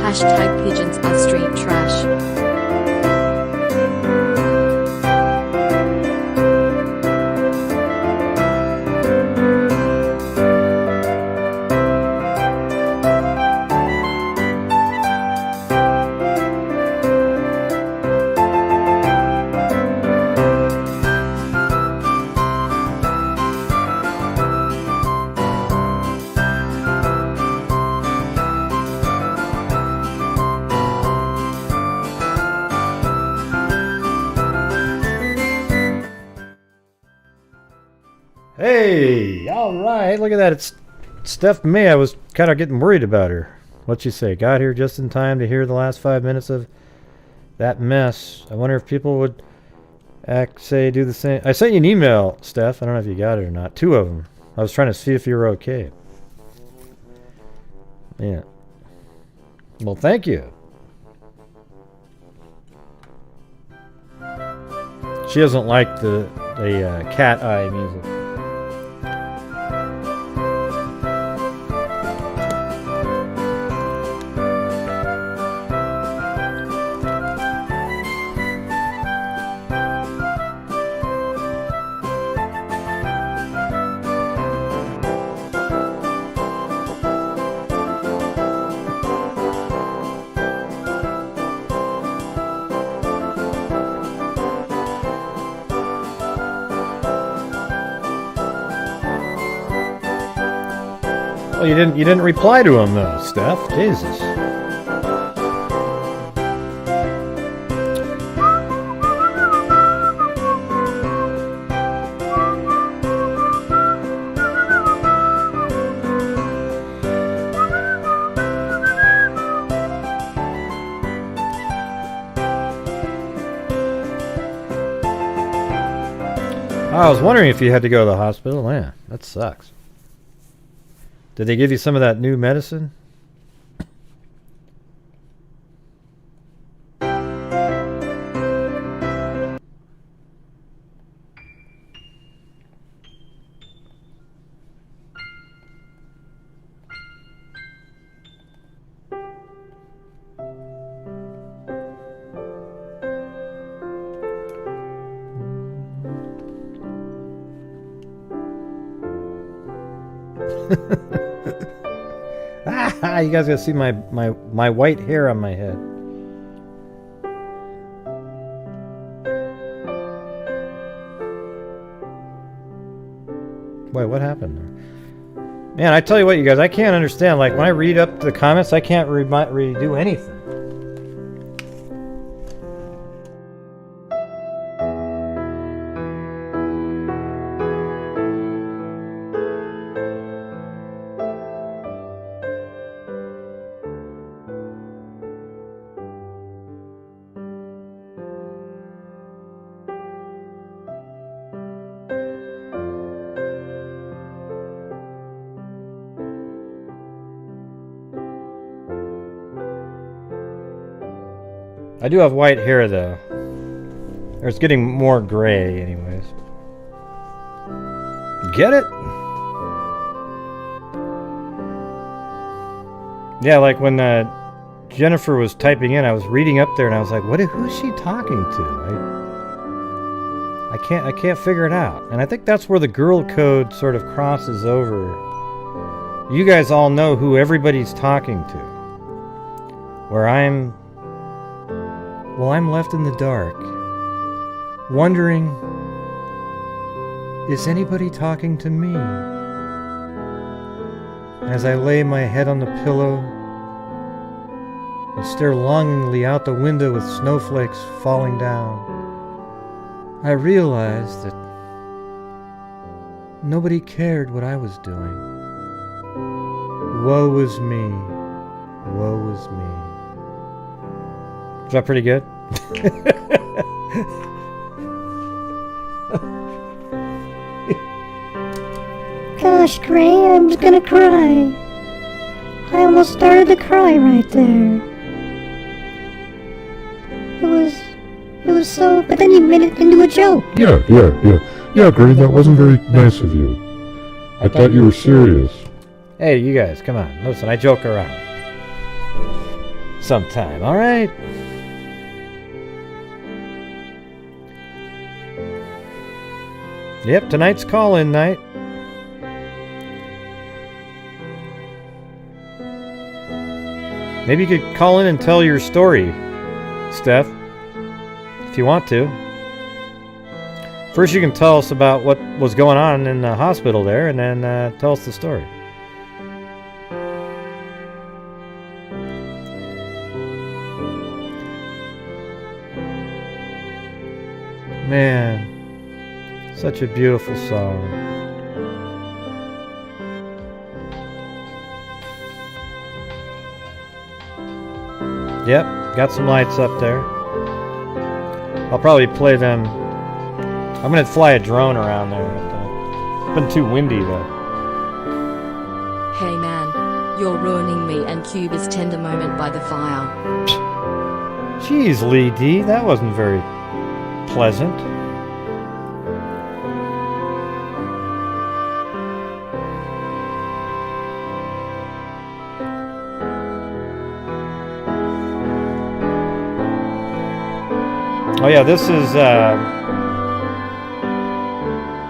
Hashtag pigeons are street trash. Hey, all right, look at that. It's Steph May. I was kind of getting worried about her. What'd you say? Got here just in time to hear the last 5 minutes of that mess. I wonder if people would do the same. I sent you an email, Steph. I don't know if you got it or not. 2 of them. I was trying to see if you were okay. Yeah. Well, thank you. She doesn't like the cat eye music. Well, you didn't reply to him though, Steph. Jesus. I was wondering if you had to go to the hospital. Man, that sucks. Did they give you some of that new medicine? You guys gotta see my white hair on my head. Wait, what happened there? Man, I tell you what, you guys, I can't understand. Like, when I read up the comments, I can't redo anything. I do have white hair though. Or it's getting more gray anyways. Get it? Yeah, like when Jennifer was typing in, I was reading up there and I was like, who's she talking to? I can't figure it out. And I think that's where the girl code sort of crosses over. You guys all know who everybody's talking to. Where I'm left in the dark, wondering, is anybody talking to me? As I lay my head on the pillow and stare longingly out the window with snowflakes falling down, I realized that nobody cared what I was doing. Woe is me, woe is me. Is that pretty good? Gosh, Gray, I'm just gonna cry. I almost started to cry right there. It was so, but then you made it into a joke. Yeah, Gray, that wasn't very nice of you. I thought you were serious. Hey, you guys, come on. Listen, I joke around. Sometime, alright? Yep, tonight's call-in night. Maybe you could call in and tell your story, Steph, if you want to. First, you can tell us about what was going on in the hospital there, and then tell us the story. Man, such a beautiful song. Yep, got some lights up there. I'll probably play them. I'm gonna fly a drone around there. It's been too windy though. Hey man, you're ruining me and Cuba's tender moment by the fire. Jeez, Lee D, that wasn't very pleasant. Oh yeah, this is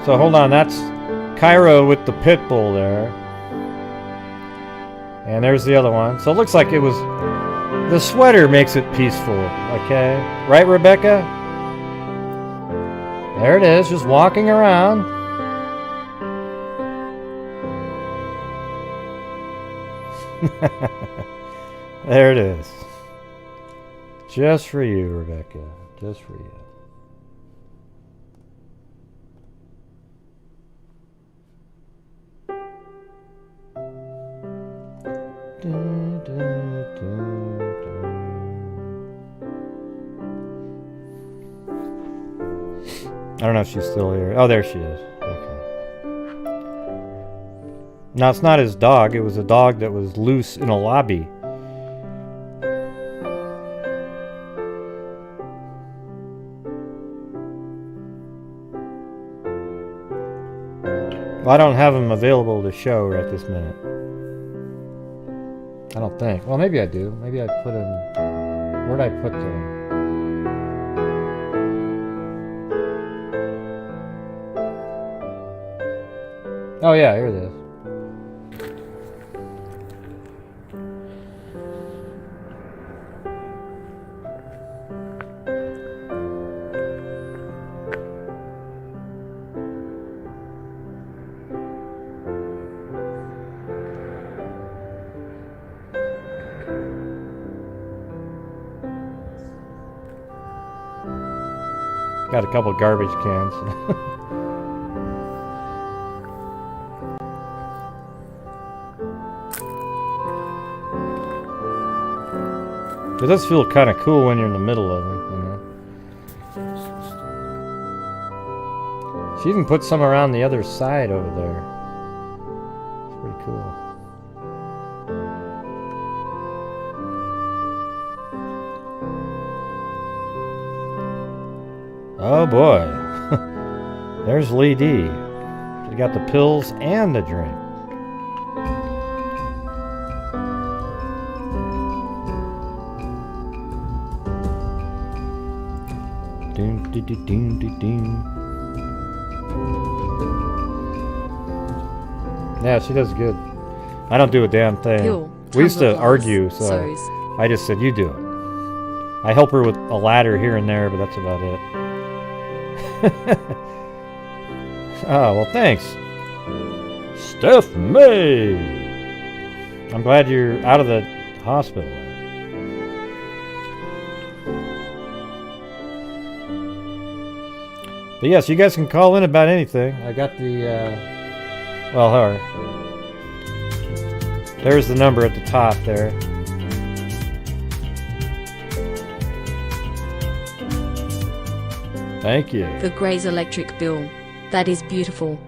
so hold on, that's Cairo with the pit bull there. And there's the other one. So it looks like it was the sweater makes it peaceful, okay? Right, Rebecca? There it is, just walking around. There it is. Just for you, Rebecca. Just for you. Dun, dun, dun, dun. I don't know if she's still here. Oh, there she is. Okay. Now, it's not his dog. It was a dog that was loose in a lobby. Well, I don't have him available to show right this minute. I don't think. Well, maybe I do. Maybe I put him... Where'd I put him? Oh yeah, here it is. Got a couple garbage cans. It does feel kind of cool when you're in the middle of it, you know. She even put some around the other side over there. It's pretty cool. Oh boy. There's Lee D. She got the pills and the drink. Yeah, she does good. I don't do a damn thing. Cool. We used to Tons of argue, loves, so so's. I just said, you do it. I help her with a ladder here and there, but that's about it. Oh, well, thanks. Steph May! I'm glad you're out of the hospital. But yes, you guys can call in about anything. I got the, well, her. There's the number at the top there. Thank you. The Gray's electric bill. That is beautiful.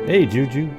Hey, Juju.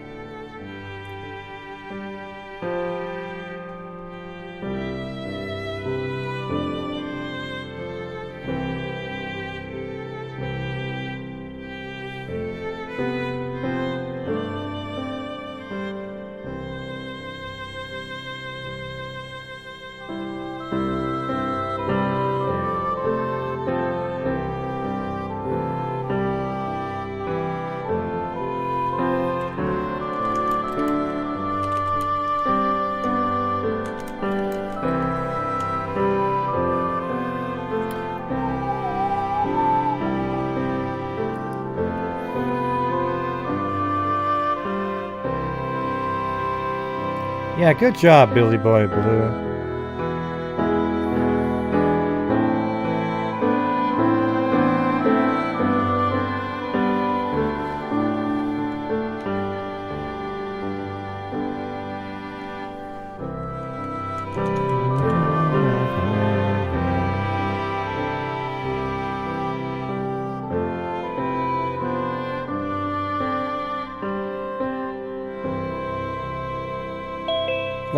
Yeah, good job, Billy Boy Blue.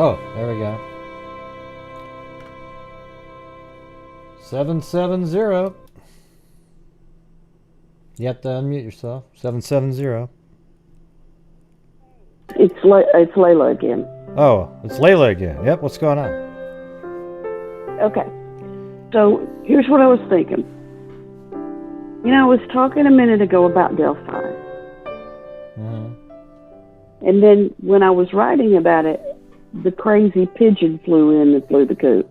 Oh, there we go. 770. You have to unmute yourself. 770. It's Layla again. Oh, it's Layla again. Yep, what's going on? Okay. So here's what I was thinking. You know, I was talking a minute ago about Delphi. And then when I was writing about it, the crazy pigeon flew in and flew the coop.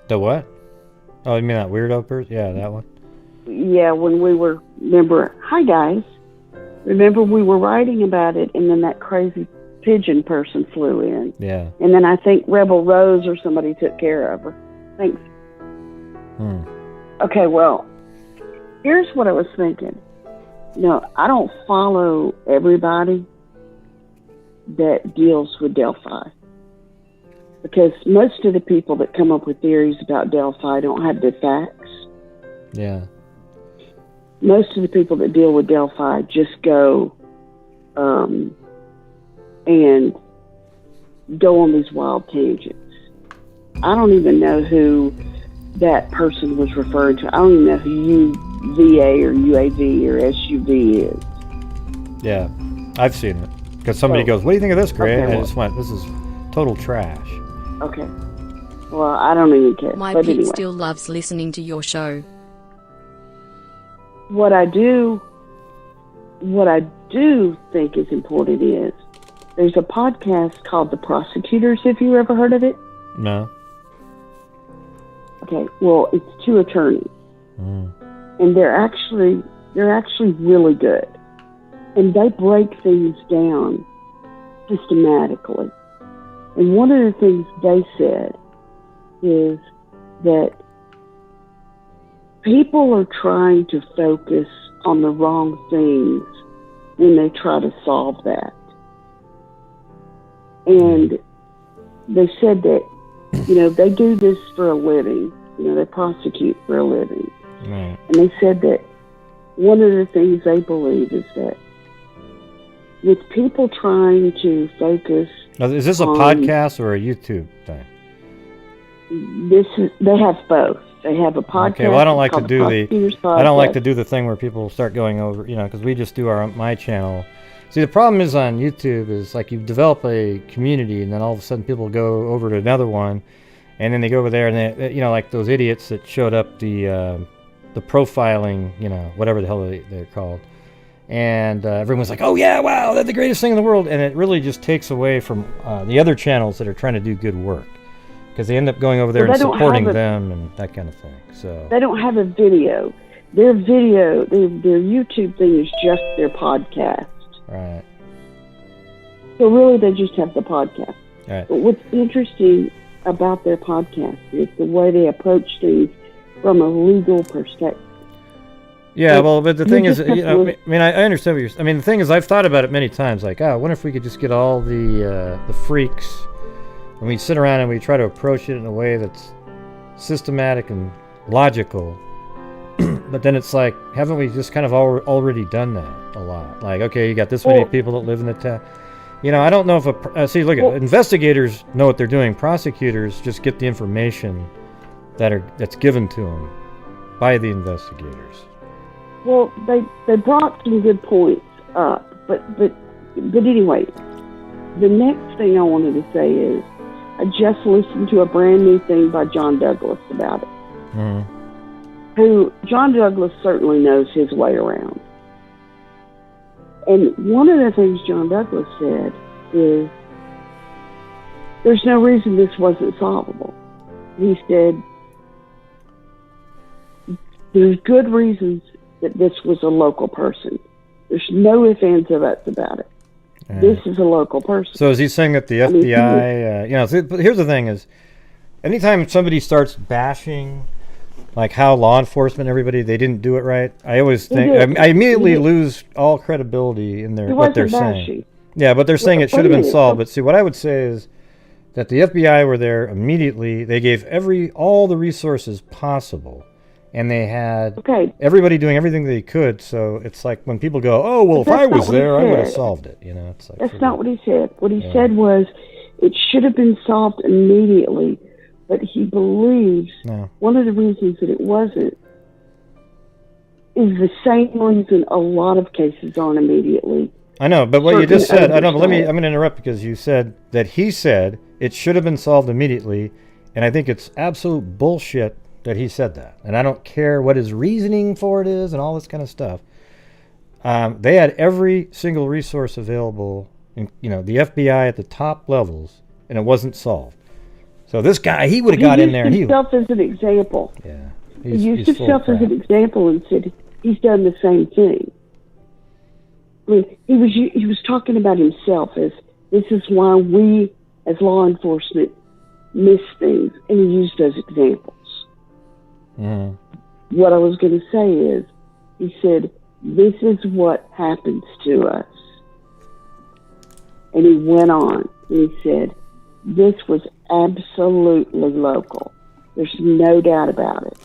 The what? Oh, you mean that weirdo person? Yeah, that one. Yeah, when we were, hi guys. Remember we were writing about it and then that crazy pigeon person flew in. Yeah. And then I think Rebel Rose or somebody took care of her. Thanks. Okay, well, here's what I was thinking. No, I don't follow everybody that deals with Delphi. Because most of the people that come up with theories about Delphi don't have the facts. Yeah. Most of the people that deal with Delphi just go and go on these wild tangents. I don't even know who that person was referring to. I don't even know who UVA or UAV or SUV is. Yeah, I've seen it. Because somebody goes, what do you think of this, Gray? Okay, And I well, just went, this is total trash. Okay. Well, I don't even care. My but Pete anyway. still loves listening to your show. What I do think is important is there's a podcast called The Prosecutors. Have you ever heard of it? No. Okay. Well, it's two attorneys, and they're actually really good, and they break things down systematically. And one of the things they said is that people are trying to focus on the wrong things when they try to solve that. And they said that, you know, they do this for a living. You know, they prosecute for a living. Right. And they said that one of the things they believe is that with people trying to focus... Now, is this a podcast or a YouTube thing? They have both. They have a podcast. Okay, well, I don't like to do Podcast. I don't like to do the thing where people start going over, you know, because we just do my channel. See, the problem is on YouTube is like you develop a community, and then all of a sudden people go over to another one, and then they go over there, and they, you know, like those idiots that showed up the profiling, you know, whatever the hell they're called, and everyone's like, oh yeah, wow, they're the greatest thing in the world, and it really just takes away from the other channels that are trying to do good work. Because they end up going over there and supporting them and that kind of thing. So they don't have a video. Their YouTube thing is just their podcast. Right. So really, they just have the podcast. Right. But what's interesting about their podcast is the way they approach things from a legal perspective. Yeah, well, but the thing is, you know, I mean, I understand what you're. I mean, the thing is, I've thought about it many times. Like, I wonder if we could just get all the freaks. And we sit around and we try to approach it in a way that's systematic and logical. But then it's like, haven't we just kind of already done that a lot? Like, okay, you got this many people that live in the town. You know, I don't know if see, look, investigators know what they're doing. Prosecutors just get the information that's given to them by the investigators. Well, they brought some good points up, but anyway, the next thing I wanted to say is, I just listened to a brand new thing by John Douglas about it. Who, John Douglas certainly knows his way around. And one of the things John Douglas said is, there's no reason this wasn't solvable. He said, there's good reasons that this was a local person. There's no ifs, ands, or buts about it. This is a local person. So is he saying that the FBI, but here's the thing is, anytime somebody starts bashing, like how law enforcement, everybody, they didn't do it right, I always think, I immediately lose all credibility in what they're saying. Yeah, but they're saying it should have been solved. But see, what I would say is that the FBI were there immediately. They gave all the resources possible. And they had everybody doing everything they could. So it's like when people go, "Oh, well, if I was there, I would have solved it." It's like that's not what he said. What he said was it should have been solved immediately, but he believes one of the reasons that it wasn't is the same reason a lot of cases aren't immediately. I know, but what you just said, I know. But I'm going to interrupt because you said that he said it should have been solved immediately, and I think it's absolute bullshit that he said that, and I don't care what his reasoning for it is and all this kind of stuff. They had every single resource available, the FBI at the top levels, and it wasn't solved. So this guy, he would have got in there. He used himself as an example. Yeah, he used himself as an example and said he's done the same thing. I mean, he was talking about himself as this is why we as law enforcement miss things, and he used those examples. What I was going to say is, he said, this is what happens to us. And he went on, and he said, this was absolutely local. There's no doubt about it.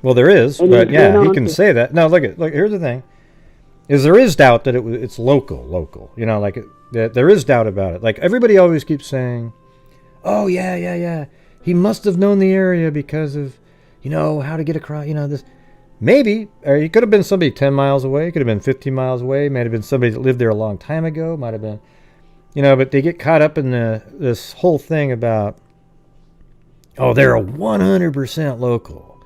Well, there is, but yeah, he can say that. No, look, here's the thing, is there is doubt that it's local. There is doubt about it. Like, everybody always keeps saying, oh, yeah, he must have known the area because of, how to get across, this. Maybe, or it could have been somebody 10 miles away. It could have been 15 miles away. It might have been somebody that lived there a long time ago. Might have been, but they get caught up in this whole thing about, they're 100% local.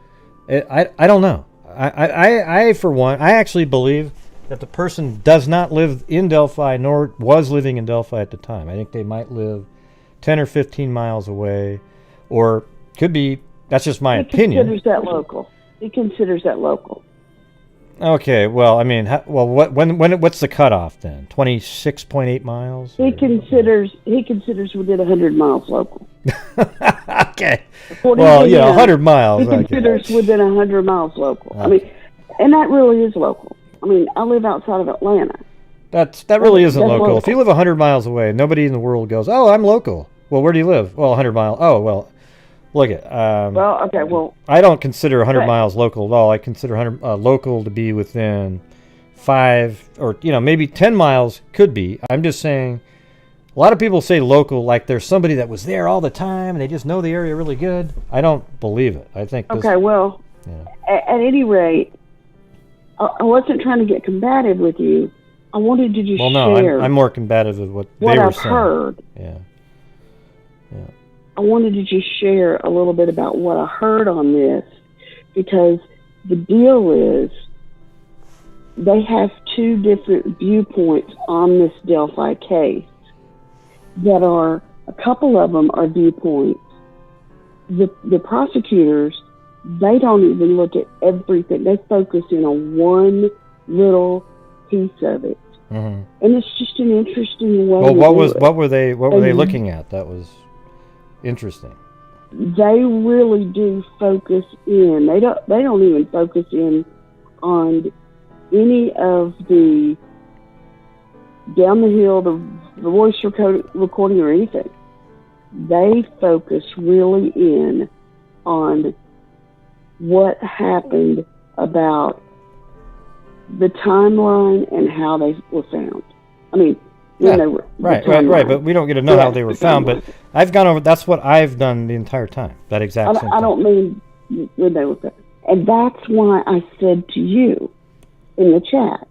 I don't know. I, for one, I actually believe that the person does not live in Delphi, nor was living in Delphi at the time. I think they might live 10 or 15 miles away, or could be. That's just my opinion. He considers that local. Okay, well, I mean, what's the cutoff then? 26.8 miles? He considers within 100 miles local. Okay. Well, 100 miles. He considers within 100 miles local. I mean, and that really is local. I mean, I live outside of Atlanta. That really isn't local. If you live 100 miles away, nobody in the world goes, "Oh, I'm local." Well, where do you live? Well, 100 miles. Oh, well. Look at. I don't consider 100 miles local at all. I consider 100 local to be within 5 or maybe 10 miles could be. I'm just saying. A lot of people say local like there's somebody that was there all the time and they just know the area really good. I don't believe it. I think. At any rate, I wasn't trying to get combative with you. I wanted to just share. I'm more combative with what they were saying. Heard. Yeah. I wanted to just share a little bit about what I heard on this, because the deal is they have two different viewpoints on this Delphi case that are, a couple of them are viewpoints. The prosecutors, they don't even look at everything. They focus in on one little piece of it. And it's just an interesting way. Well, what were they looking at? That was interesting. They really do focus in. They don't even focus in on any of the down the hill, the voice recording or anything. They focus really in on what happened about the timeline and how they were found. I mean, they were right. But we don't get to know how they were found. But I've gone over. That's what I've done the entire time. That exact same thing. I don't mean when they were found, and that's why I said to you in the chat,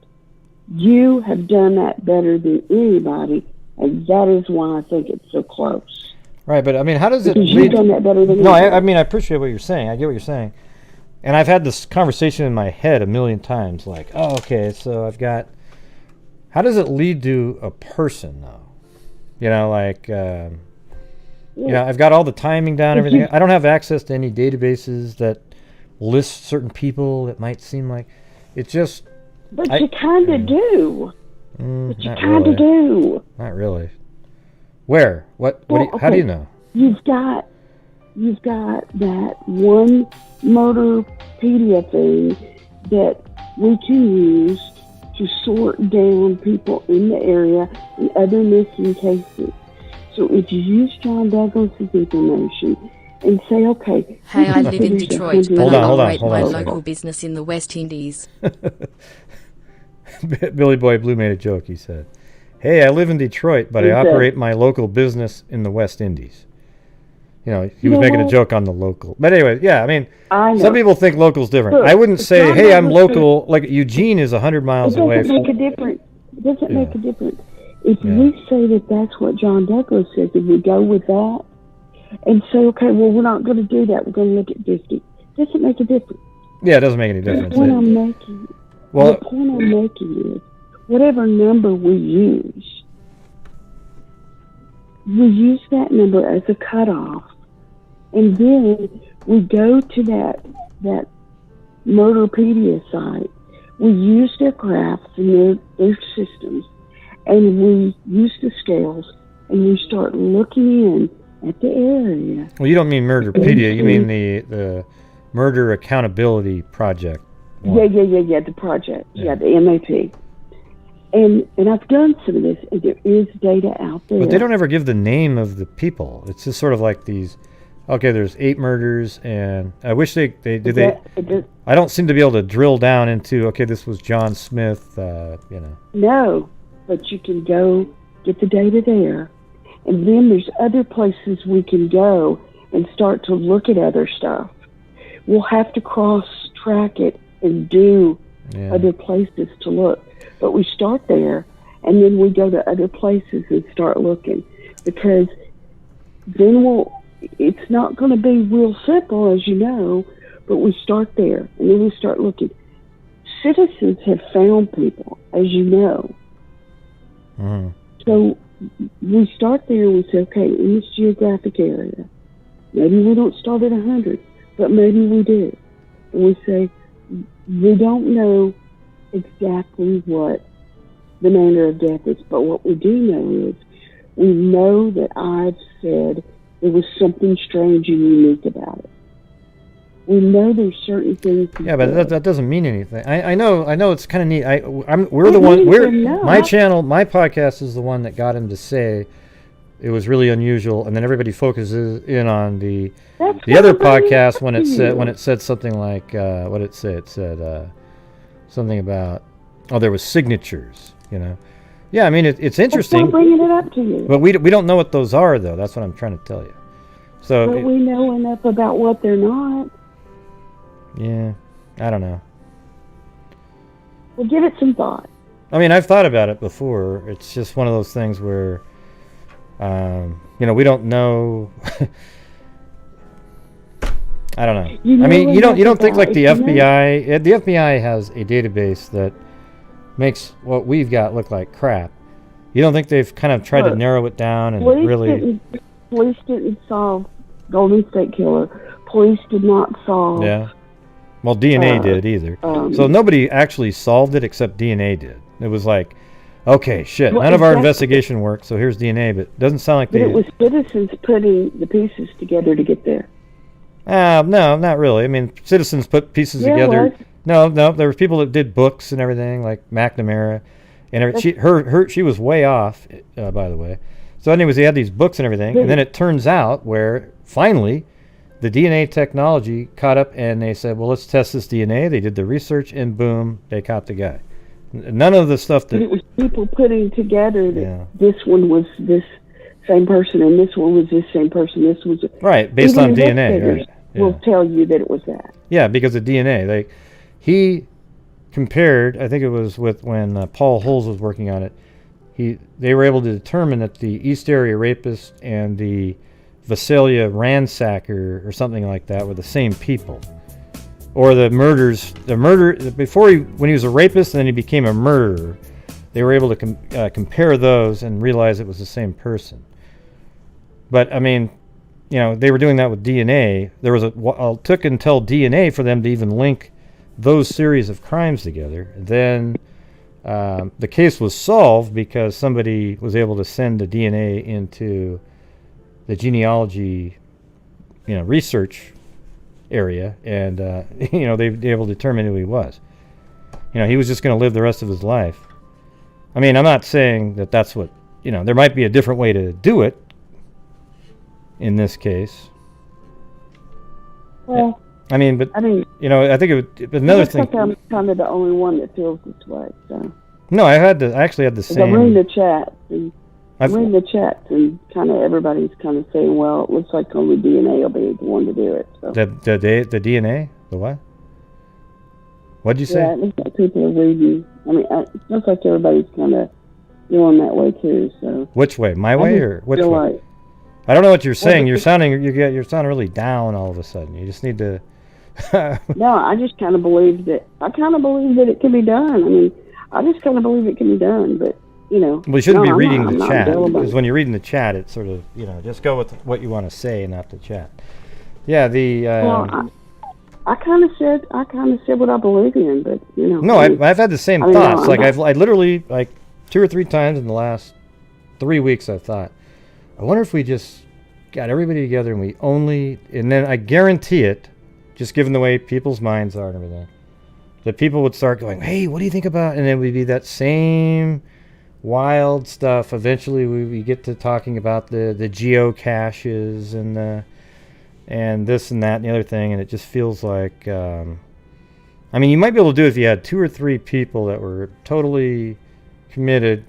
you have done that better than anybody, and that is why I think it's so close. Right, but I mean, how does it? You've done that better than anybody. I mean, I appreciate what you're saying. I get what you're saying, and I've had this conversation in my head a million times. Like, okay, so I've got. How does it lead to a person, though? I've got all the timing down, everything. I don't have access to any databases that list certain people that might seem like it's just. But you kind of do. What you Not trying really. to do? Not really. Where? What? Well, Do you, how do you know? You've got that one Motorpedia thing that we can use to sort down people in the area and other missing cases. So if you use John Douglas's information and say, okay, Hey, I live in Detroit, but I operate my hold on. local business in the West Indies. Billy Boy Blue made a joke. He said, "Hey, I live in Detroit, but I operate my local business in the West Indies." You know, he was making a joke on the local. But anyway, yeah, I mean, some people think local's different. Look, I wouldn't say, John hey, I'm Douglas local. Like Eugene is 100 miles away. It doesn't make a difference. It doesn't make a difference. If we say that that's what John Douglas says, if we go with that and say, okay, well, we're not going to do that. We're going to look at 50. It doesn't make a difference. Yeah, it doesn't make any difference. The point I'm making, the point I'm making is, whatever number we use that number as a cutoff, and then we go to that Motorpedia site. We use their graphs and their systems, and we use the scales, and we start looking in at the area. Well, you don't mean Murderpedia. You mean the Murder Accountability Project. Yeah, the project. Yeah, the MAP. And I've done some of this, and there is data out there. But they don't ever give the name of the people. It's just sort of like these. Okay, there's 8 murders, and I wish they I don't seem to be able to drill down into. Okay, this was John Smith. You know. No, but you can go get the data there, and then there's other places we can go and start to look at other stuff. We'll have to cross-track it and do other places to look. But we start there, and then we go to other places and start looking. Because then it's not going to be real simple, as you know, but we start there, and then we start looking. Citizens have found people, as you know. Mm. So we start there and we say, okay, in this geographic area, maybe we don't start at 100, but maybe we do. And we say, we don't know exactly what the manner of death is, but what we do know is we know that I've said there was something strange and unique about it. We know there's certain things. Yeah, but that doesn't mean anything. I know it's kind of neat. My channel, my podcast is the one that got him to say it was really unusual, and then everybody focuses in on the other podcast when it said something like what did it say? It said something about there was signatures. You know. Yeah, I mean it's interesting. I'm bringing it up to you. But we don't know what those are though. That's what I'm trying to tell you. So. But we know enough about what they're not. Yeah, I don't know. Well, give it some thought. I mean, I've thought about it before. It's just one of those things where, we don't know. I don't know. I mean, you don't think like the FBI. The FBI has a database that makes what we've got look like crap. You don't think they've kind of tried to narrow it down and Police didn't solve Golden State Killer. Police did not solve. Yeah. Well, DNA did either. So nobody actually solved it except DNA did. It was like, okay, shit, none of our investigation worked, so here's DNA, but it doesn't sound like But it was citizens putting the pieces together to get there. No, not really. I mean, citizens put pieces together. No, there were people that did books and everything, like McNamara, and she was way off, by the way. So anyways, they had these books and everything, and then it turns out where finally the DNA technology caught up, and they said, well, let's test this DNA. They did the research, and boom, they caught the guy. None of the stuff that... But it was people putting together that this one was this same person, and this one was this same person. This was... Right, based on DNA. Right. Will tell you that it was that. Yeah, because of DNA. He compared, I think it was with when Paul Holes was working on it, they were able to determine that the East Area Rapist and the Visalia Ransacker or something like that were the same people. Or when he was a rapist and then he became a murderer, they were able to compare those and realize it was the same person. But I mean, they were doing that with DNA. It took until DNA for them to even link those series of crimes together. Then The case was solved because somebody was able to send the DNA into the genealogy, research area, and they were able to determine who he was. He was just going to live the rest of his life. I mean, I'm not saying that that's what, there might be a different way to do it in this case. Well, I think it would, another thing. Like I'm kind of the only one that feels this way. So. No, I actually had the same. I'm reading the chat. I'm reading the chats, and kind of everybody's kind of saying, "Well, it looks like only DNA will be the one to do it." So. The DNA, the what? What'd you say? Yeah, it looks like people are reading. I mean, it looks like everybody's kind of feeling that way too. So. Which way? My way or which way? Like, I don't know what you're saying. You're sounding really down all of a sudden. You just need to. No, I just kind of believe that. I kind of believe that it can be done. I mean, I just kind of believe it can be done, but. Well, you shouldn't be reading the chat, because when you're reading the chat, it's sort of, just go with what you want to say, not the chat. Yeah, well, I kind of said what I believe in, but No, I've had the same thoughts. I literally 2 or 3 times in the last 3 weeks, I've thought, I wonder if we just got everybody together and then I guarantee it, just given the way people's minds are and everything, that people would start going, hey, what do you think about? And it would be that same wild stuff. Eventually we get to talking about the geocaches and this and that and the other thing, and it just feels like you might be able to do it if you had 2 or 3 people that were totally committed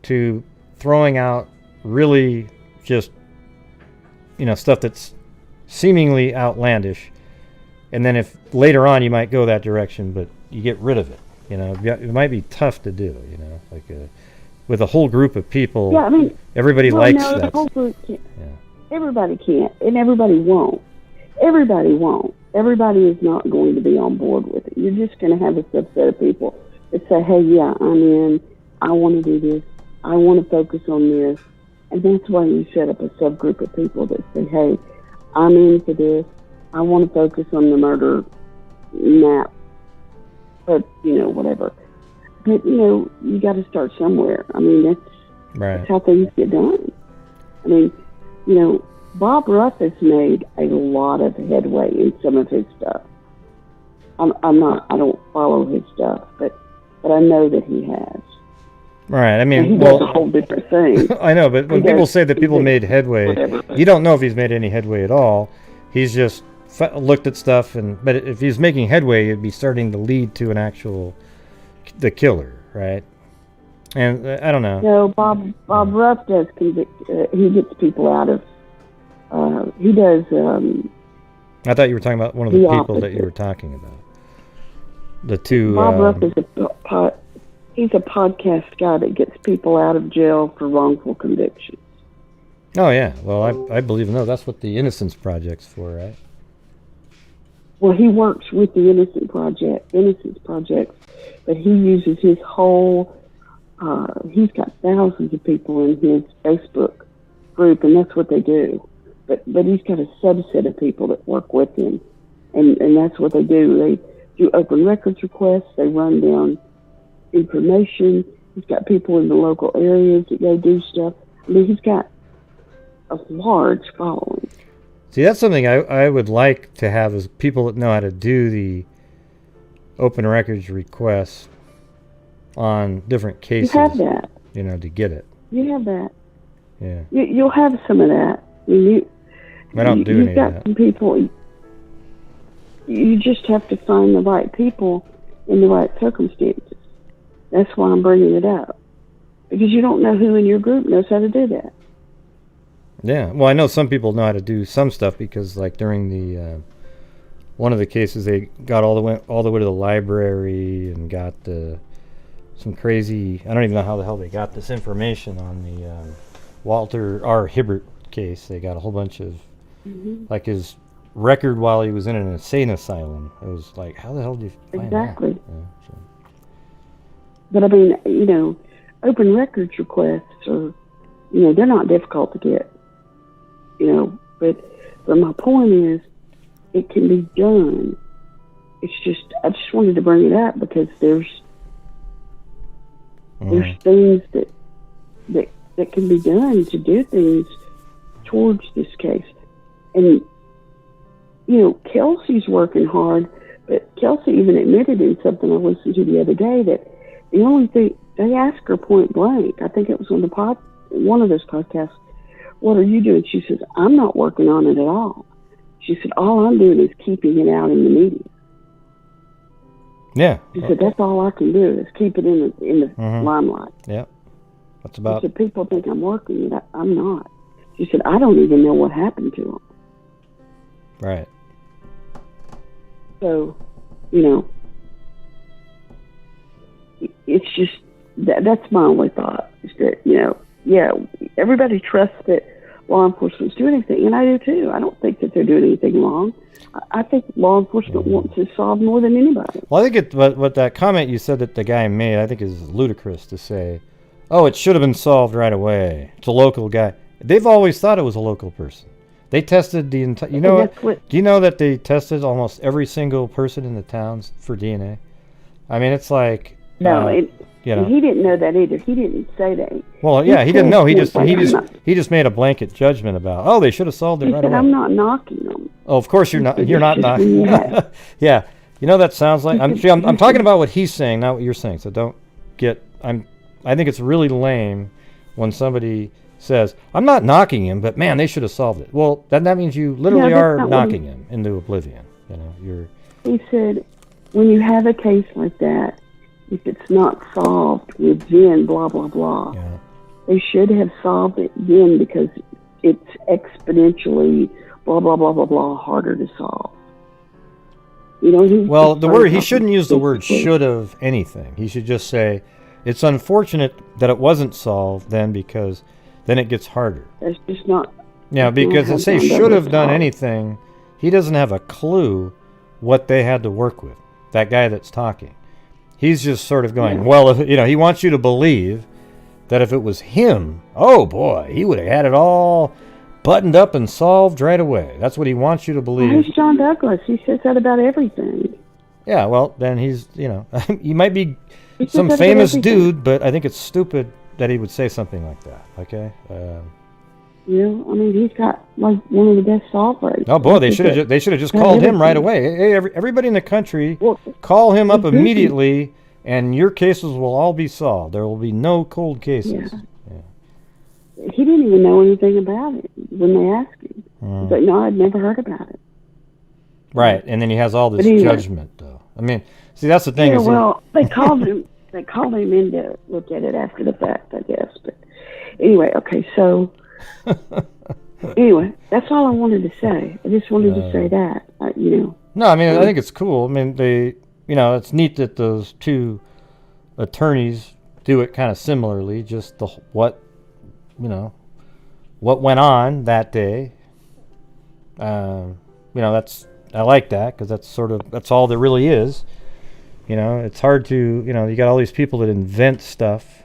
to throwing out really just stuff that's seemingly outlandish, and then if later on you might go that direction, but you get rid of it. It might be tough to do, with a whole group of people. Yeah, I mean, everybody likes that. The whole group can't. Yeah. Everybody can't, and everybody won't. Everybody won't. Everybody is not going to be on board with it. You're just going to have a subset of people that say, hey, yeah, I'm in. I want to do this. I want to focus on this. And that's why you set up a subgroup of people that say, hey, I'm in for this. I want to focus on the murder map. But, whatever. But, you got to start somewhere. I mean, that's how things get done. I mean, Bob Ruff has made a lot of headway in some of his stuff. I don't follow his stuff, but I know that he has. Right. I mean, he does a whole different thing. I know, but when people say that people made headway, you don't know if he's made any headway at all. He's just looked at stuff, but if he's making headway, it'd be starting to lead to the killer, right? And I don't know. No, Bob Ruff does convict. He gets people out of. He does. I thought you were talking about one of the people that you were talking about. The two. Bob Ruff is he's a podcast guy that gets people out of jail for wrongful convictions. Oh yeah, well I believe that's what the Innocence Project's for, right? Well, he works with the Innocence Project, but he uses his whole. He's got thousands of people in his Facebook group, and that's what they do. But he's got a subset of people that work with him, and that's what they do. They do open records requests. They run down information. He's got people in the local areas that go do stuff. I mean, he's got a large following. See, that's something I would like to have, is people that know how to do the open records requests on different cases. You have that. To get it. You have that. Yeah. You'll have some of that. I don't do any of that. You've got some people. You just have to find the right people in the right circumstances. That's why I'm bringing it up. Because you don't know who in your group knows how to do that. Yeah, well, I know some people know how to do some stuff, because like during the one of the cases, they got all the way to the library and got some crazy. I don't even know how the hell they got this information on the Walter R. Hibbert case. They got a whole bunch of like his record while he was in an insane asylum. It was like, how the hell did you find that? Exactly. Yeah, But I mean, open records requests are, they're not difficult to get. But my point is, it can be done. It's just, I just wanted to bring it up because There's things that can be done to do things towards this case. And, you know, Kelsey's working hard, but Kelsey even admitted in something I listened to the other day that the only thing, they asked her point blank, I think it was on one of those podcasts, what are you doing? She says, I'm not working on it at all. She said, all I'm doing is keeping it out in the media. Yeah. She said, that's all I can do is keep it in the limelight. Yeah. That's about. She said, people think I'm working it. I'm not. She said, I don't even know what happened to them. Right. So, you know, it's just, that's my only thought, is that, you know, yeah, everybody trusts that law enforcement's doing anything, and I do too. I don't think that they're doing anything wrong. I think law enforcement wants to solve more than anybody. Well, I think what that comment you said that the guy made, I think is ludicrous to say, oh, it should have been solved right away. It's a local guy. They've always thought it was a local person. They tested the entire, you know, do you know that they tested almost every single person in the towns for DNA? I mean, it's like, no, you know. He didn't know that either. He didn't say that. Well, yeah, he didn't know. He just made a blanket judgment about, oh, they should have solved it right away. I'm not knocking them. Oh, of course you're not. You're not knocking. Yeah, you know that sounds like. I'm talking about what he's saying, not what you're saying. So don't get. I think it's really lame when somebody says, I'm not knocking him, but man, they should have solved it. Well, that means you literally are knocking him into oblivion. You know, He said, when you have a case like that, if it's not solved within blah blah blah, they should have solved it then because it's exponentially blah blah blah blah blah harder to solve. You know. Well, he shouldn't use the word should have anything. He should just say, it's unfortunate that it wasn't solved then because then it gets harder. That's just not. Yeah, because it says should have done anything. He doesn't have a clue what they had to work with. That guy that's talking. He's just sort of going, well, if, you know, he wants you to believe that if it was him, oh boy, he would have had it all buttoned up and solved right away. That's what he wants you to believe. Well, he's John Douglas. He says that about everything. Yeah, well, then he's, you know, he might be some famous dude, but I think it's stupid that he would say something like that. Okay. You know, I mean, he's got like one of the best softwares. Oh boy, they should have just called him right away. Hey, everybody in the country, call him up immediately, and your cases will all be solved. There will be no cold cases. Yeah. He didn't even know anything about it when they asked him. He's like, no, I'd never heard about it. Right, and then he has all this judgment, though. I mean, see, that's the thing. Yeah, well, they called him. They called him in to look at it after the fact, I guess. But anyway, okay, so. Anyway, that's all I wanted to say. I just wanted to say that, you know. No, I mean, I think it's cool. I mean, you know, it's neat that those two attorneys do it kind of similarly. Just what went on that day. You know, I like that because that's all there really is. You know, it's hard to, you know, you got all these people that invent stuff.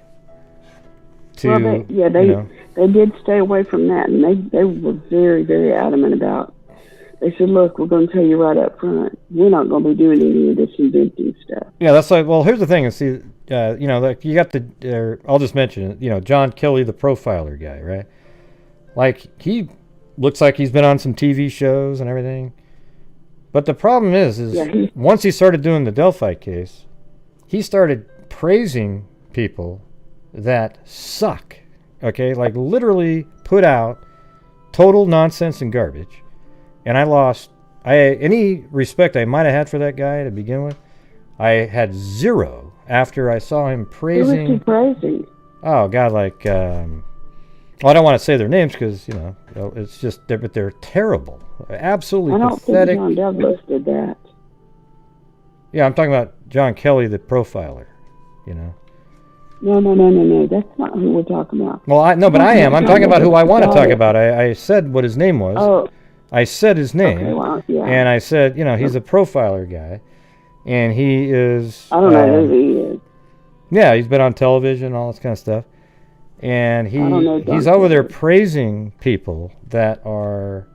They did stay away from that, and they were very, very adamant about. They said, "Look, we're going to tell you right up front, we're not going to be doing any of this inventing stuff." Yeah, that's like. Well, here's the thing. See, you know, like you got I'll just mention it. You know, John Kelly, the profiler guy, right? Like he looks like he's been on some TV shows and everything. But the problem is once he started doing the Delphi case, he started praising people that suck. Okay, like literally put out total nonsense and garbage. And I lost any respect I might have had for that guy to begin with. I had zero after I saw him praising. Who was he praising? Oh God, like well, I don't want to say their names because you know it's just but they're terrible, absolutely pathetic. I don't think John Douglas did that. Yeah, I'm talking about John Kelly, the profiler. You know. No. That's not who we're talking about. Well, I am. I'm talking about who I want to talk about. I said what his name was. Oh. I said his name. Okay, well, yeah. And I said, you know, he's a profiler guy. And he is... I don't know who he is. Yeah, he's been on television, all this kind of stuff. And he's over there praising people that are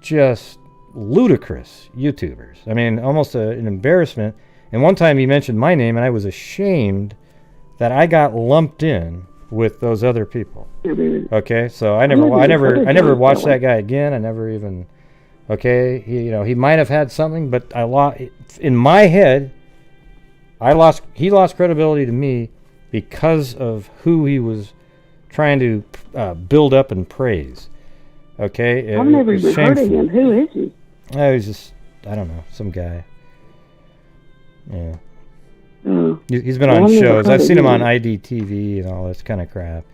just ludicrous YouTubers. I mean, almost an embarrassment. And one time he mentioned my name, and I was ashamed that I got lumped in with those other people. Okay, so I never watched that guy again. I never even. Okay, he might have had something, but I lost in my head. He lost credibility to me because of who he was trying to build up and praise. Okay, I've never even heard of him. Who is he? He's just, I don't know, some guy. Yeah. He's been on shows. I've seen him on IDTV and all this kind of crap.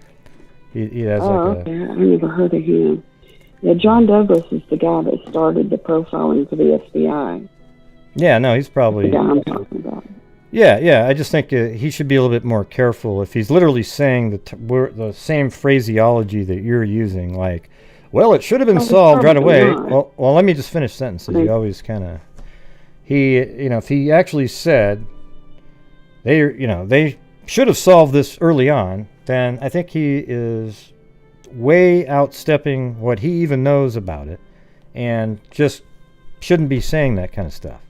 He has okay. I've never heard of him. Yeah, John Douglas is the guy that started the profiling for the FBI. Yeah, no, he's probably... That's the guy I'm talking about. Yeah, I just think he should be a little bit more careful if he's literally saying the same phraseology that you're using, like, well, it should have been solved right away. Well, let me just finish sentences. You always kind of... if he actually said, they should have solved this early on, then I think he is way outstepping what he even knows about it and just shouldn't be saying that kind of stuff.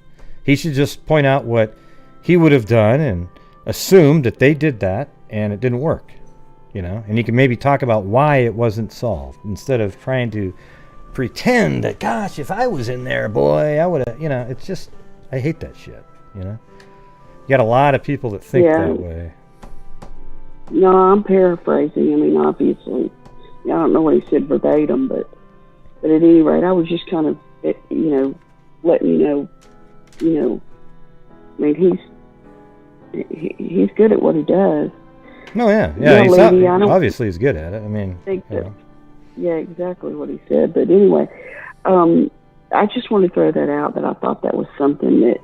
He should just point out what he would have done and assumed that they did that and it didn't work, and he can maybe talk about why it wasn't solved instead of trying to pretend that, gosh, if I was in there, boy, I would have, it's just, I hate that shit, You got a lot of people that think that way. No, I'm paraphrasing. I mean, obviously, I don't know what he said verbatim, but at any rate, I was just kind of, letting you know, I mean, he's good at what he does. No, yeah, obviously he's good at it. I mean, yeah, exactly what he said. But anyway, I just want to throw that out, that I thought that was something that,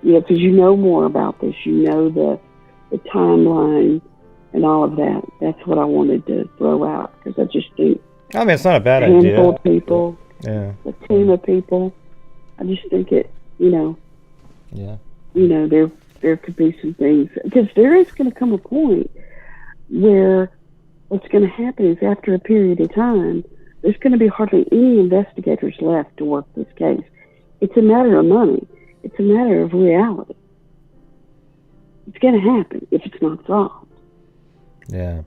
because you know more about this, the timeline and all of that. That's what I wanted to throw out, because I just think, I mean, it's not a bad idea. A handful idea. Of people, a team of people. I just think it, there could be some things, because there is going to come a point where what's going to happen is, after a period of time, there's going to be hardly any investigators left to work this case. It's a matter of money. It's a matter of reality. It's going to happen if it's not solved. Yeah.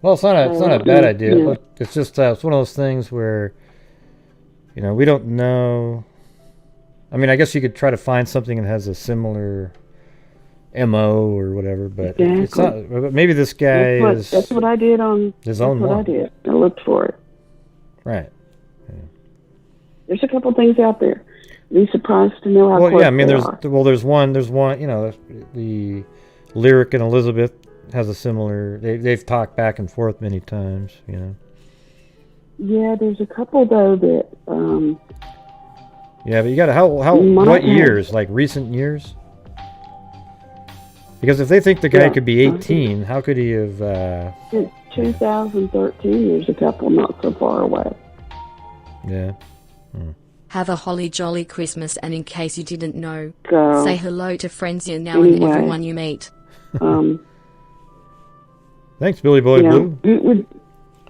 Well, it's not a bad idea. Look, it's just it's one of those things where, we don't know. I mean, I guess you could try to find something that has a similar MO or whatever, but it's not. Maybe this guy that's what I did on his own one. I did. I looked for it. Right. Yeah. There's a couple things out there. Be surprised to know how close I mean, they there's are. there's one. The Lyric and Elizabeth has a similar. They've talked back and forth many times. Yeah, there's a couple though that. Yeah, but you got to what years? Like recent years? Because if they think the guy could be 18, how could he have? Since 2013, there's a couple not so far away. Yeah. Have a holly jolly Christmas, and in case you didn't know, So, say hello to friends you now and anyway, everyone you meet. Thanks, Billy Boy Blue.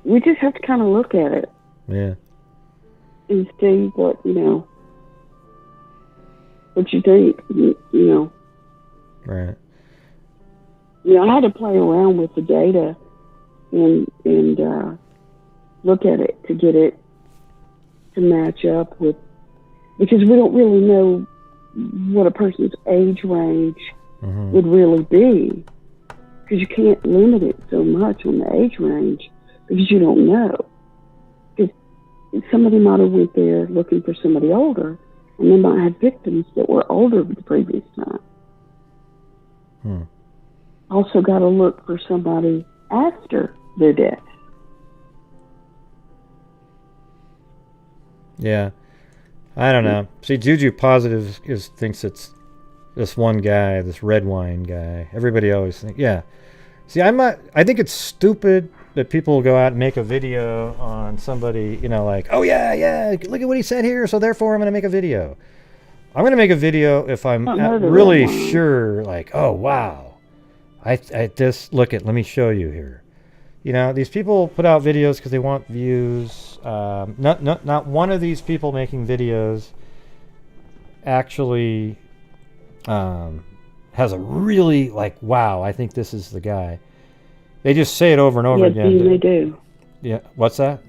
We just have to kind of look at it. Yeah. And see what you think. Right. I had to play around with the data and look at it to get it to match up with, because we don't really know what a person's age range would really be, because you can't limit it so much on the age range, because you don't know. Because somebody might have went there looking for somebody older, and they might have victims that were older the previous time. Also got to look for somebody after their death. Yeah. I don't know. See, Juju Positive thinks it's this one guy, this red wine guy. Everybody always thinks, yeah. See, I think it's stupid that people go out and make a video on somebody, like, oh yeah, look at what he said here, so therefore I'm going to make a video. I'm going to make a video if I'm really sure, like, oh wow. I just let me show you here. These people put out videos because they want views. Not one of these people making videos actually has a really, like, wow, I think this is the guy. They just say it over and over again. Yeah, they do. Yeah, what's that?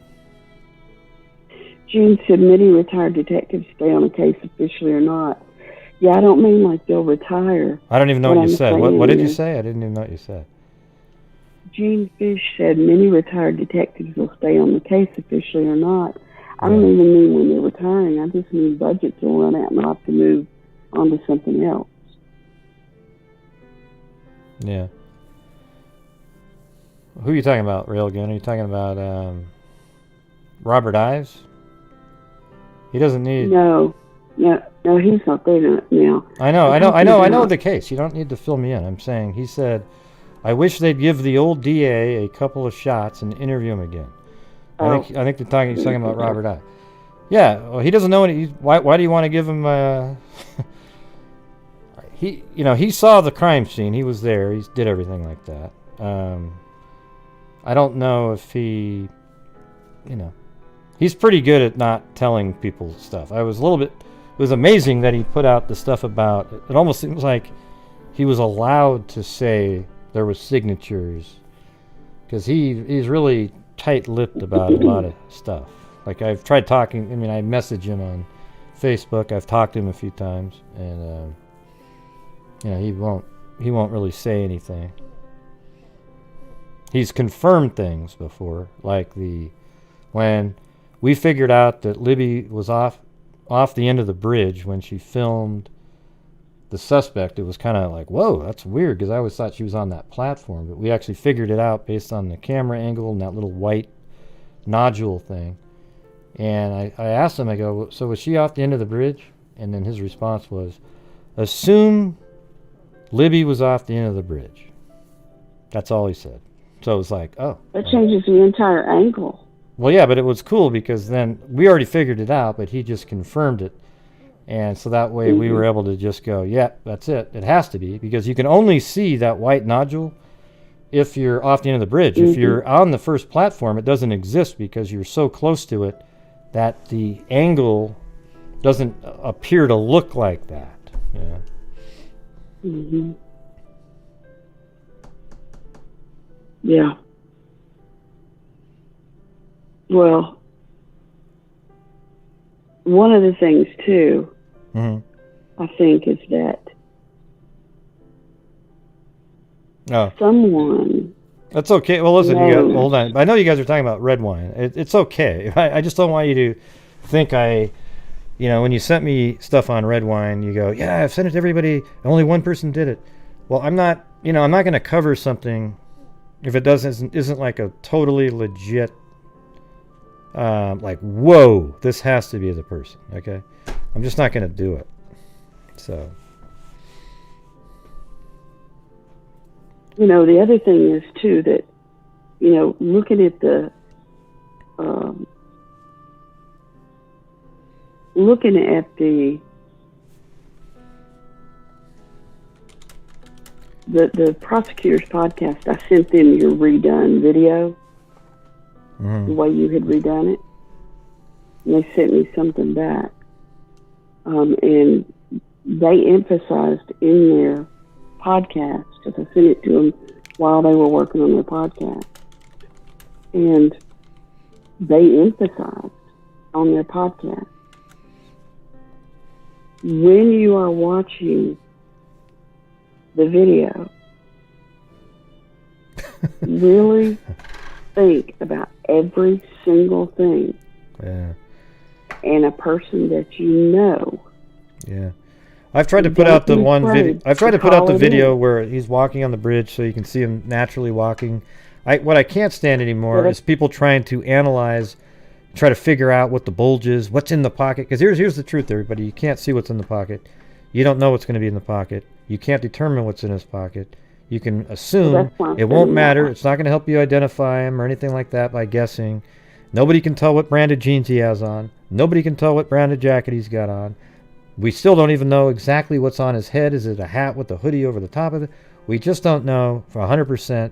June said many retired detectives stay on a case officially or not. Yeah, I don't mean like they'll retire. I don't even know what you said. What did you is- say? I didn't even know what you said. Gene Fish said many retired detectives will stay on the case officially or not. I don't even mean when they're retiring. I just mean budgets will run out and they'll have to move on to something else. Yeah. Who are you talking about, Railgun? Are you talking about Robert Ives? He doesn't need... No, he's not there now. I know the case. You don't need to fill me in. I'm saying, he said, I wish they'd give the old DA a couple of shots and interview him again. I think he's talking about Robert Ives. Yeah, well, he doesn't know why do you want to give him he saw the crime scene. He was there. He did everything like that. I don't know if he, he's pretty good at not telling people stuff. It was amazing that he put out the stuff about, it almost seems like he was allowed to say there was signatures, because he's really tight-lipped about a lot of stuff. Like, I've tried talking, I message him on Facebook. I've talked to him a few times, and he won't really say anything. He's confirmed things before, like when we figured out that Libby was off the end of the bridge when she filmed the suspect. It was kind of like, whoa, that's weird, because I always thought she was on that platform, but we actually figured it out based on the camera angle and that little white nodule thing. And I asked him, I go, so was she off the end of the bridge? And then his response was, assume Libby was off the end of the bridge. That's all he said. So it was like, oh. That changes the entire angle. Well, yeah, but it was cool because then we already figured it out, but he just confirmed it. And so that way we were able to just go, yeah, that's it. It has to be, because you can only see that white nodule if you're off the end of the bridge. If you're on the first platform, it doesn't exist because you're so close to it that the angle doesn't appear to look like that. Yeah. Yeah. Well, one of the things too, I think, is that someone. That's okay. Well, listen, hold on. I know you guys are talking about red wine. It's okay. I just don't want you to think when you sent me stuff on red wine, you go, yeah, I've sent it to everybody. Only one person did it. Well, I'm not going to cover something if it isn't like a totally legit, like, whoa, this has to be the person. Okay. I'm just not going to do it. So. The other thing is too that, looking at the prosecutor's podcast, I sent them your redone video, the way you had redone it, and they sent me something back, and they emphasized in their podcast, because I sent it to them while they were working on their podcast, and they emphasized on their podcast, when you are watching the video, really think about every single thing, and a person that you know. Yeah. I've tried to put out the one video. I've tried to put out the video where he's walking on the bridge so you can see him naturally walking. What I can't stand anymore is people trying to analyze, try to figure out what the bulge is, what's in the pocket. Because here's the truth, everybody. You can't see what's in the pocket. You don't know what's going to be in the pocket. You can't determine what's in his pocket. You can assume. It won't matter. It's not going to help you identify him or anything like that by guessing. Nobody can tell what branded jeans he has on. Nobody can tell what branded jacket he's got on. We still don't even know exactly what's on his head. Is it a hat with a hoodie over the top of it? We just don't know for 100%.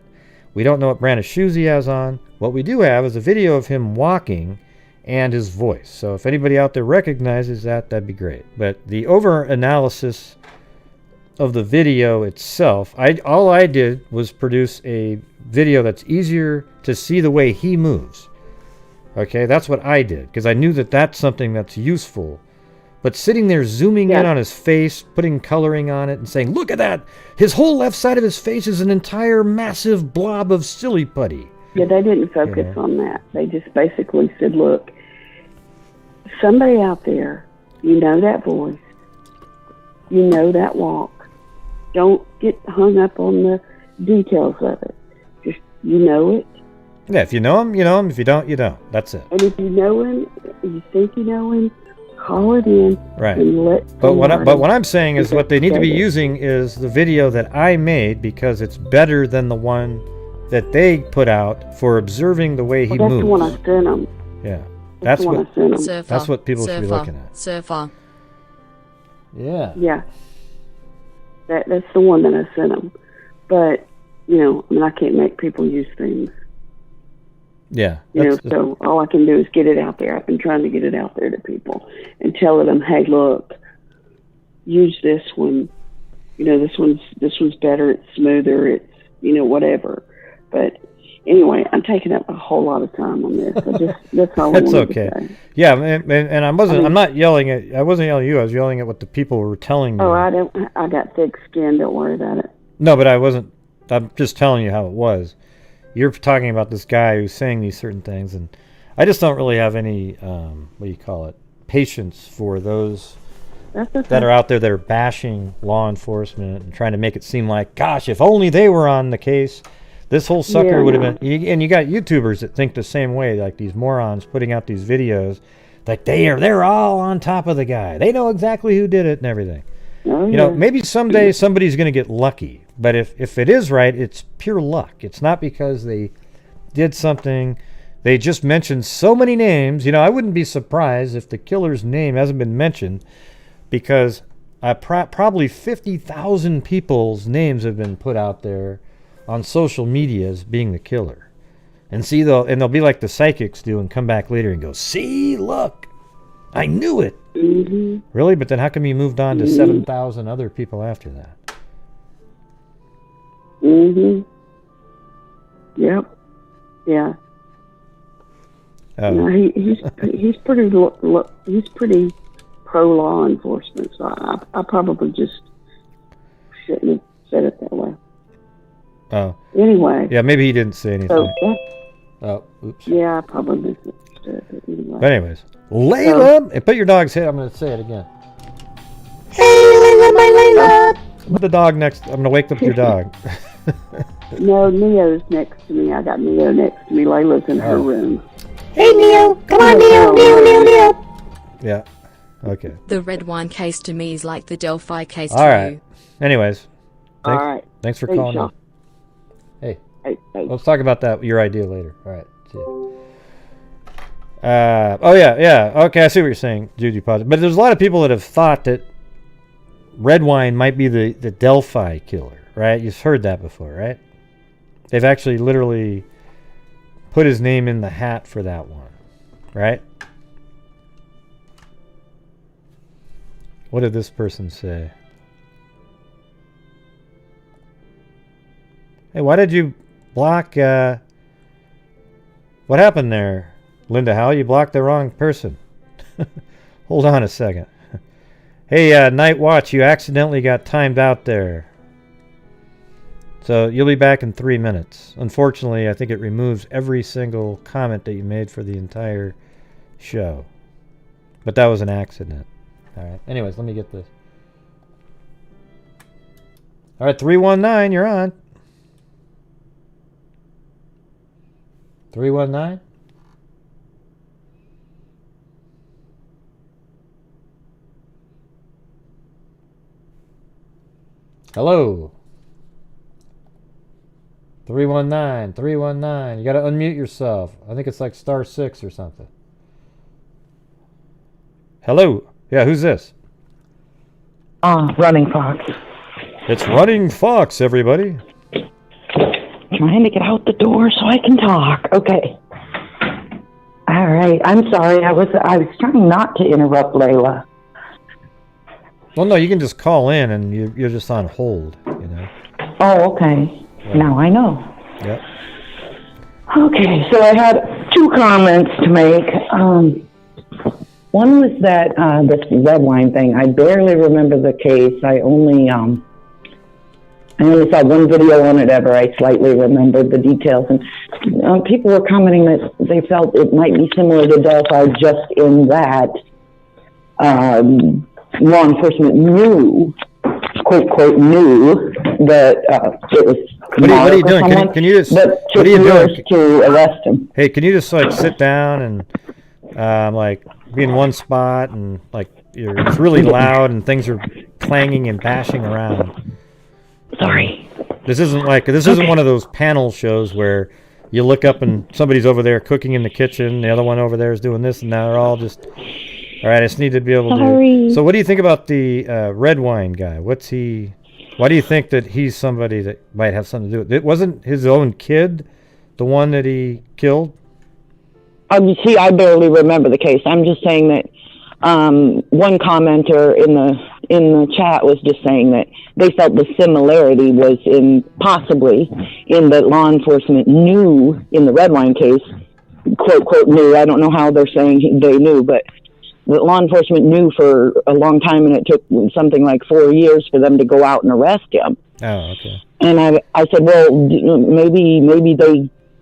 We don't know what brand of shoes he has on. What we do have is a video of him walking and his voice. So if anybody out there recognizes that, that'd be great. But the over-analysis of the video itself. All I did was produce a video that's easier to see the way he moves. Okay, that's what I did, because I knew that that's something that's useful. But sitting there zooming in on his face, putting coloring on it, and saying, look at that! His whole left side of his face is an entire massive blob of silly putty. Yeah, they didn't focus on that. They just basically said, look, somebody out there, you know that voice, you know that walk. Don't get hung up on the details of it. Just, you know it. Yeah, if you know him, you know him. If you don't, you don't. That's it. And if you know him, you think you know him, call it in. Right. And let but what I'm saying is what they need to be using is the video that I made, because it's better than the one that they put out for observing the way he moves. That's the one I sent them. Yeah. That's what people should be looking at. Surfer. Yeah. Yeah. That's the one that I sent them. But, you know, I mean, I can't make people use things. Yeah. You know, so all I can do is get it out there. I've been trying to get it out there to people and tell them, hey, look, use this one. You know, this one's better. It's smoother. It's, you know, whatever. But anyway, I'm taking up a whole lot of time on this. That's all I wanted to say. Yeah, and I'm not yelling at. I wasn't yelling at you. I was yelling at what the people were telling me. Oh, I got thick skin. Don't worry about it. No, but I wasn't. I'm just telling you how it was. You're talking about this guy who's saying these certain things, and I just don't really have any, patience for those that are out there that are bashing law enforcement and trying to make it seem like, gosh, if only they were on the case, this whole sucker would have been. And you got YouTubers that think the same way, like these morons putting out these videos, like they're all on top of the guy. They know exactly who did it and everything. Oh, you know, maybe someday somebody's going to get lucky, but if it is right, it's pure luck. It's not because they did something. They just mentioned so many names. You know, I wouldn't be surprised if the killer's name hasn't been mentioned, because probably 50,000 people's names have been put out there on social media as being the killer. And see, they'll be like the psychics do and come back later and go, see, look, I knew it. Mm-hmm. Really? But then how come you moved on to 7,000 other people after that? Mm-hmm. Yep. Yeah. No, he's pretty pro law enforcement, so I probably just shouldn't have said it that way. Oh. Anyway. Yeah, maybe he didn't say anything. So oops. Yeah, I probably misunderstood it anyway. But anyways, Layla, put your dog's head. I'm going to say it again. Hey, Layla, my Layla. Put the dog next. I'm going to wake up your dog. No, Neo's next to me. I got Neo next to me. Layla's in her room. Hey, Neo. Come on, Neo. Yeah. Okay. The red wine case to me is like the Delphi case All to right. you. Anyways. All right. Thanks for calling Sean. me. Hey. Hey. Let's talk about your idea later. All right. See you. Yeah. Okay, I see what you're saying, Judy Positive. But there's a lot of people that have thought that red wine might be the Delphi killer, right? You've heard that before, right? They've actually literally put his name in the hat for that one, right? What did this person say? Hey, why did you block... What happened there, Linda Howell? You blocked the wrong person. Hold on a second. Hey, Night Watch, you accidentally got timed out there. So you'll be back in 3 minutes. Unfortunately, I think it removes every single comment that you made for the entire show. But that was an accident. All right. Anyways, let me get this. All right, 319, you're on. 319? Hello. 319. You got to unmute yourself. I think it's like *6 or something. Hello. Yeah, who's this? Running Fox. It's Running Fox, everybody. Trying to get out the door so I can talk. Okay. All right. I'm sorry. I was trying not to interrupt Layla. Well, no, you can just call in and you're just on hold, you know. Oh, okay. Yeah. Now I know. Yep. Okay, so I had two comments to make. One was that this red wine thing. I barely remember the case. I only saw one video on it ever. I slightly remembered the details, and people were commenting that they felt it might be similar to Delphi, just in that law enforcement knew, quote quote, knew that it was. What are you doing? Can you just? What are you doing to arrest him? Hey, can you just like sit down and like be in one spot and like it's really loud and things are clanging and bashing around. Sorry. This isn't one of those panel shows where you look up and somebody's over there cooking in the kitchen, the other one over there is doing this, and now they're all just. All right, I just need to be able to. So, what do you think about the red wine guy? Why do you think that he's somebody that might have something to do with it? It wasn't his own kid, the one that he killed? See, I barely remember the case. I'm just saying that one commenter in the chat was just saying that they felt the similarity was possibly in that law enforcement knew in the red wine case, quote, quote, knew. I don't know how they're saying they knew, but that law enforcement knew for a long time, and it took something like 4 years for them to go out and arrest him. Oh, okay. And I said, well, maybe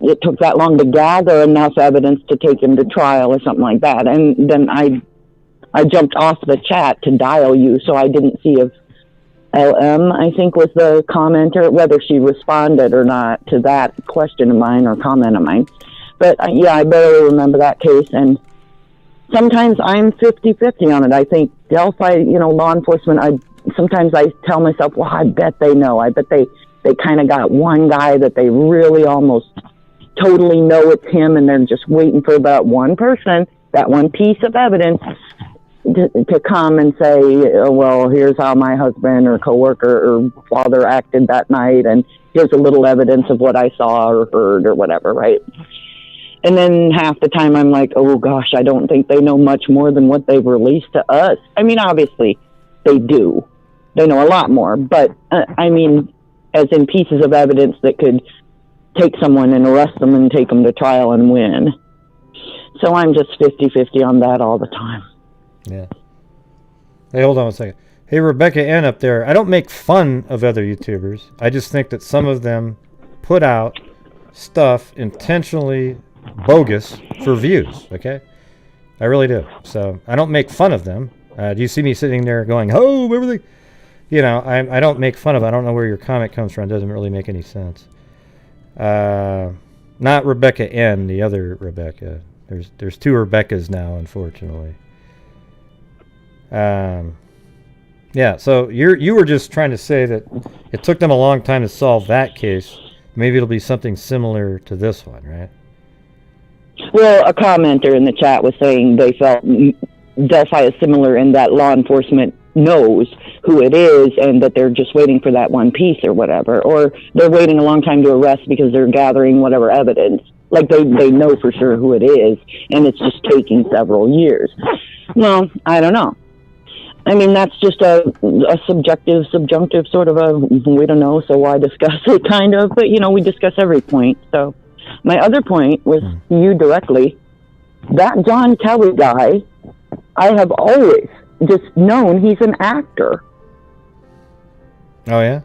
it took that long to gather enough evidence to take him to trial or something like that. And then I jumped off the chat to dial you, so I didn't see if LM, I think, was the commenter, whether she responded or not to that question of mine or comment of mine. But yeah, I barely remember that case, and sometimes I'm 50-50 on it. I think Delphi, law enforcement, sometimes I tell myself, well, I bet they know. I bet they kind of got one guy that they really almost totally know it's him, and they're just waiting for that one person, that one piece of evidence to come and say, oh, well, here's how my husband or coworker or father acted that night, and here's a little evidence of what I saw or heard or whatever, right? And then half the time I'm like, oh, gosh, I don't think they know much more than what they've released to us. I mean, obviously, they do. They know a lot more. But, I mean, as in pieces of evidence that could take someone and arrest them and take them to trial and win. So I'm just 50-50 on that all the time. Yeah. Hey, hold on a second. Hey, Rebecca N up there. I don't make fun of other YouTubers. I just think that some of them put out stuff intentionally bogus for views, okay? I really do. So I don't make fun of them. Do you see me sitting there going, oh, everything? I don't make fun of it. I don't know where your comment comes from. It doesn't really make any sense. Not Rebecca N, the other Rebecca. There's two Rebeccas now, unfortunately. Yeah, so you were just trying to say that it took them a long time to solve that case. Maybe it'll be something similar to this one, right? Well, a commenter in the chat was saying they felt Delphi is similar in that law enforcement knows who it is and that they're just waiting for that one piece or whatever. Or they're waiting a long time to arrest because they're gathering whatever evidence. Like they know for sure who it is, and it's just taking several years. Well, I don't know. I mean, that's just a subjective, subjunctive sort of a, we don't know, so why discuss it kind of. But, we discuss every point, so. My other point was you directly. That John Kelly guy, I have always just known he's an actor. Oh yeah,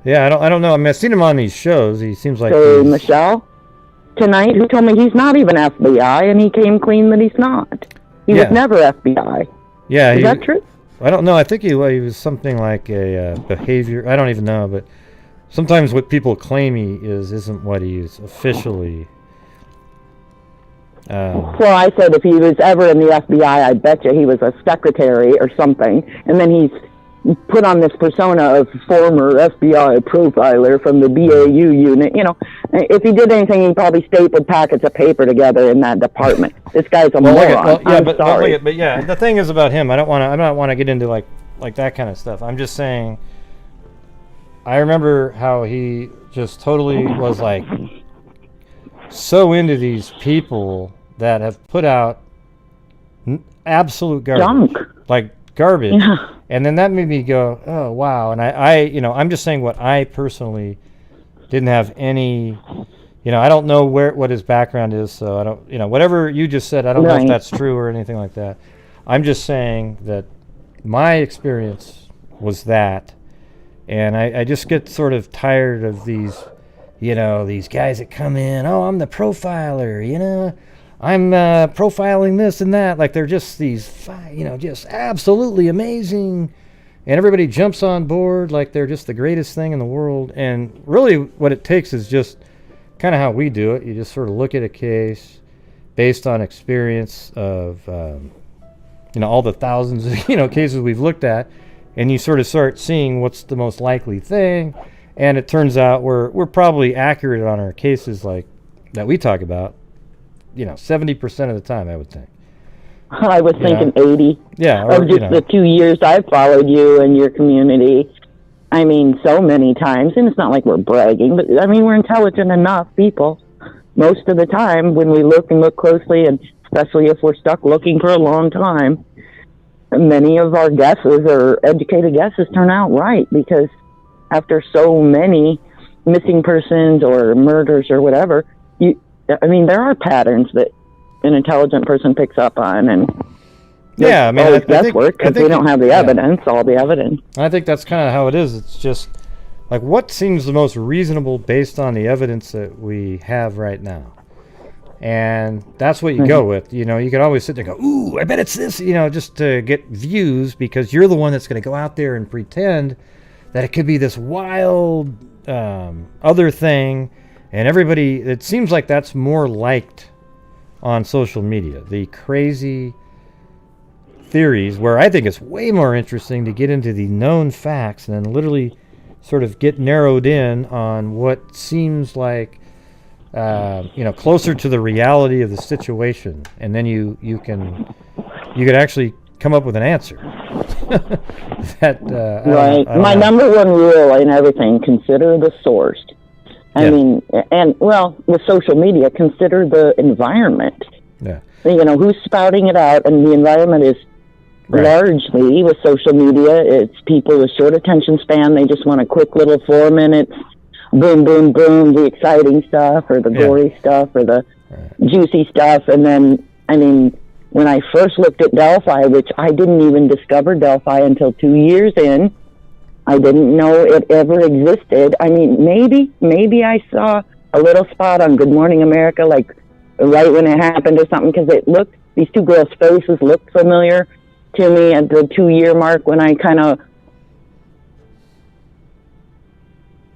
yeah. I don't know. I mean, I've seen him on these shows. He seems like. So Michelle tonight, who told me he's not even FBI, and he came clean that he's not. He was never FBI. Yeah, is that true? I don't know. I think he was something like a behavior. I don't even know, but. Sometimes what people claim he isn't what he is officially. Well, I said if he was ever in the FBI, I bet you he was a secretary or something. And then he's put on this persona of former FBI profiler from the BAU unit. If he did anything, he probably stapled packets of paper together in that department. This guy's a moron. Sorry. But yeah, the thing is about him, I don't want to get into like that kind of stuff. I'm just saying. I remember how he just totally was like so into these people that have put out absolute garbage. Junk. Like garbage. And then that made me go, oh, wow. And I'm just saying what I personally didn't have any, I don't know what his background is, so I don't, whatever you just said, I don't know if that's true or anything like that. I'm just saying that my experience was that, and I just get sort of tired of these, these guys that come in, oh, I'm the profiler, I'm profiling this and that, like they're just these, just absolutely amazing, and everybody jumps on board like they're just the greatest thing in the world. And really what it takes is just kind of how we do it. You just sort of look at a case based on experience of, all the thousands of, cases we've looked at, and you sort of start seeing what's the most likely thing. And it turns out we're probably accurate on our cases like that we talk about, 70% of the time, I would think. I was thinking 80. Yeah. Or just the 2 years I've followed you and your community. I mean, so many times, and it's not like we're bragging, but I mean, we're intelligent enough people most of the time when we look and look closely, and especially if we're stuck looking for a long time. Many of our guesses or educated guesses turn out right, because after so many missing persons or murders or whatever, there are patterns that an intelligent person picks up on, and always guesswork because we don't have the evidence, all the evidence. I think that's kind of how it is. It's just like what seems the most reasonable based on the evidence that we have right now. And that's what you go with. You could always sit there and go, ooh, I bet it's this, just to get views, because you're the one that's going to go out there and pretend that it could be this wild other thing. And everybody, it seems like that's more liked on social media. The crazy theories, where I think it's way more interesting to get into the known facts and then literally sort of get narrowed in on what seems like closer to the reality of the situation, and then you could actually come up with an answer. Right. My number one rule in everything: consider the source. I mean, and with social media, consider the environment. Yeah. Who's spouting it out, and the environment is largely with social media. It's people with short attention span. They just want a quick little 4 minutes. Boom, boom, boom, the exciting stuff or the gory stuff or the juicy stuff. And then, when I first looked at Delphi, which I didn't even discover Delphi until 2 years in, I didn't know it ever existed. Maybe I saw a little spot on Good Morning America, like right when it happened or something, because these two girls' faces looked familiar to me at the 2 year mark when I kind of...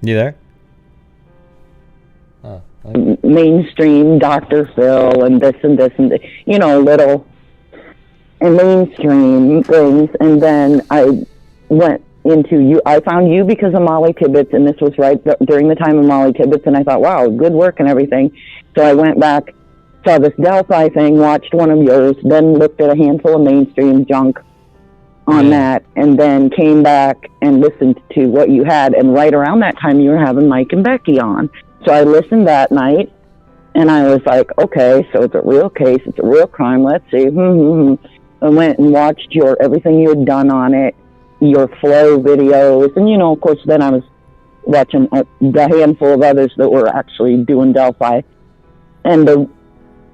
You there? Mainstream Dr. Phil and this and this and little and mainstream things. And then I went into you. I found you because of Molly Tibbetts, and this was right during the time of Molly Tibbetts, and I thought, wow, good work and everything. So I went back, saw this Delphi thing, watched one of yours, then looked at a handful of mainstream junk on that, and then came back and listened to what you had. And right around that time, you were having Mike and Becky on. So I listened that night, and I was like, okay, so it's a real case, it's a real crime, let's see. I went and watched everything you had done on it, your flow videos, and of course, then I was watching the handful of others that were actually doing Delphi. And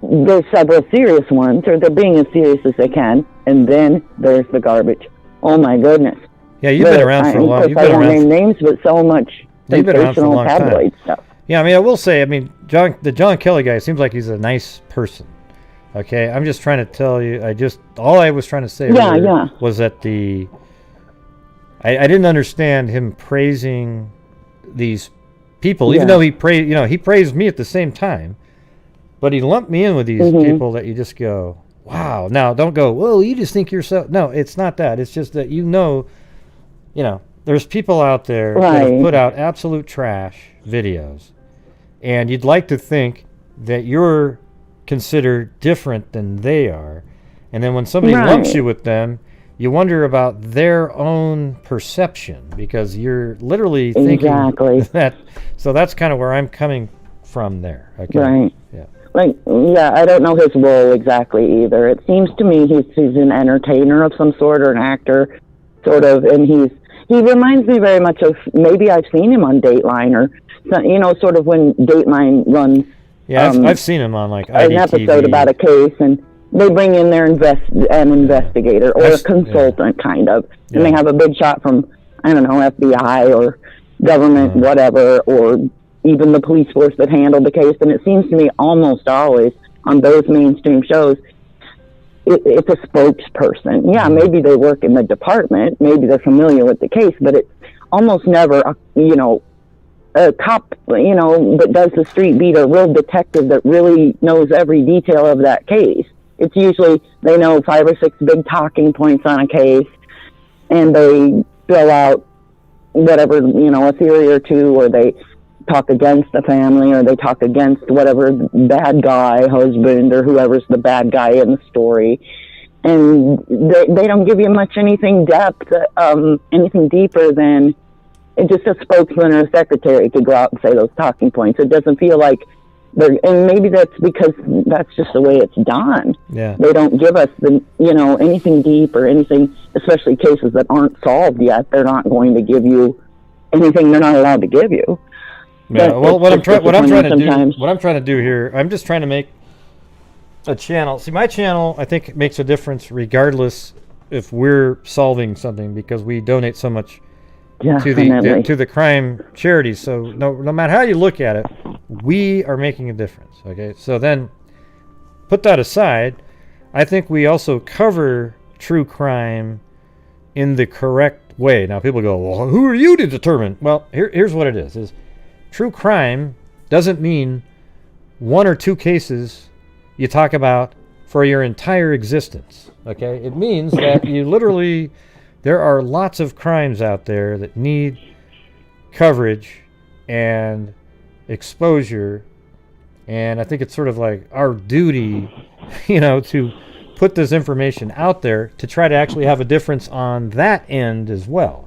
there's several serious ones, or they're being as serious as they can, and then there's the garbage. Oh my goodness. Yeah, you've been around for a long time. I won't name names, but so much sensational tabloid stuff. Yeah, I will say, the John Kelly guy seems like he's a nice person. Okay, I'm just trying to tell you, all I was trying to say was that I didn't understand him praising these people, even though he praised me at the same time, but he lumped me in with these people that you just go, wow. Now, don't go, whoa, you just think you're so... No, it's not that. It's just that there's people out there that have put out absolute trash videos, and you'd like to think that you're considered different than they are, and then when somebody lumps you with them, you wonder about their own perception, because you're literally thinking that. So that's kind of where I'm coming from there. Okay. Right. Yeah. like, yeah, I don't know his role exactly either. It seems to me he's an entertainer of some sort, or an actor, sort of, and he reminds me very much of, maybe I've seen him on Dateline, or, you know, sort of when Dateline runs. Yeah, I've seen him on like an IDTV. episode about a case, and they bring in their investigator or a consultant, kind of, and they have a big shot from, I don't know, FBI or government, whatever, or even the police force that handled the case. And it seems to me almost always on those mainstream shows, it's a spokesperson. Yeah, maybe they work in the department, maybe they're familiar with the case, but it's almost never, you know, a cop, you know, that does the street beat, a real detective that really knows every detail of that case. It's usually, they know 5 or 6 big talking points on a case, and they throw out whatever, you know, a theory or two, or they talk against the family, or they talk against whatever bad guy, husband, or whoever's the bad guy in the story. And they don't give you much anything depth, anything deeper than it's just a spokesman or a secretary to go out and say those talking points. It doesn't feel like and maybe that's because that's just the way it's done. Yeah. They don't give us anything deep or anything, especially cases that aren't solved yet. They're not going to give you anything they're not allowed to give you. Yeah. Well, what I'm trying to do here, I'm just trying to make a channel. See, my channel, I think, makes a difference regardless if we're solving something, because we donate so much to the crime charities. So no matter how you look at it, we are making a difference. Okay, so then put that aside, I think we also cover true crime in the correct way. Now people go, well, who are you to determine? Well, here's what it is true crime doesn't mean 1 or 2 cases you talk about for your entire existence. Okay, it means that you literally, there are lots of crimes out there that need coverage and exposure, and I think it's sort of like our duty, to put this information out there to try to actually have a difference on that end as well.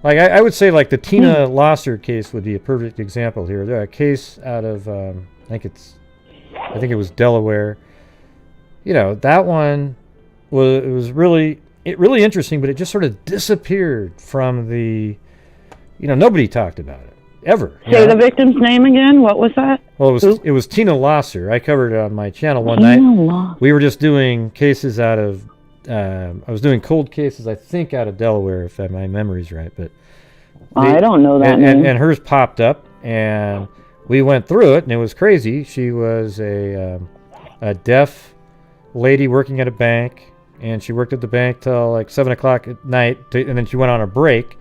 Like I would say, like the Tina Losser case would be a perfect example here. There's a case out of I think it was Delaware. That one was really interesting, but it just sort of disappeared from the, nobody talked about it ever. Say the victim's name again. What was that? Well, it was Tina Losser. I covered it on my channel one night. We were just doing cases out of, I was doing cold cases, I think, out of Delaware, if my memory's right. But I don't know that name. And hers popped up, and we went through it, and it was crazy. She was a deaf lady working at a bank, and she worked at the bank till like 7 o'clock at night, and then she went on a break.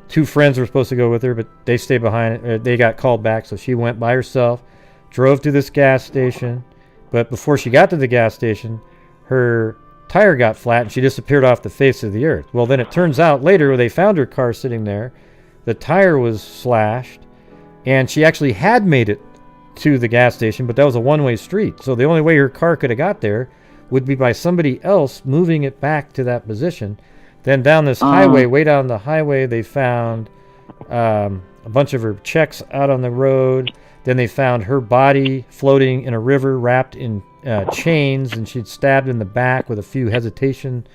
2 friends were supposed to go with her, but they stayed behind. They got called back, so she went by herself, drove to this gas station. But before she got to the gas station, her tire got flat, and she disappeared off the face of the earth. Well, then it turns out later, they found her car sitting there. The tire was slashed, and she actually had made it to the gas station, but that was a one-way street. So the only way her car could have got there would be by somebody else moving it back to that position. Then down this highway, way down the highway, they found a bunch of her checks out on the road. Then they found her body floating in a river wrapped in chains, and she'd stabbed in the back with a few hesitation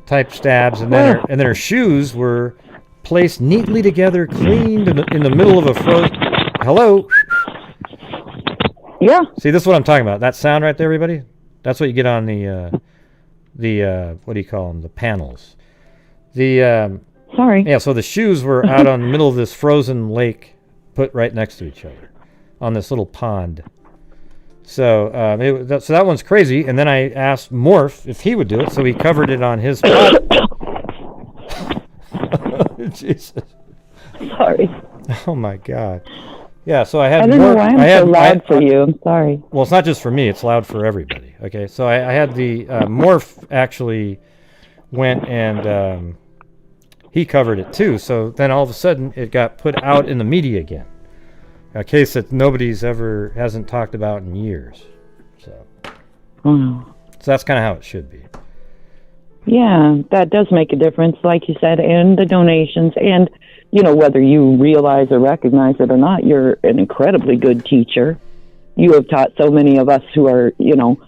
type stabs. And then her shoes were placed neatly together, cleaned in the middle of a frozen... Hello? Yeah. See, this is what I'm talking about. That sound right there, everybody? That's what you get on the what do you call them? The panels. Sorry. Yeah, so the shoes were out on the middle of this frozen lake, put right next to each other on this little pond. So so that one's crazy. And then I asked Morph if he would do it, so he covered it on his pod. Jesus. Sorry. Oh my God. Yeah, so I had. I don't know why I'm so loud for you. I'm sorry. Well, it's not just for me; it's loud for everybody. Okay, so I had the Morph actually went and he covered it too. So then all of a sudden, it got put out in the media again. A case that hasn't talked about in years. So that's kind of how it should be. Yeah, that does make a difference, like you said, and the donations, and whether you realize or recognize it or not, you're an incredibly good teacher. you have taught so many of us who are, you know,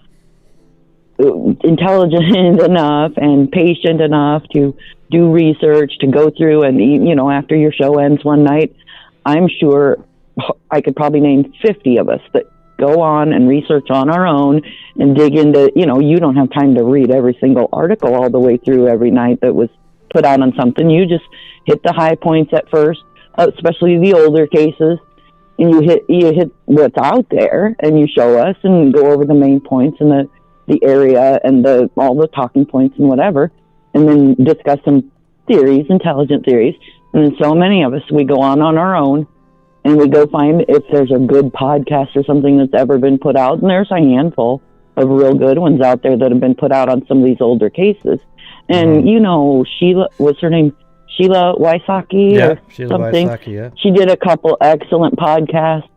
intelligent enough and patient enough to do research, to go through and, you know, after your show ends one night, I'm sure I could probably name 50 of us that go on and research on our own and dig into, you know, you don't have time to read every single article all the way through every night that was put out on something. You just hit the high points at first, especially the older cases, and you hit what's out there and you show us and go over the main points and the area and all the talking points and whatever, and then discuss some theories, intelligent theories. And then so many of us, we go on our own and we go find if there's a good podcast or something that's ever been put out. And there's a handful of real good ones out there that have been put out on some of these older cases. And, you know, Sheila, what's her name? Sheila Wysocki or Sheila something. Wysocki, yeah. She did a couple excellent podcasts.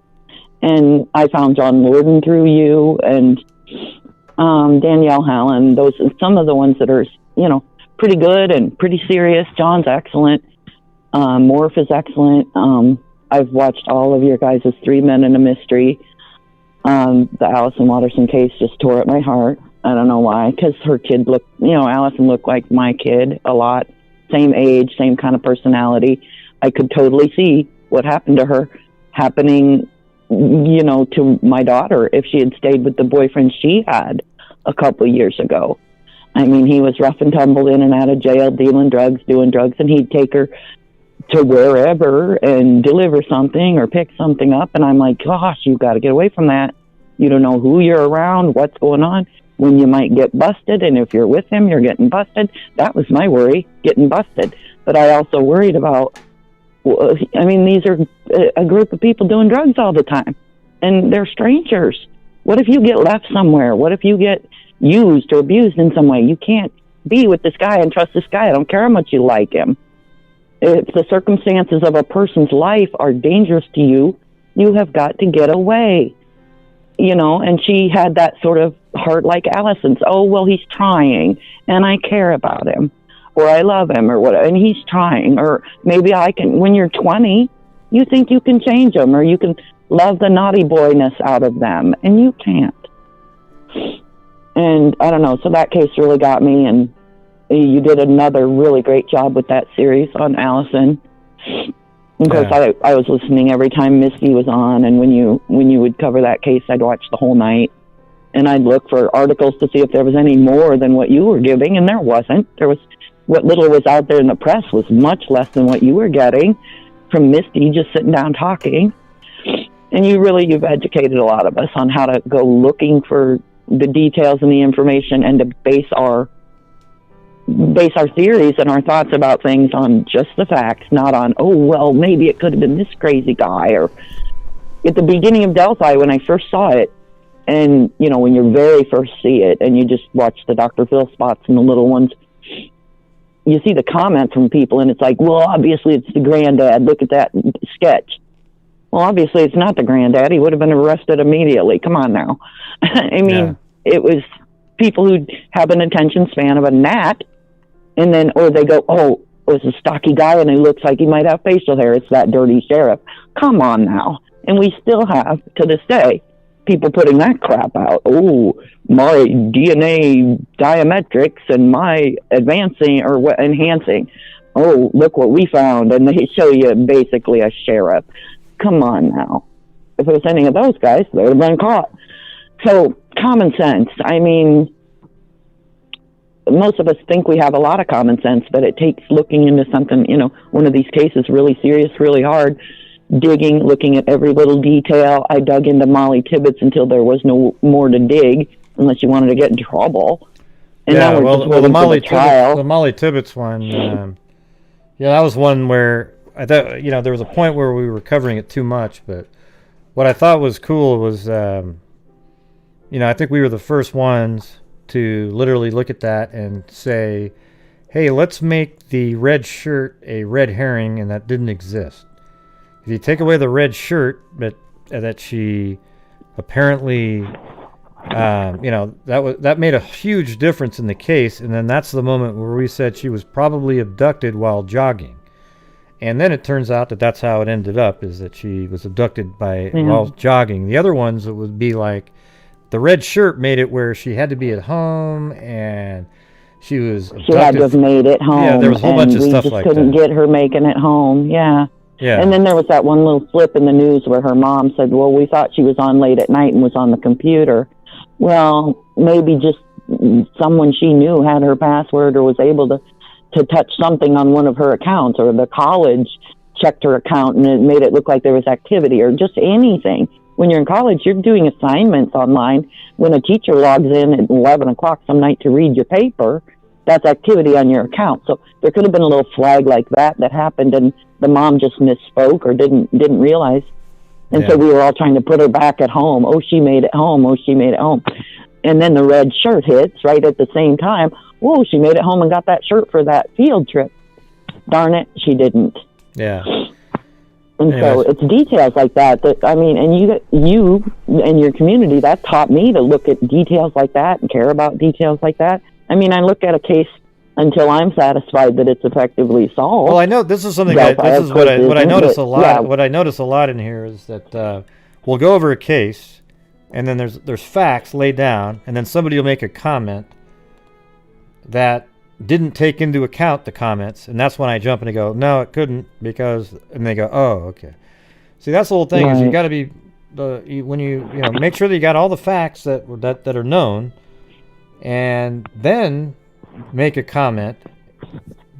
And I found John Lorden through you and Danielle Hallen. Those are some of the ones that are, you know, pretty good and pretty serious. John's excellent. Morph is excellent. I've watched all of your guys' 3 Men and a Mystery. The Allyson Watterson case just tore at my heart. I don't know why, because her kid looked, you know, Allyson looked like my kid a lot. Same age, same kind of personality. I could totally see what happened to her happening, you know, to my daughter if she had stayed with the boyfriend she had a couple of years ago. I mean, he was rough and tumbled in and out of jail, dealing drugs, doing drugs, and he'd take her to wherever and deliver something or pick something up. And I'm like, gosh, you've got to get away from that. You don't know who you're around, what's going on, when you might get busted. And if you're with him, you're getting busted. That was my worry, getting busted. But I also worried about, I mean, these are a group of people doing drugs all the time, and they're strangers. What if you get left somewhere? What if you get used or abused in some way? You can't be with this guy and trust this guy. I don't care how much you like him. If the circumstances of a person's life are dangerous to you, you have got to get away. You know, and she had that sort of heart like Allison's. Oh, well, he's trying, and I care about him, or I love him, or whatever, and he's trying. Or maybe I can, when you're 20, you think you can change them, or you can love the naughty boyness out of them, and you can't. And I don't know, so that case really got me, and you did another really great job with that series on Allyson. Of course, I was listening every time Misty was on, and when you would cover that case, I'd watch the whole night, and I'd look for articles to see if there was any more than what you were giving, and there wasn't. There was, what little was out there in the press was much less than what you were getting from Misty just sitting down talking. And you've educated a lot of us on how to go looking for the details and the information, and to base our theories and our thoughts about things on just the facts, not on, oh, well, maybe it could have been this crazy guy. Or at the beginning of Delphi, when I first saw it, and, you know, when you very first see it, and you just watch the Dr. Phil spots and the little ones, you see the comment from people, and it's like, well, obviously it's the granddad. Look at that sketch. Well, obviously it's not the granddad. He would have been arrested immediately. Come on now. I mean, It was people who have an attention span of a gnat, and then, or they go, oh, it's a stocky guy and he looks like he might have facial hair. It's that dirty sheriff. Come on now. And we still have, to this day, people putting that crap out. Oh, my DNA diametrics and my advancing or enhancing. Oh, look what we found. And they show you basically a sheriff. Come on now. If it was any of those guys, they would have been caught. So, common sense. I mean, most of us think we have a lot of common sense, but it takes looking into something, you know, one of these cases really serious, really hard, digging, looking at every little detail. I dug into Molly Tibbetts until there was no more to dig, unless you wanted to get in trouble. And yeah, now we're just waiting for the trial. The Molly Tibbetts one, yeah, that was one where I thought, you know, there was a point where we were covering it too much, but what I thought was cool was, you know, I think we were the first ones to literally look at that and say, hey, let's make the red shirt a red herring, and that didn't exist. If you take away the red shirt that she apparently, you know, that made a huge difference in the case, and then that's the moment where we said she was probably abducted while jogging. And then it turns out that that's how it ended up, is that she was abducted by Yeah. while jogging. The other ones, it would be like the red shirt made it where she had to be at home and she was abducted. She had to have made it home. Yeah, there was a whole bunch of stuff we like just couldn't that. get her making it home. Yeah. Yeah. And then there was that one little slip in the news where her mom said, well, we thought she was on late at night and was on the computer. Well, maybe just someone she knew had her password or was able to touch something on one of her accounts, or the college checked her account and it made it look like there was activity, or just anything. When you're in college, you're doing assignments online. When a teacher logs in at 11 o'clock some night to read your paper, that's activity on your account. So there could have been a little flag like that happened, and the mom just misspoke or didn't realize. And so we were all trying to put her back at home. Oh, she made it home. Oh, she made it home. And then the red shirt hits right at the same time. Whoa, she made it home and got that shirt for that field trip. Darn it, she didn't. Yeah. And so it's details like that I mean, and you and your community, that taught me to look at details like that and care about details like that. I mean, I look at a case until I'm satisfied that it's effectively solved. Well, I know this is something Delphi, this is what I notice a lot. Yeah. What I notice a lot in here is that we'll go over a case, and then there's facts laid down, and then somebody will make a comment that didn't take into account the comments, and that's when I jump in and go, no, it couldn't, because, and they go, oh, okay. See, that's the whole thing, is you got to be when you make sure that you got all the facts that are known, and then make a comment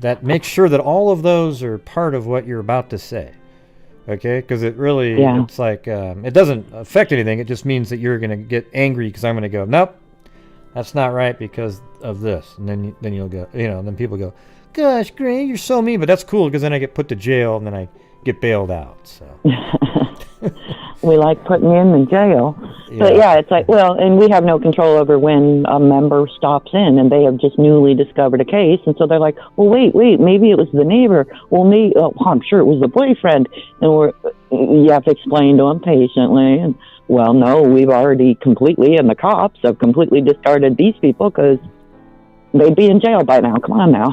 that makes sure that all of those are part of what you're about to say. Okay, because it really, it's like, it doesn't affect anything. It just means that you're going to get angry because I'm going to go, nope, that's not right because of this. And then you'll go, then people go, gosh, Gray, you're so mean. But that's cool because then I get put to jail and then I get bailed out. So we like putting you in the jail. But it's like, well, and we have no control over when a member stops in and they have just newly discovered a case. And so they're like, well, wait, maybe it was the neighbor. Well, I'm sure it was the boyfriend. And you have to explain to them patiently. And, well, no, we've already completely, and the cops have completely discarded these people because they'd be in jail by now. Come on now.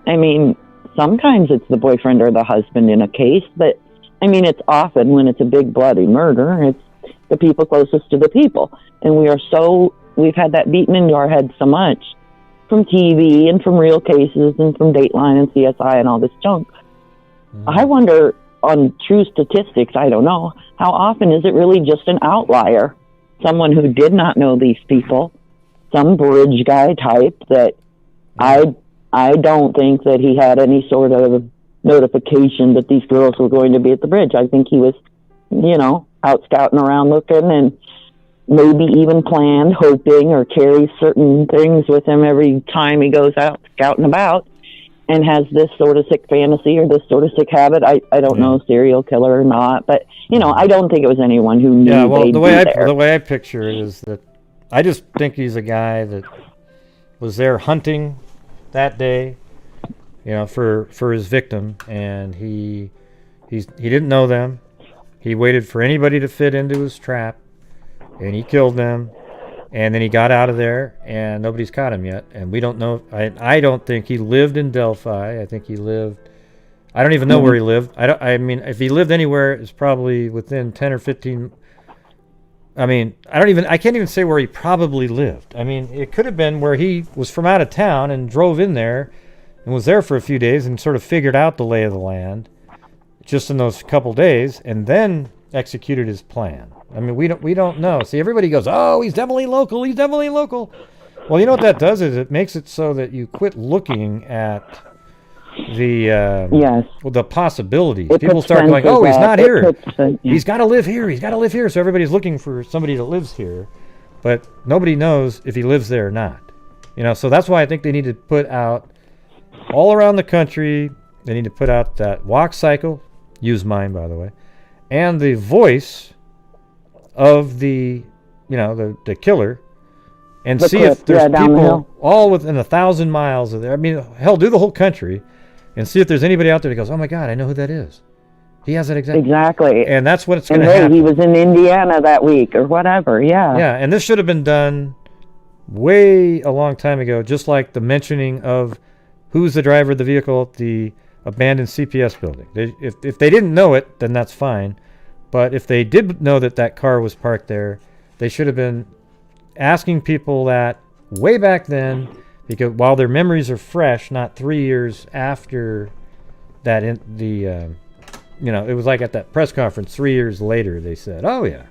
I mean, sometimes it's the boyfriend or the husband in a case, but I mean, it's often when it's a big bloody murder, it's the people closest to the people. And we've had that beaten into our heads so much from TV and from real cases and from Dateline and CSI and all this junk. I wonder, on true statistics, I don't know, how often is it really just an outlier? Someone who did not know these people, some bridge guy type that I don't think that he had any sort of notification that these girls were going to be at the bridge. I think he was, out scouting around looking, and maybe even planned, hoping, or carries certain things with him every time he goes out scouting about, and has this sort of sick fantasy or this sort of sick habit. I don't know, serial killer or not, but I don't think it was anyone who knew. Yeah, well, the way I picture it is that I just think he's a guy that was there hunting that day, for his victim, and he didn't know them. He waited for anybody to fit into his trap, and he killed them, and then he got out of there, and nobody's caught him yet, and we don't know. I don't think he lived in Delphi. I think he lived. I don't even know where he lived. I mean, if he lived anywhere, it's probably within 10 or 15. I mean, I can't even say where he probably lived. I mean, it could have been where he was from out of town and drove in there and was there for a few days and sort of figured out the lay of the land just in those couple days and then executed his plan. I mean, we don't know. See, everybody goes, oh, he's definitely local. He's definitely local. Well, you know what that does is it makes it so that you quit looking at the possibilities. People start going, oh, he's not here. He's got to live here. He's got to live here. So everybody's looking for somebody that lives here, but nobody knows if he lives there or not. So that's why I think they need to put out all around the country. They need to put out that walk cycle. Use mine, by the way, and the voice of the killer, and see if there's people all within 1,000 miles of there. I mean, hell, do the whole country and see if there's anybody out there that goes, oh my God, I know who that is. He has it exactly. And that's what it's going to happen. He was in Indiana that week or whatever. Yeah, and this should have been done way a long time ago, just like the mentioning of who's the driver of the vehicle at the abandoned CPS building. If they didn't know it, then that's fine. But if they did know that that car was parked there, they should have been asking people that way back then, because while their memories are fresh, not 3 years after that. It was like at that press conference 3 years later, they said, oh yeah,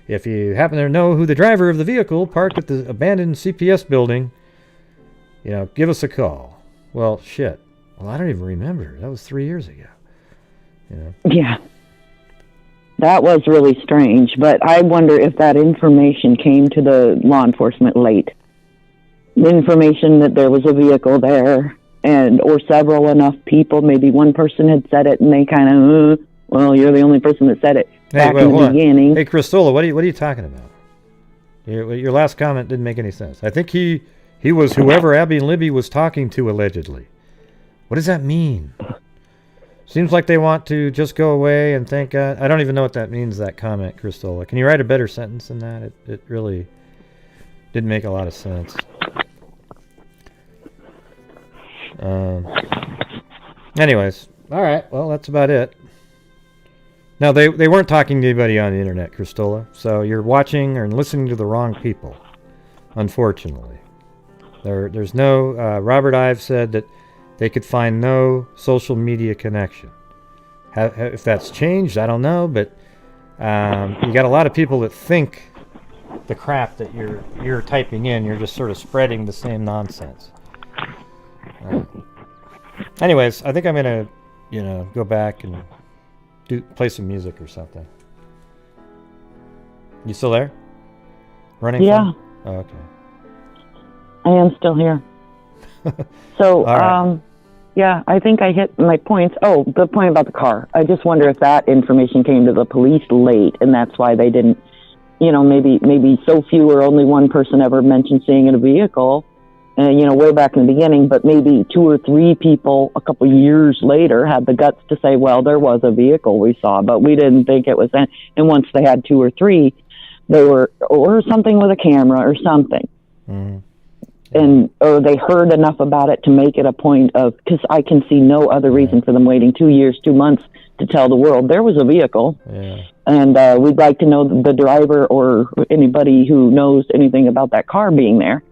if you happen to know who the driver of the vehicle parked at the abandoned CPS building, give us a call. Well, shit. Well, I don't even remember. That was 3 years ago. Yeah. That was really strange, but I wonder if that information came to the law enforcement late. The information that there was a vehicle there, or several enough people, maybe one person had said it, and they kind of, well, you're the only person that said it back in the beginning. Hey, Christola, what are you talking about? Your last comment didn't make any sense. I think he was whoever Abby and Libby was talking to, allegedly. What does that mean? Seems like they want to just go away and thank God. I don't even know what that means, that comment, Christola. Can you write a better sentence than that? It really didn't make a lot of sense. Anyways, all right. Well, that's about it. Now, they weren't talking to anybody on the internet, Christola. So you're watching or listening to the wrong people, unfortunately. There's no... Robert Ives said that they could find no social media connection. If that's changed, I don't know, but you got a lot of people that think the crap that you're typing in, you're just sort of spreading the same nonsense. Anyways, I think I'm gonna, go back and play some music or something. You still there? Running? Yeah. Oh, okay. I am still here. So, right. Yeah, I think I hit my points. Oh, the point about the car. I just wonder if that information came to the police late, and that's why they didn't, maybe so few or only one person ever mentioned seeing a vehicle, way back in the beginning, but maybe 2 or 3 people a couple years later had the guts to say, well, there was a vehicle we saw, but we didn't think it was. And once they had 2 or 3, or something with a camera or something. Mm-hmm. Or they heard enough about it to make it a point of, because I can see no other reason for them waiting 2 years, 2 months to tell the world there was a vehicle. Yeah. And we'd like to know the driver or anybody who knows anything about that car being there.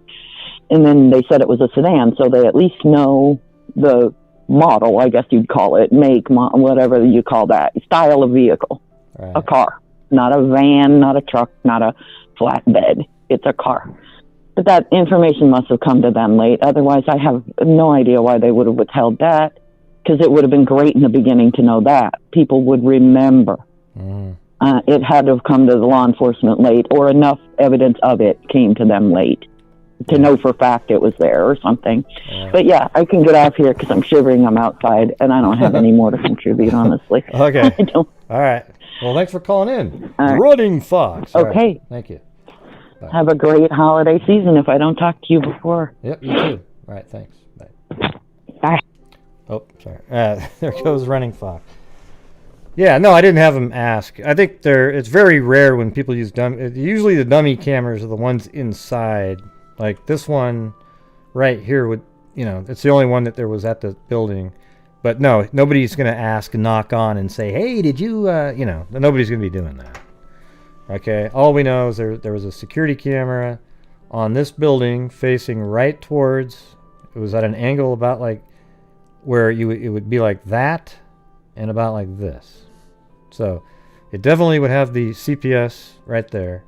And then they said it was a sedan, so they at least know the model, I guess you'd call it, make, whatever you call that, style of vehicle, a car, not a van, not a truck, not a flatbed. It's a car. But that information must have come to them late. Otherwise, I have no idea why they would have withheld that, because it would have been great in the beginning to know that. People would remember. Mm. It had to have come to the law enforcement late, or enough evidence of it came to them late to know for a fact it was there or something. But yeah, I can get off here because I'm shivering. I'm outside, and I don't have any more to contribute, honestly. Okay. I don't. All right. Well, thanks for calling in. Running Fox. All Okay. Right. Thank you. Bye. Have a great holiday season if I don't talk to you before. Yep, you too. All right, thanks. Bye. Bye. Oh, sorry. There goes Running Fox. Yeah, no, I didn't have them ask. I think it's very rare when people use usually the dummy cameras are the ones inside. Like this one right here would, it's the only one that there was at the building. But no, nobody's going to ask, knock on and say, hey, did you, nobody's going to be doing that. Okay, all we know is there was a security camera on this building facing right towards, it was at an angle about like where it would be like that and about like this. So it definitely would have the CPS right there.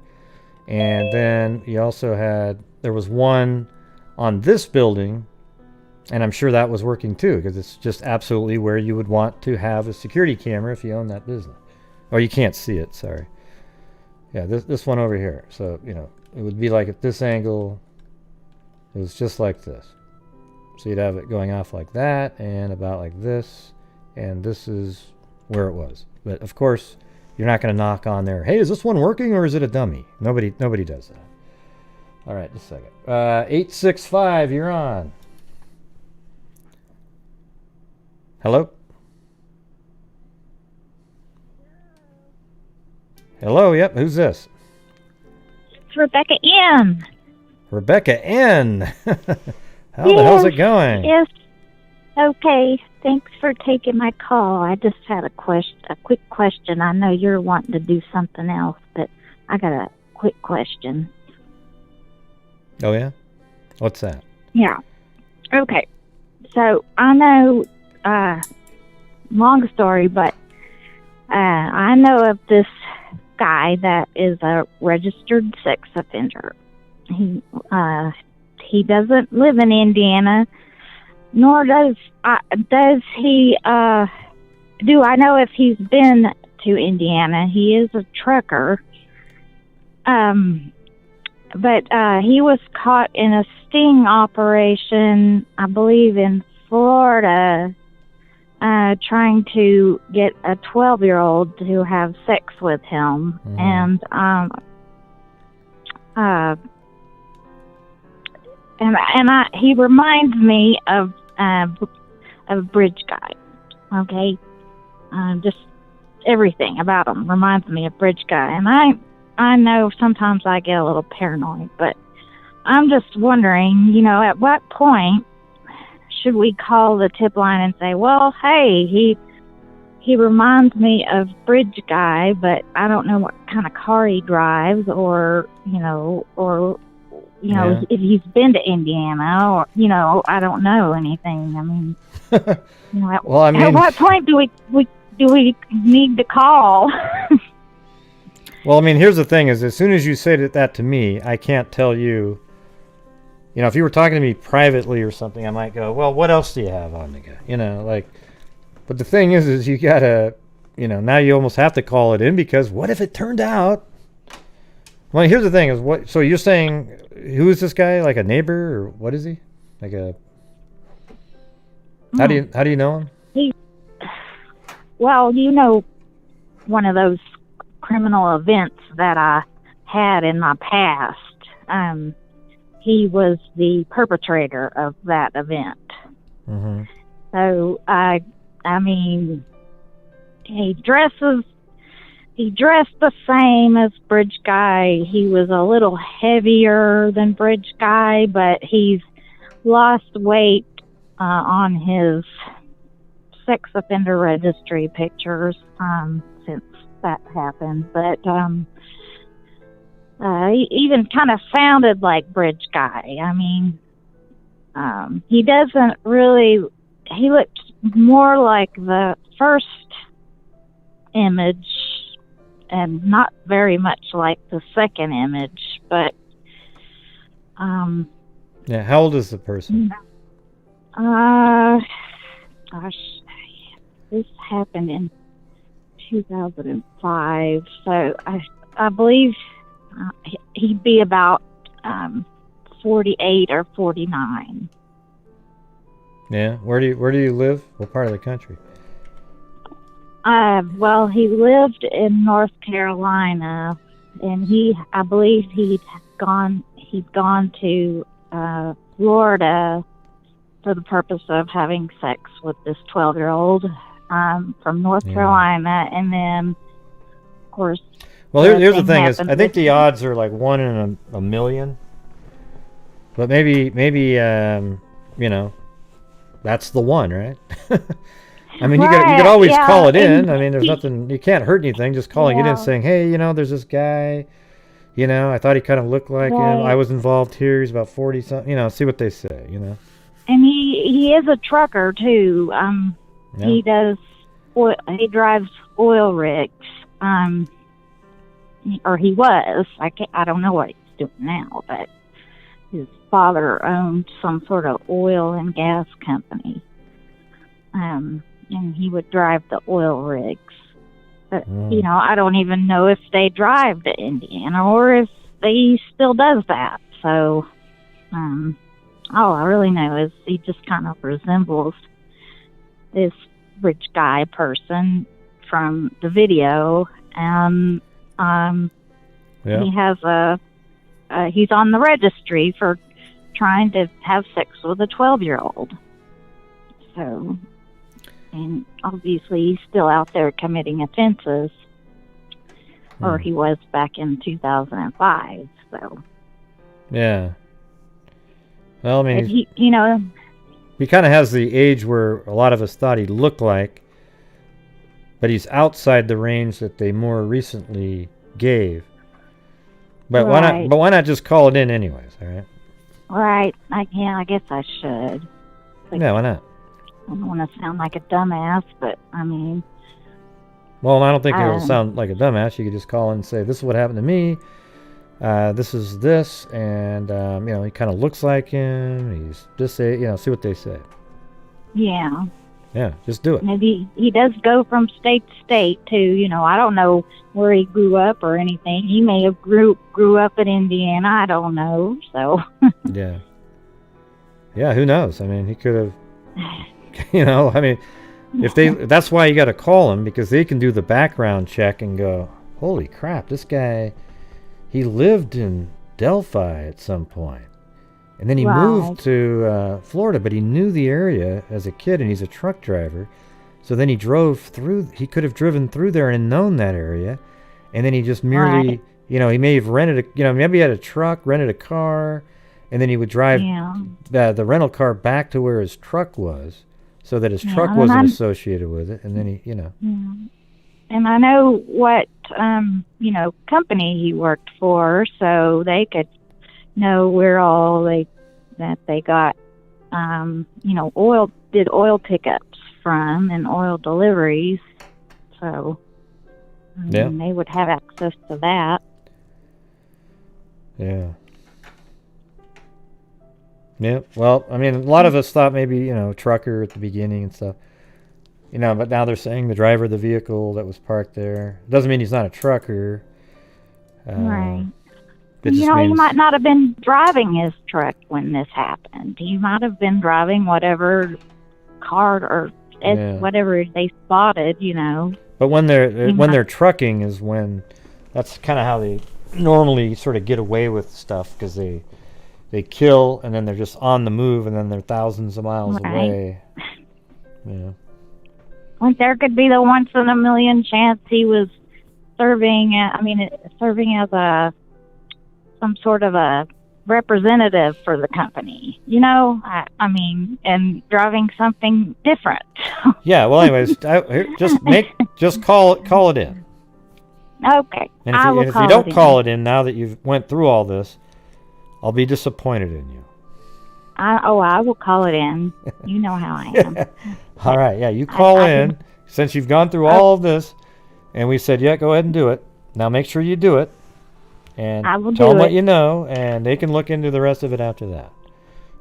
And then you also there was one on this building, and I'm sure that was working too, because it's just absolutely where you would want to have a security camera if you own that business. Or you can't see it, sorry. Yeah, this one over here. So, it would be like at this angle. It was just like this. So you'd have it going off like that and about like this. And this is where it was. But of course, you're not going to knock on there. Hey, is this one working or is it a dummy? Nobody does that. All right, just a second. 865, you're on. Hello? Hello, yep, who's this? It's Rebecca N. Rebecca N. How the hell's it going? Yes. Okay, thanks for taking my call. I just had a quick question. I know you're wanting to do something else, but I got a quick question. Oh, yeah? What's that? Yeah. Okay. So I know, long story, but I know of this guy that is a registered sex offender. He doesn't live in Indiana, nor does he. Do I know if he's been to Indiana? He is a trucker. But he was caught in a sting operation, I believe, in Florida, trying to get a 12-year-old to have sex with him. And he reminds me of a bridge guy. Okay, just everything about him reminds me of bridge guy. And I know sometimes I get a little paranoid, but I'm just wondering, at what point should we call the tip line and say, well, hey, he reminds me of bridge guy, but I don't know what kind of car he drives, or if he's been to Indiana, or I don't know anything. I mean, at what point do we need to call? Well, I mean, here's the thing: is as soon as you say that to me, I can't tell you. If you were talking to me privately or something, I might go, "Well, what else do you have on the guy?" But the thing is you gotta, now you almost have to call it in, because what if it turned out? Well, here's the thing: is what? So you're saying, who is this guy? Like a neighbor, or what is he? Like a? How do you know him? Well, one of those criminal events that I had in my past. He was the perpetrator of that event. Mm-hmm. So I mean, he dressed the same as bridge guy. He was a little heavier than bridge guy, but he's lost weight on his sex offender registry pictures since that happened. But he even kind of sounded like bridge guy. I mean, he doesn't really. He looked more like the first image, and not very much like the second image. But yeah, how old is the person? Gosh, this happened in 2005, so I believe he'd be about 48 or 49. Yeah, where do you live? What part of the country? Well, he lived in North Carolina, and I believe he'd gone to Florida for the purpose of having sex with this 12-year-old from North Carolina, and then, of course. Well, here's the thing: is I think the odds are like 1 in a million, but maybe that's the one, right? I mean, you could always call it in. I mean, there's nothing, you can't hurt anything just calling it in, saying, hey, there's this guy, I thought he kind of looked like him. I was involved here. He's about 40 something, see what they say, And he is a trucker too. He drives oil rigs. Or he was. I don't know what he's doing now, but his father owned some sort of oil and gas company. And he would drive the oil rigs. But, I don't even know if they drive to Indiana or if he still does that. So, all I really know is he just kind of resembles this rich guy person from the video. And he has he's on the registry for trying to have sex with a 12-year-old. So, and obviously he's still out there committing offenses, or he was back in 2005. So, yeah. Well, I mean, he kind of has the age where a lot of us thought he looked like, but he's outside the range that they more recently gave. But Right. why not just call it in anyways, all right? Right. I guess I should. Yeah, why not? I don't want to sound like a dumbass, but I mean... Well, I don't think it'll sound like a dumbass. You could just call in and say, this is what happened to me. This is this, and, you know, he kind of looks like him. He's just, say, you know, see what they say. Yeah. Yeah, just do it. Maybe he does go from state to state, too. You know, I don't know where he grew up or anything. He may have grew up in Indiana. I don't know, so... Yeah. Yeah, who knows? I mean, he could have... You know, I mean, that's why you got to call them, because they can do the background check and go, holy crap, this guy, he lived in Delphi at some point. And then he moved to Florida, but he knew the area as a kid, and he's a truck driver. So then he drove through, he could have driven through there and known that area. And then he just merely, you know, he may have rented maybe he had a truck, rented a car, and then he would drive the rental car back to where his truck was, so that his truck wasn't associated with it, and then he, you know. Yeah. And I know what, you know, company he worked for, so they could know where all they got, you know, did oil pickups from and oil deliveries. So, I mean, they would have access to that. Yeah. Yeah, well, I mean, a lot of us thought maybe, you know, trucker at the beginning and stuff. You know, but now they're saying the driver of the vehicle that was parked there. Doesn't mean he's not a trucker. Right. You know, he might not have been driving his truck when this happened. He might have been driving whatever car or whatever they spotted, you know. But when they're trucking is when, that's kind of how they normally sort of get away with stuff, because they kill, and then they're just on the move, and then they're thousands of miles away. Yeah. Like, there could be the once in a million chance he was serving as some sort of a representative for the company, you know. I mean, and driving something different. Yeah. Well, anyways, just call it in. Okay. And if you don't call it in now that you've went through all this, I'll be disappointed in you. I will call it in. You know how I am. All right, yeah, you call in, since you've gone through all of this, and we said, yeah, go ahead and do it. Now make sure you do it, and tell them what you know, and they can look into the rest of it after that.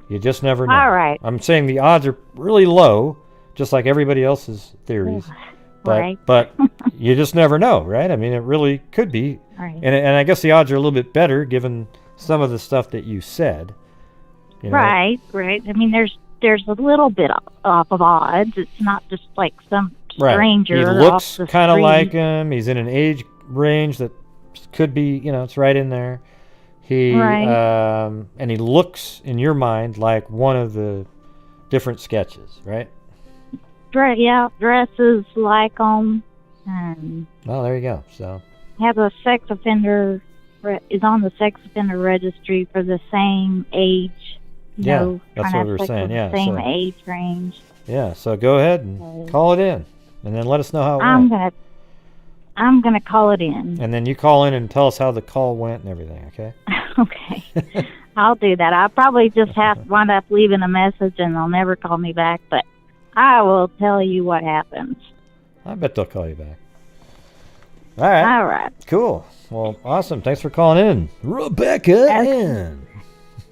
You just never know. All right. I'm saying the odds are really low, just like everybody else's theories. But you just never know, right? I mean, it really could be. Right. And I guess the odds are a little bit better given some of the stuff that you said. You know? Right. I mean, there's a little bit off of odds. It's not just like some stranger. He looks kind of like him. He's in an age range that could be, you know, it's right in there. And he looks in your mind like one of the different sketches, right? Dresses like them. Well, there you go. So has a sex offender, is on the sex offender registry for the same age. That's what we were saying. Yeah, same age range. Yeah, so go ahead and call it in, and then let us know how it went. I'm gonna call it in. And then you call in and tell us how the call went and everything. Okay. Okay. I'll do that. I'll probably just have to wind up leaving a message, and they'll never call me back. But I will tell you what happens. I bet they'll call you back. All right. Cool. Well, awesome. Thanks for calling in, Rebecca.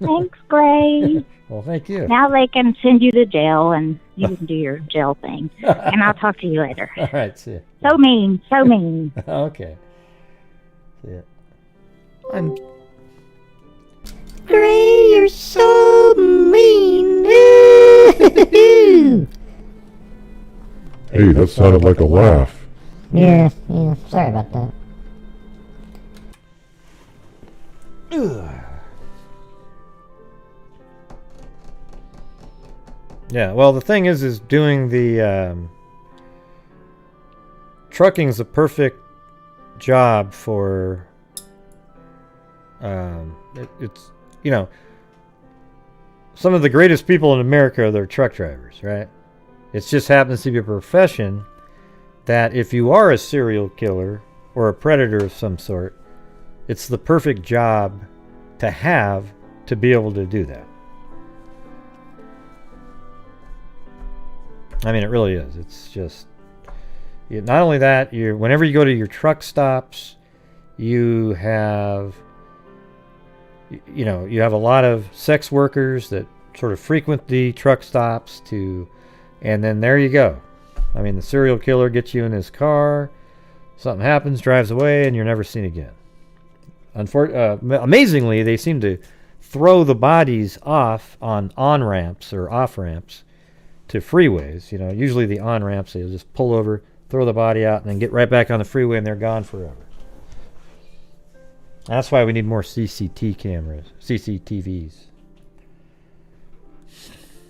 Thanks, Gray. Well, thank you. Now they can send you to jail, and you can do your jail thing. And I'll talk to you later. All right, see ya. So mean. Okay. See ya. I'm... Gray, you're so mean. Hey, that sounded like a laugh. Yeah, sorry about that. Yeah, well, the thing is doing the trucking's a perfect job for it's, you know, some of the greatest people in America are truck drivers, right? It just happens to be a profession that if you are a serial killer or a predator of some sort, it's the perfect job to have to be able to do that. I mean, it really is. It's just, not only that, whenever you go to your truck stops, you have a lot of sex workers that sort of frequent the truck stops and then there you go. I mean, the serial killer gets you in his car, something happens, drives away, and you're never seen again. Amazingly, they seem to throw the bodies off on on-ramps or off-ramps to freeways. Usually the on-ramps, they'll just pull over, throw the body out, and then get right back on the freeway, and they're gone forever. That's why we need more CCTVs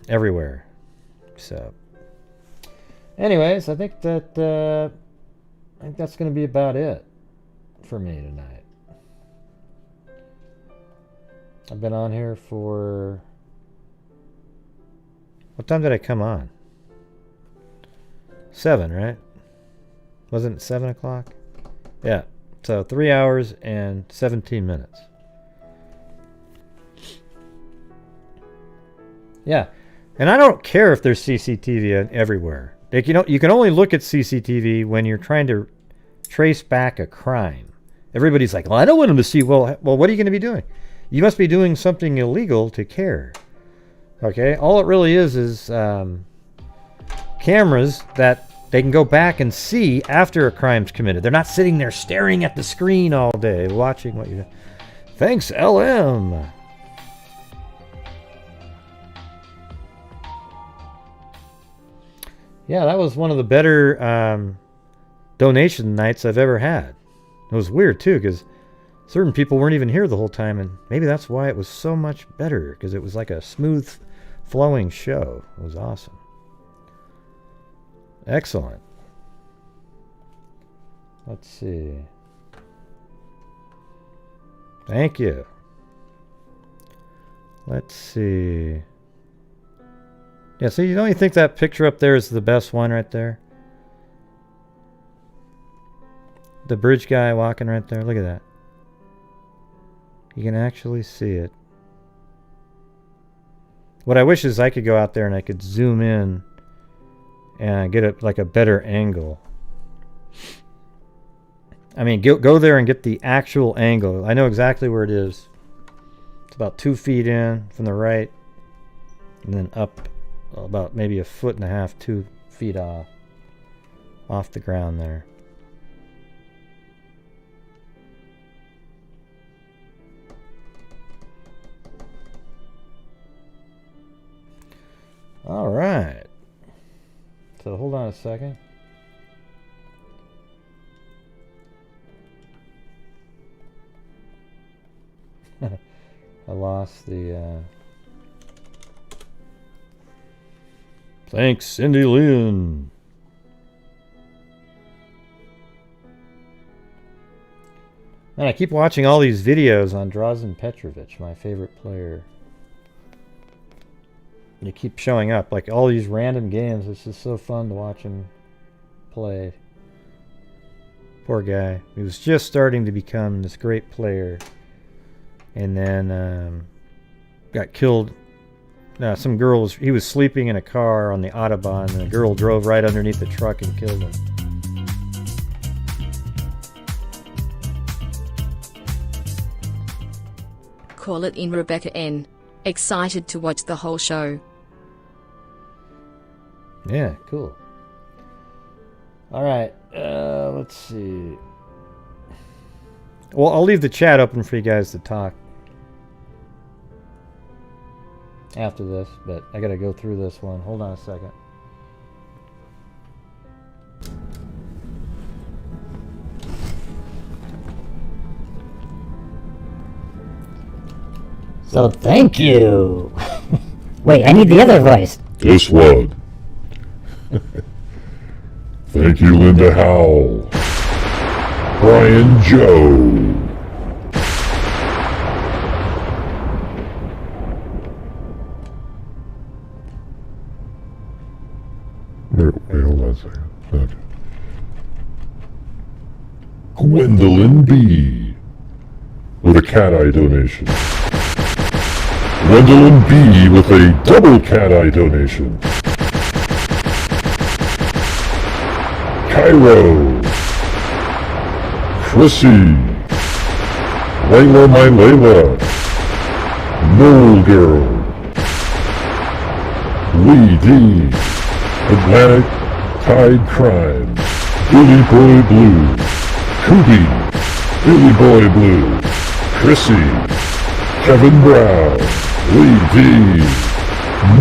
everywhere. So, anyways, I think that's going to be about it for me tonight. I've been on here for... What time did I come on? 7, right? Wasn't it 7 o'clock? Yeah. So 3 hours and 17 minutes. Yeah. And I don't care if there's CCTV everywhere. You can only look at CCTV when you're trying to trace back a crime. Everybody's like, well, I don't want them to see. Well, what are you going to be doing? You must be doing something illegal to care. Okay? All it really is cameras that they can go back and see after a crime's committed. They're not sitting there staring at the screen all day, watching what you're doing. Thanks, LM. Yeah, that was one of the better donation nights I've ever had. It was weird, too, because certain people weren't even here the whole time, and maybe that's why it was so much better, because it was like a smooth, flowing show. It was awesome. Excellent. Let's see. Thank you. Let's see. Yeah, so you don't think that picture up there is the best one right there? The bridge guy walking right there. Look at that. You can actually see it. What I wish is I could go out there and I could zoom in and get a better angle. I mean, go there and get the actual angle. I know exactly where it is. It's about 2 feet in from the right, and then up about maybe 1.5 feet, 2 feet off the ground there. All right. So hold on a second. I lost the... Thanks, Cindy Lynn. Man, I keep watching all these videos on Drazen Petrovic, my favorite player. They keep showing up, like all these random games. It's just so fun to watch him play. Poor guy. He was just starting to become this great player. And then got killed. Some girl he was sleeping in a car on the Autobahn, and a girl drove right underneath the truck and killed him. Call it in Rebecca N. Excited to watch the whole show. Yeah, cool. All right, let's see. Well, I'll leave the chat open for you guys to talk after this, but I gotta go through this one. Hold on a second. So thank you. Wait, I need the other voice. This one. Thank you, Linda Howell. Brian Joe. Wait, hold on a second. Okay. Gwendolyn B. with a cat eye donation. Gwendolyn B. with a double cat eye donation. Cairo. Chrissy. Layla my Layla. Mole Girl. Lee D. Atlantic Tide Crime. Billy Boy Blue. Kubi. Billy Boy Blue. Chrissy. Kevin Brown. Lee D.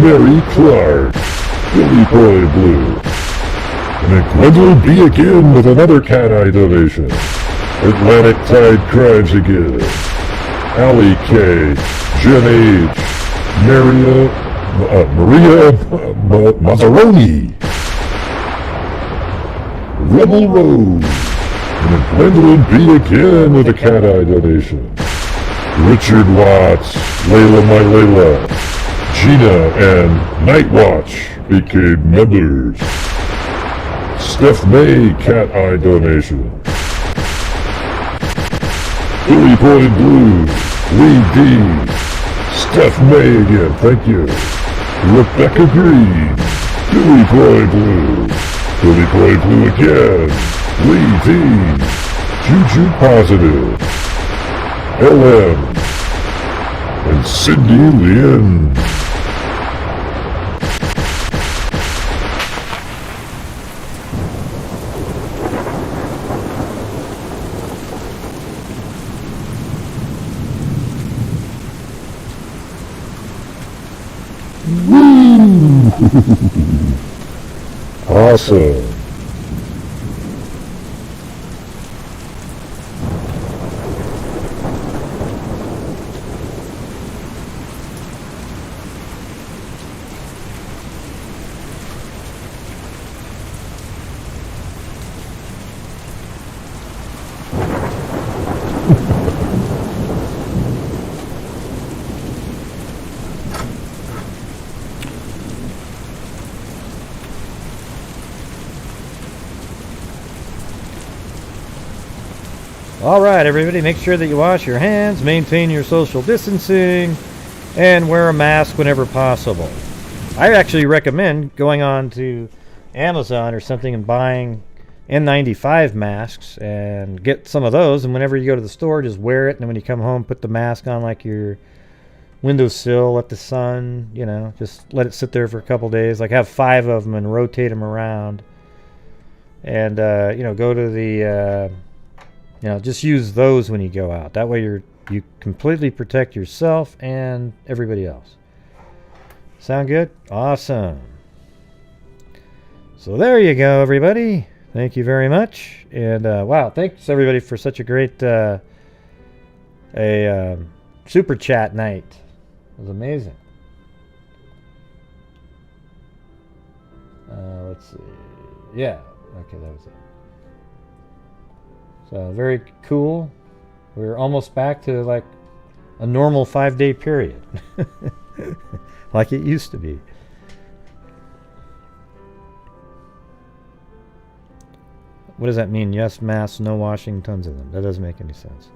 Mary Clark. Billy Boy Blue. And then Gwendolyn B. again with another cat eye donation. Atlantic Tide Crimes again. Allie K. Jen H. Maria Mazzaroni. Rebel Rose. And then Gwendolyn B. again with a cat eye donation. Richard Watts. Layla my Layla. Gina and Night Watch became members. Steph May cat eye donation. Billy Boy Blue. Lee D. Steph May again, thank you. Rebecca Green. Billy Boy Blue. Billy Boy Blue again. Lee D. Juju Positive. LM. And Cindy Lynn. Awesome. Alright, everybody, make sure that you wash your hands, maintain your social distancing, and wear a mask whenever possible. I actually recommend going on to Amazon or something and buying N95 masks and get some of those, and whenever you go to the store, just wear it, and then when you come home, put the mask on like your windowsill, let the sun, you know, just let it sit there for a couple days. Like have 5 of them and rotate them around. And, you know, go to the... you know, just use those when you go out. That way you completely protect yourself and everybody else. Sound good? Awesome. So there you go, everybody. Thank you very much. And wow, thanks everybody for such a great super chat night. It was amazing. Let's see. Yeah. Okay, that was it. So very cool. We're almost back to like a normal 5-day period. Like it used to be. What does that mean? Yes, masks, no washing, tons of them. That doesn't make any sense.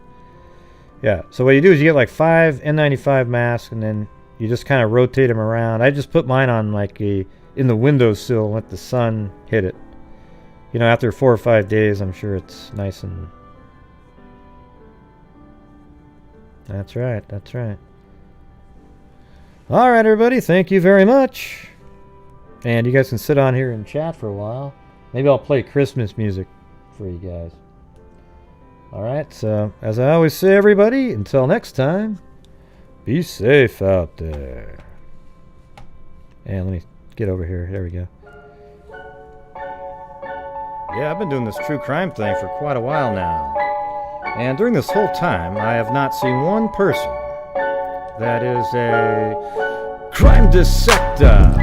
Yeah, so what you do is you get like 5 N95 masks and then you just kind of rotate them around. I just put mine on like in the windowsill and let the sun hit it. You know, after 4 or 5 days, I'm sure it's nice and... That's right, that's right. Alright, everybody, thank you very much. And you guys can sit on here and chat for a while. Maybe I'll play Christmas music for you guys. Alright, so, as I always say, everybody, until next time, be safe out there. And let me get over here. There we go. Yeah, I've been doing this true crime thing for quite a while now. And during this whole time, I have not seen one person that is a crime dissector.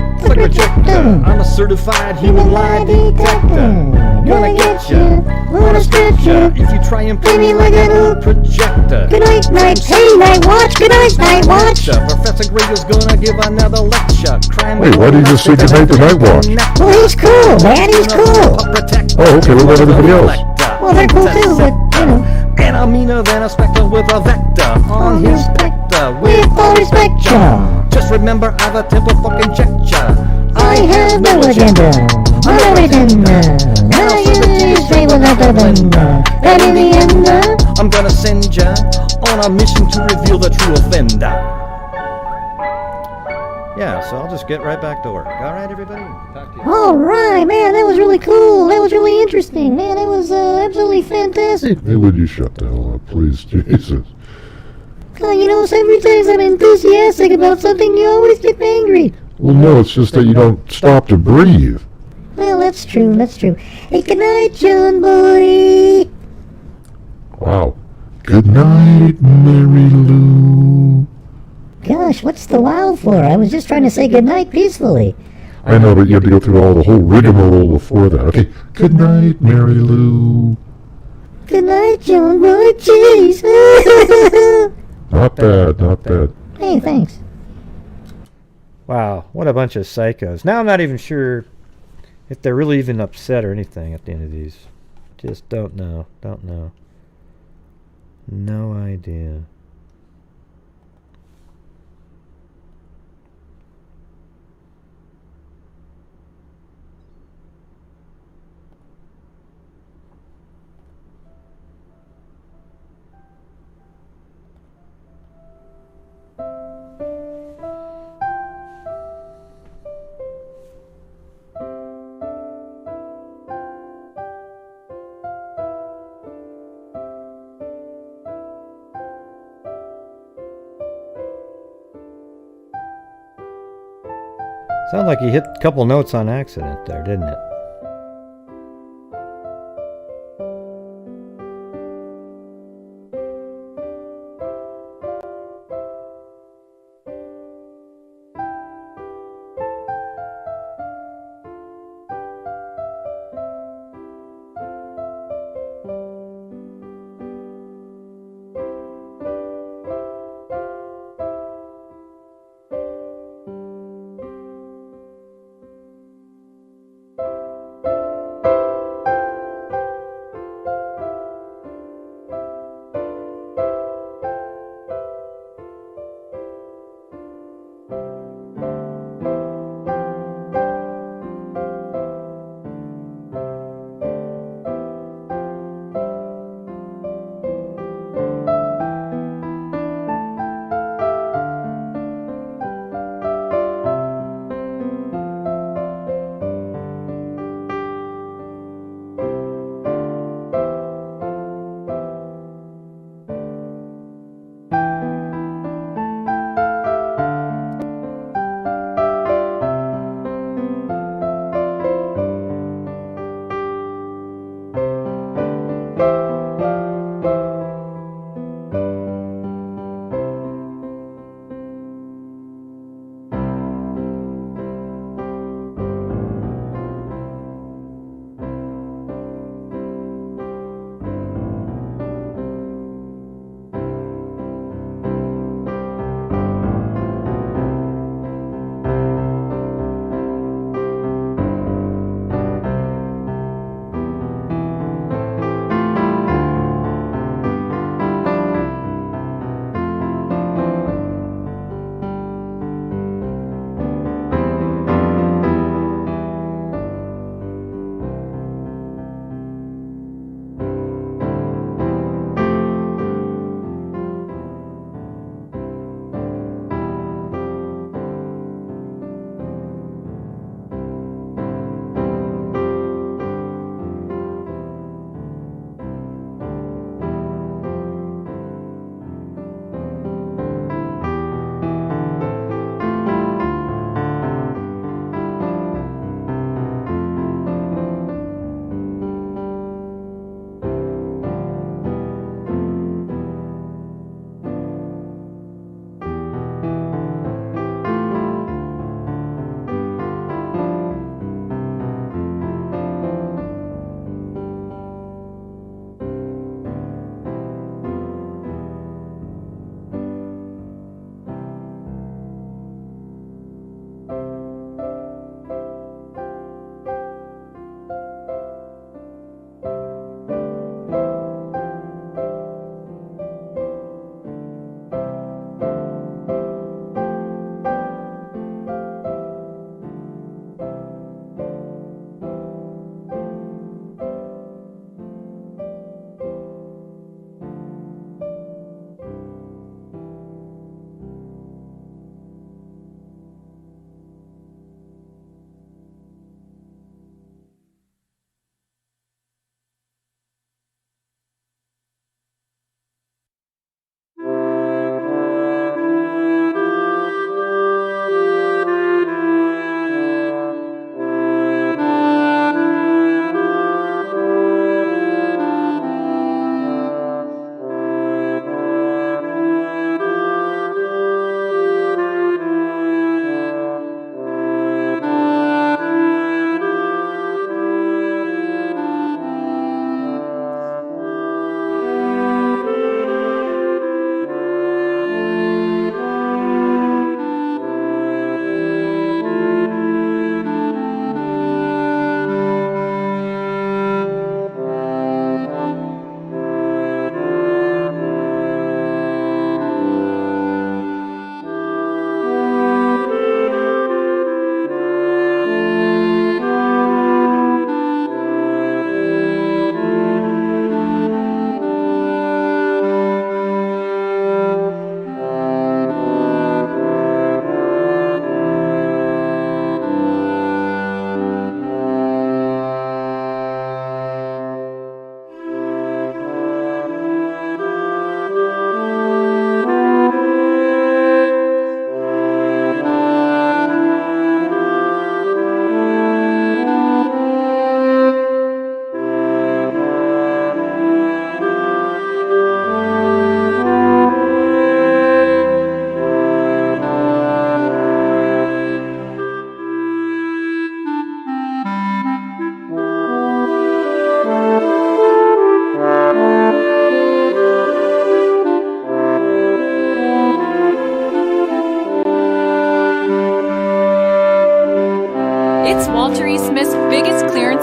I'm a certified human lie detector. gonna get ya, wanna stretch ya, if you try and play me like an old projector. Good night, night, hey, night watch, good night, night watch. Professor Gringo's gonna give another lecture. Wait, why did you just say goodnight to Night Watch? Well, he's cool, man, he's cool. Oh, okay, what about everybody else? Well, they're cool too, but, you know. And I'm meaner than a spectre with a vector on his spectre. With all respect, ya. Just remember, I've a temple fucking check ya. I have no agenda, no agenda. I just say without the agenda. And in the end, I'm gonna send ya on a mission to reveal the true offender. Yeah, so I'll just get right back to work. All right, everybody? Talk to you. all right, man, that was really cool. That was really interesting, man. That was absolutely fantastic. Hey, would you shut the hell up, please? Jesus. You know, every time I'm enthusiastic about something, you always get angry. Well, no, it's just that you don't stop to breathe. Well, that's true, that's true. Hey, good night, John boy. Wow. Good night, Mary Lou. Gosh, what's the wow for? I was just trying to say good night peacefully. I know, but you have to go through all the whole rigmarole before that. Okay, good night, Mary Lou. Good night, John boy. Jeez. Not bad, not bad. Hey, thanks. Wow, what a bunch of psychos. Now I'm not even sure if they're really even upset or anything at the end of these. Just don't know. Don't know. No idea. Sounds like you hit a couple notes on accident there, didn't it?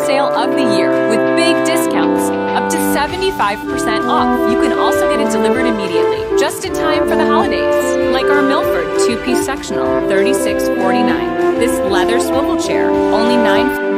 sale of the year with big discounts, up to 75% off. You can also get it delivered immediately, just in time for the holidays. Like our Milford 2-piece sectional, $36.49. This leather swivel chair, only $9.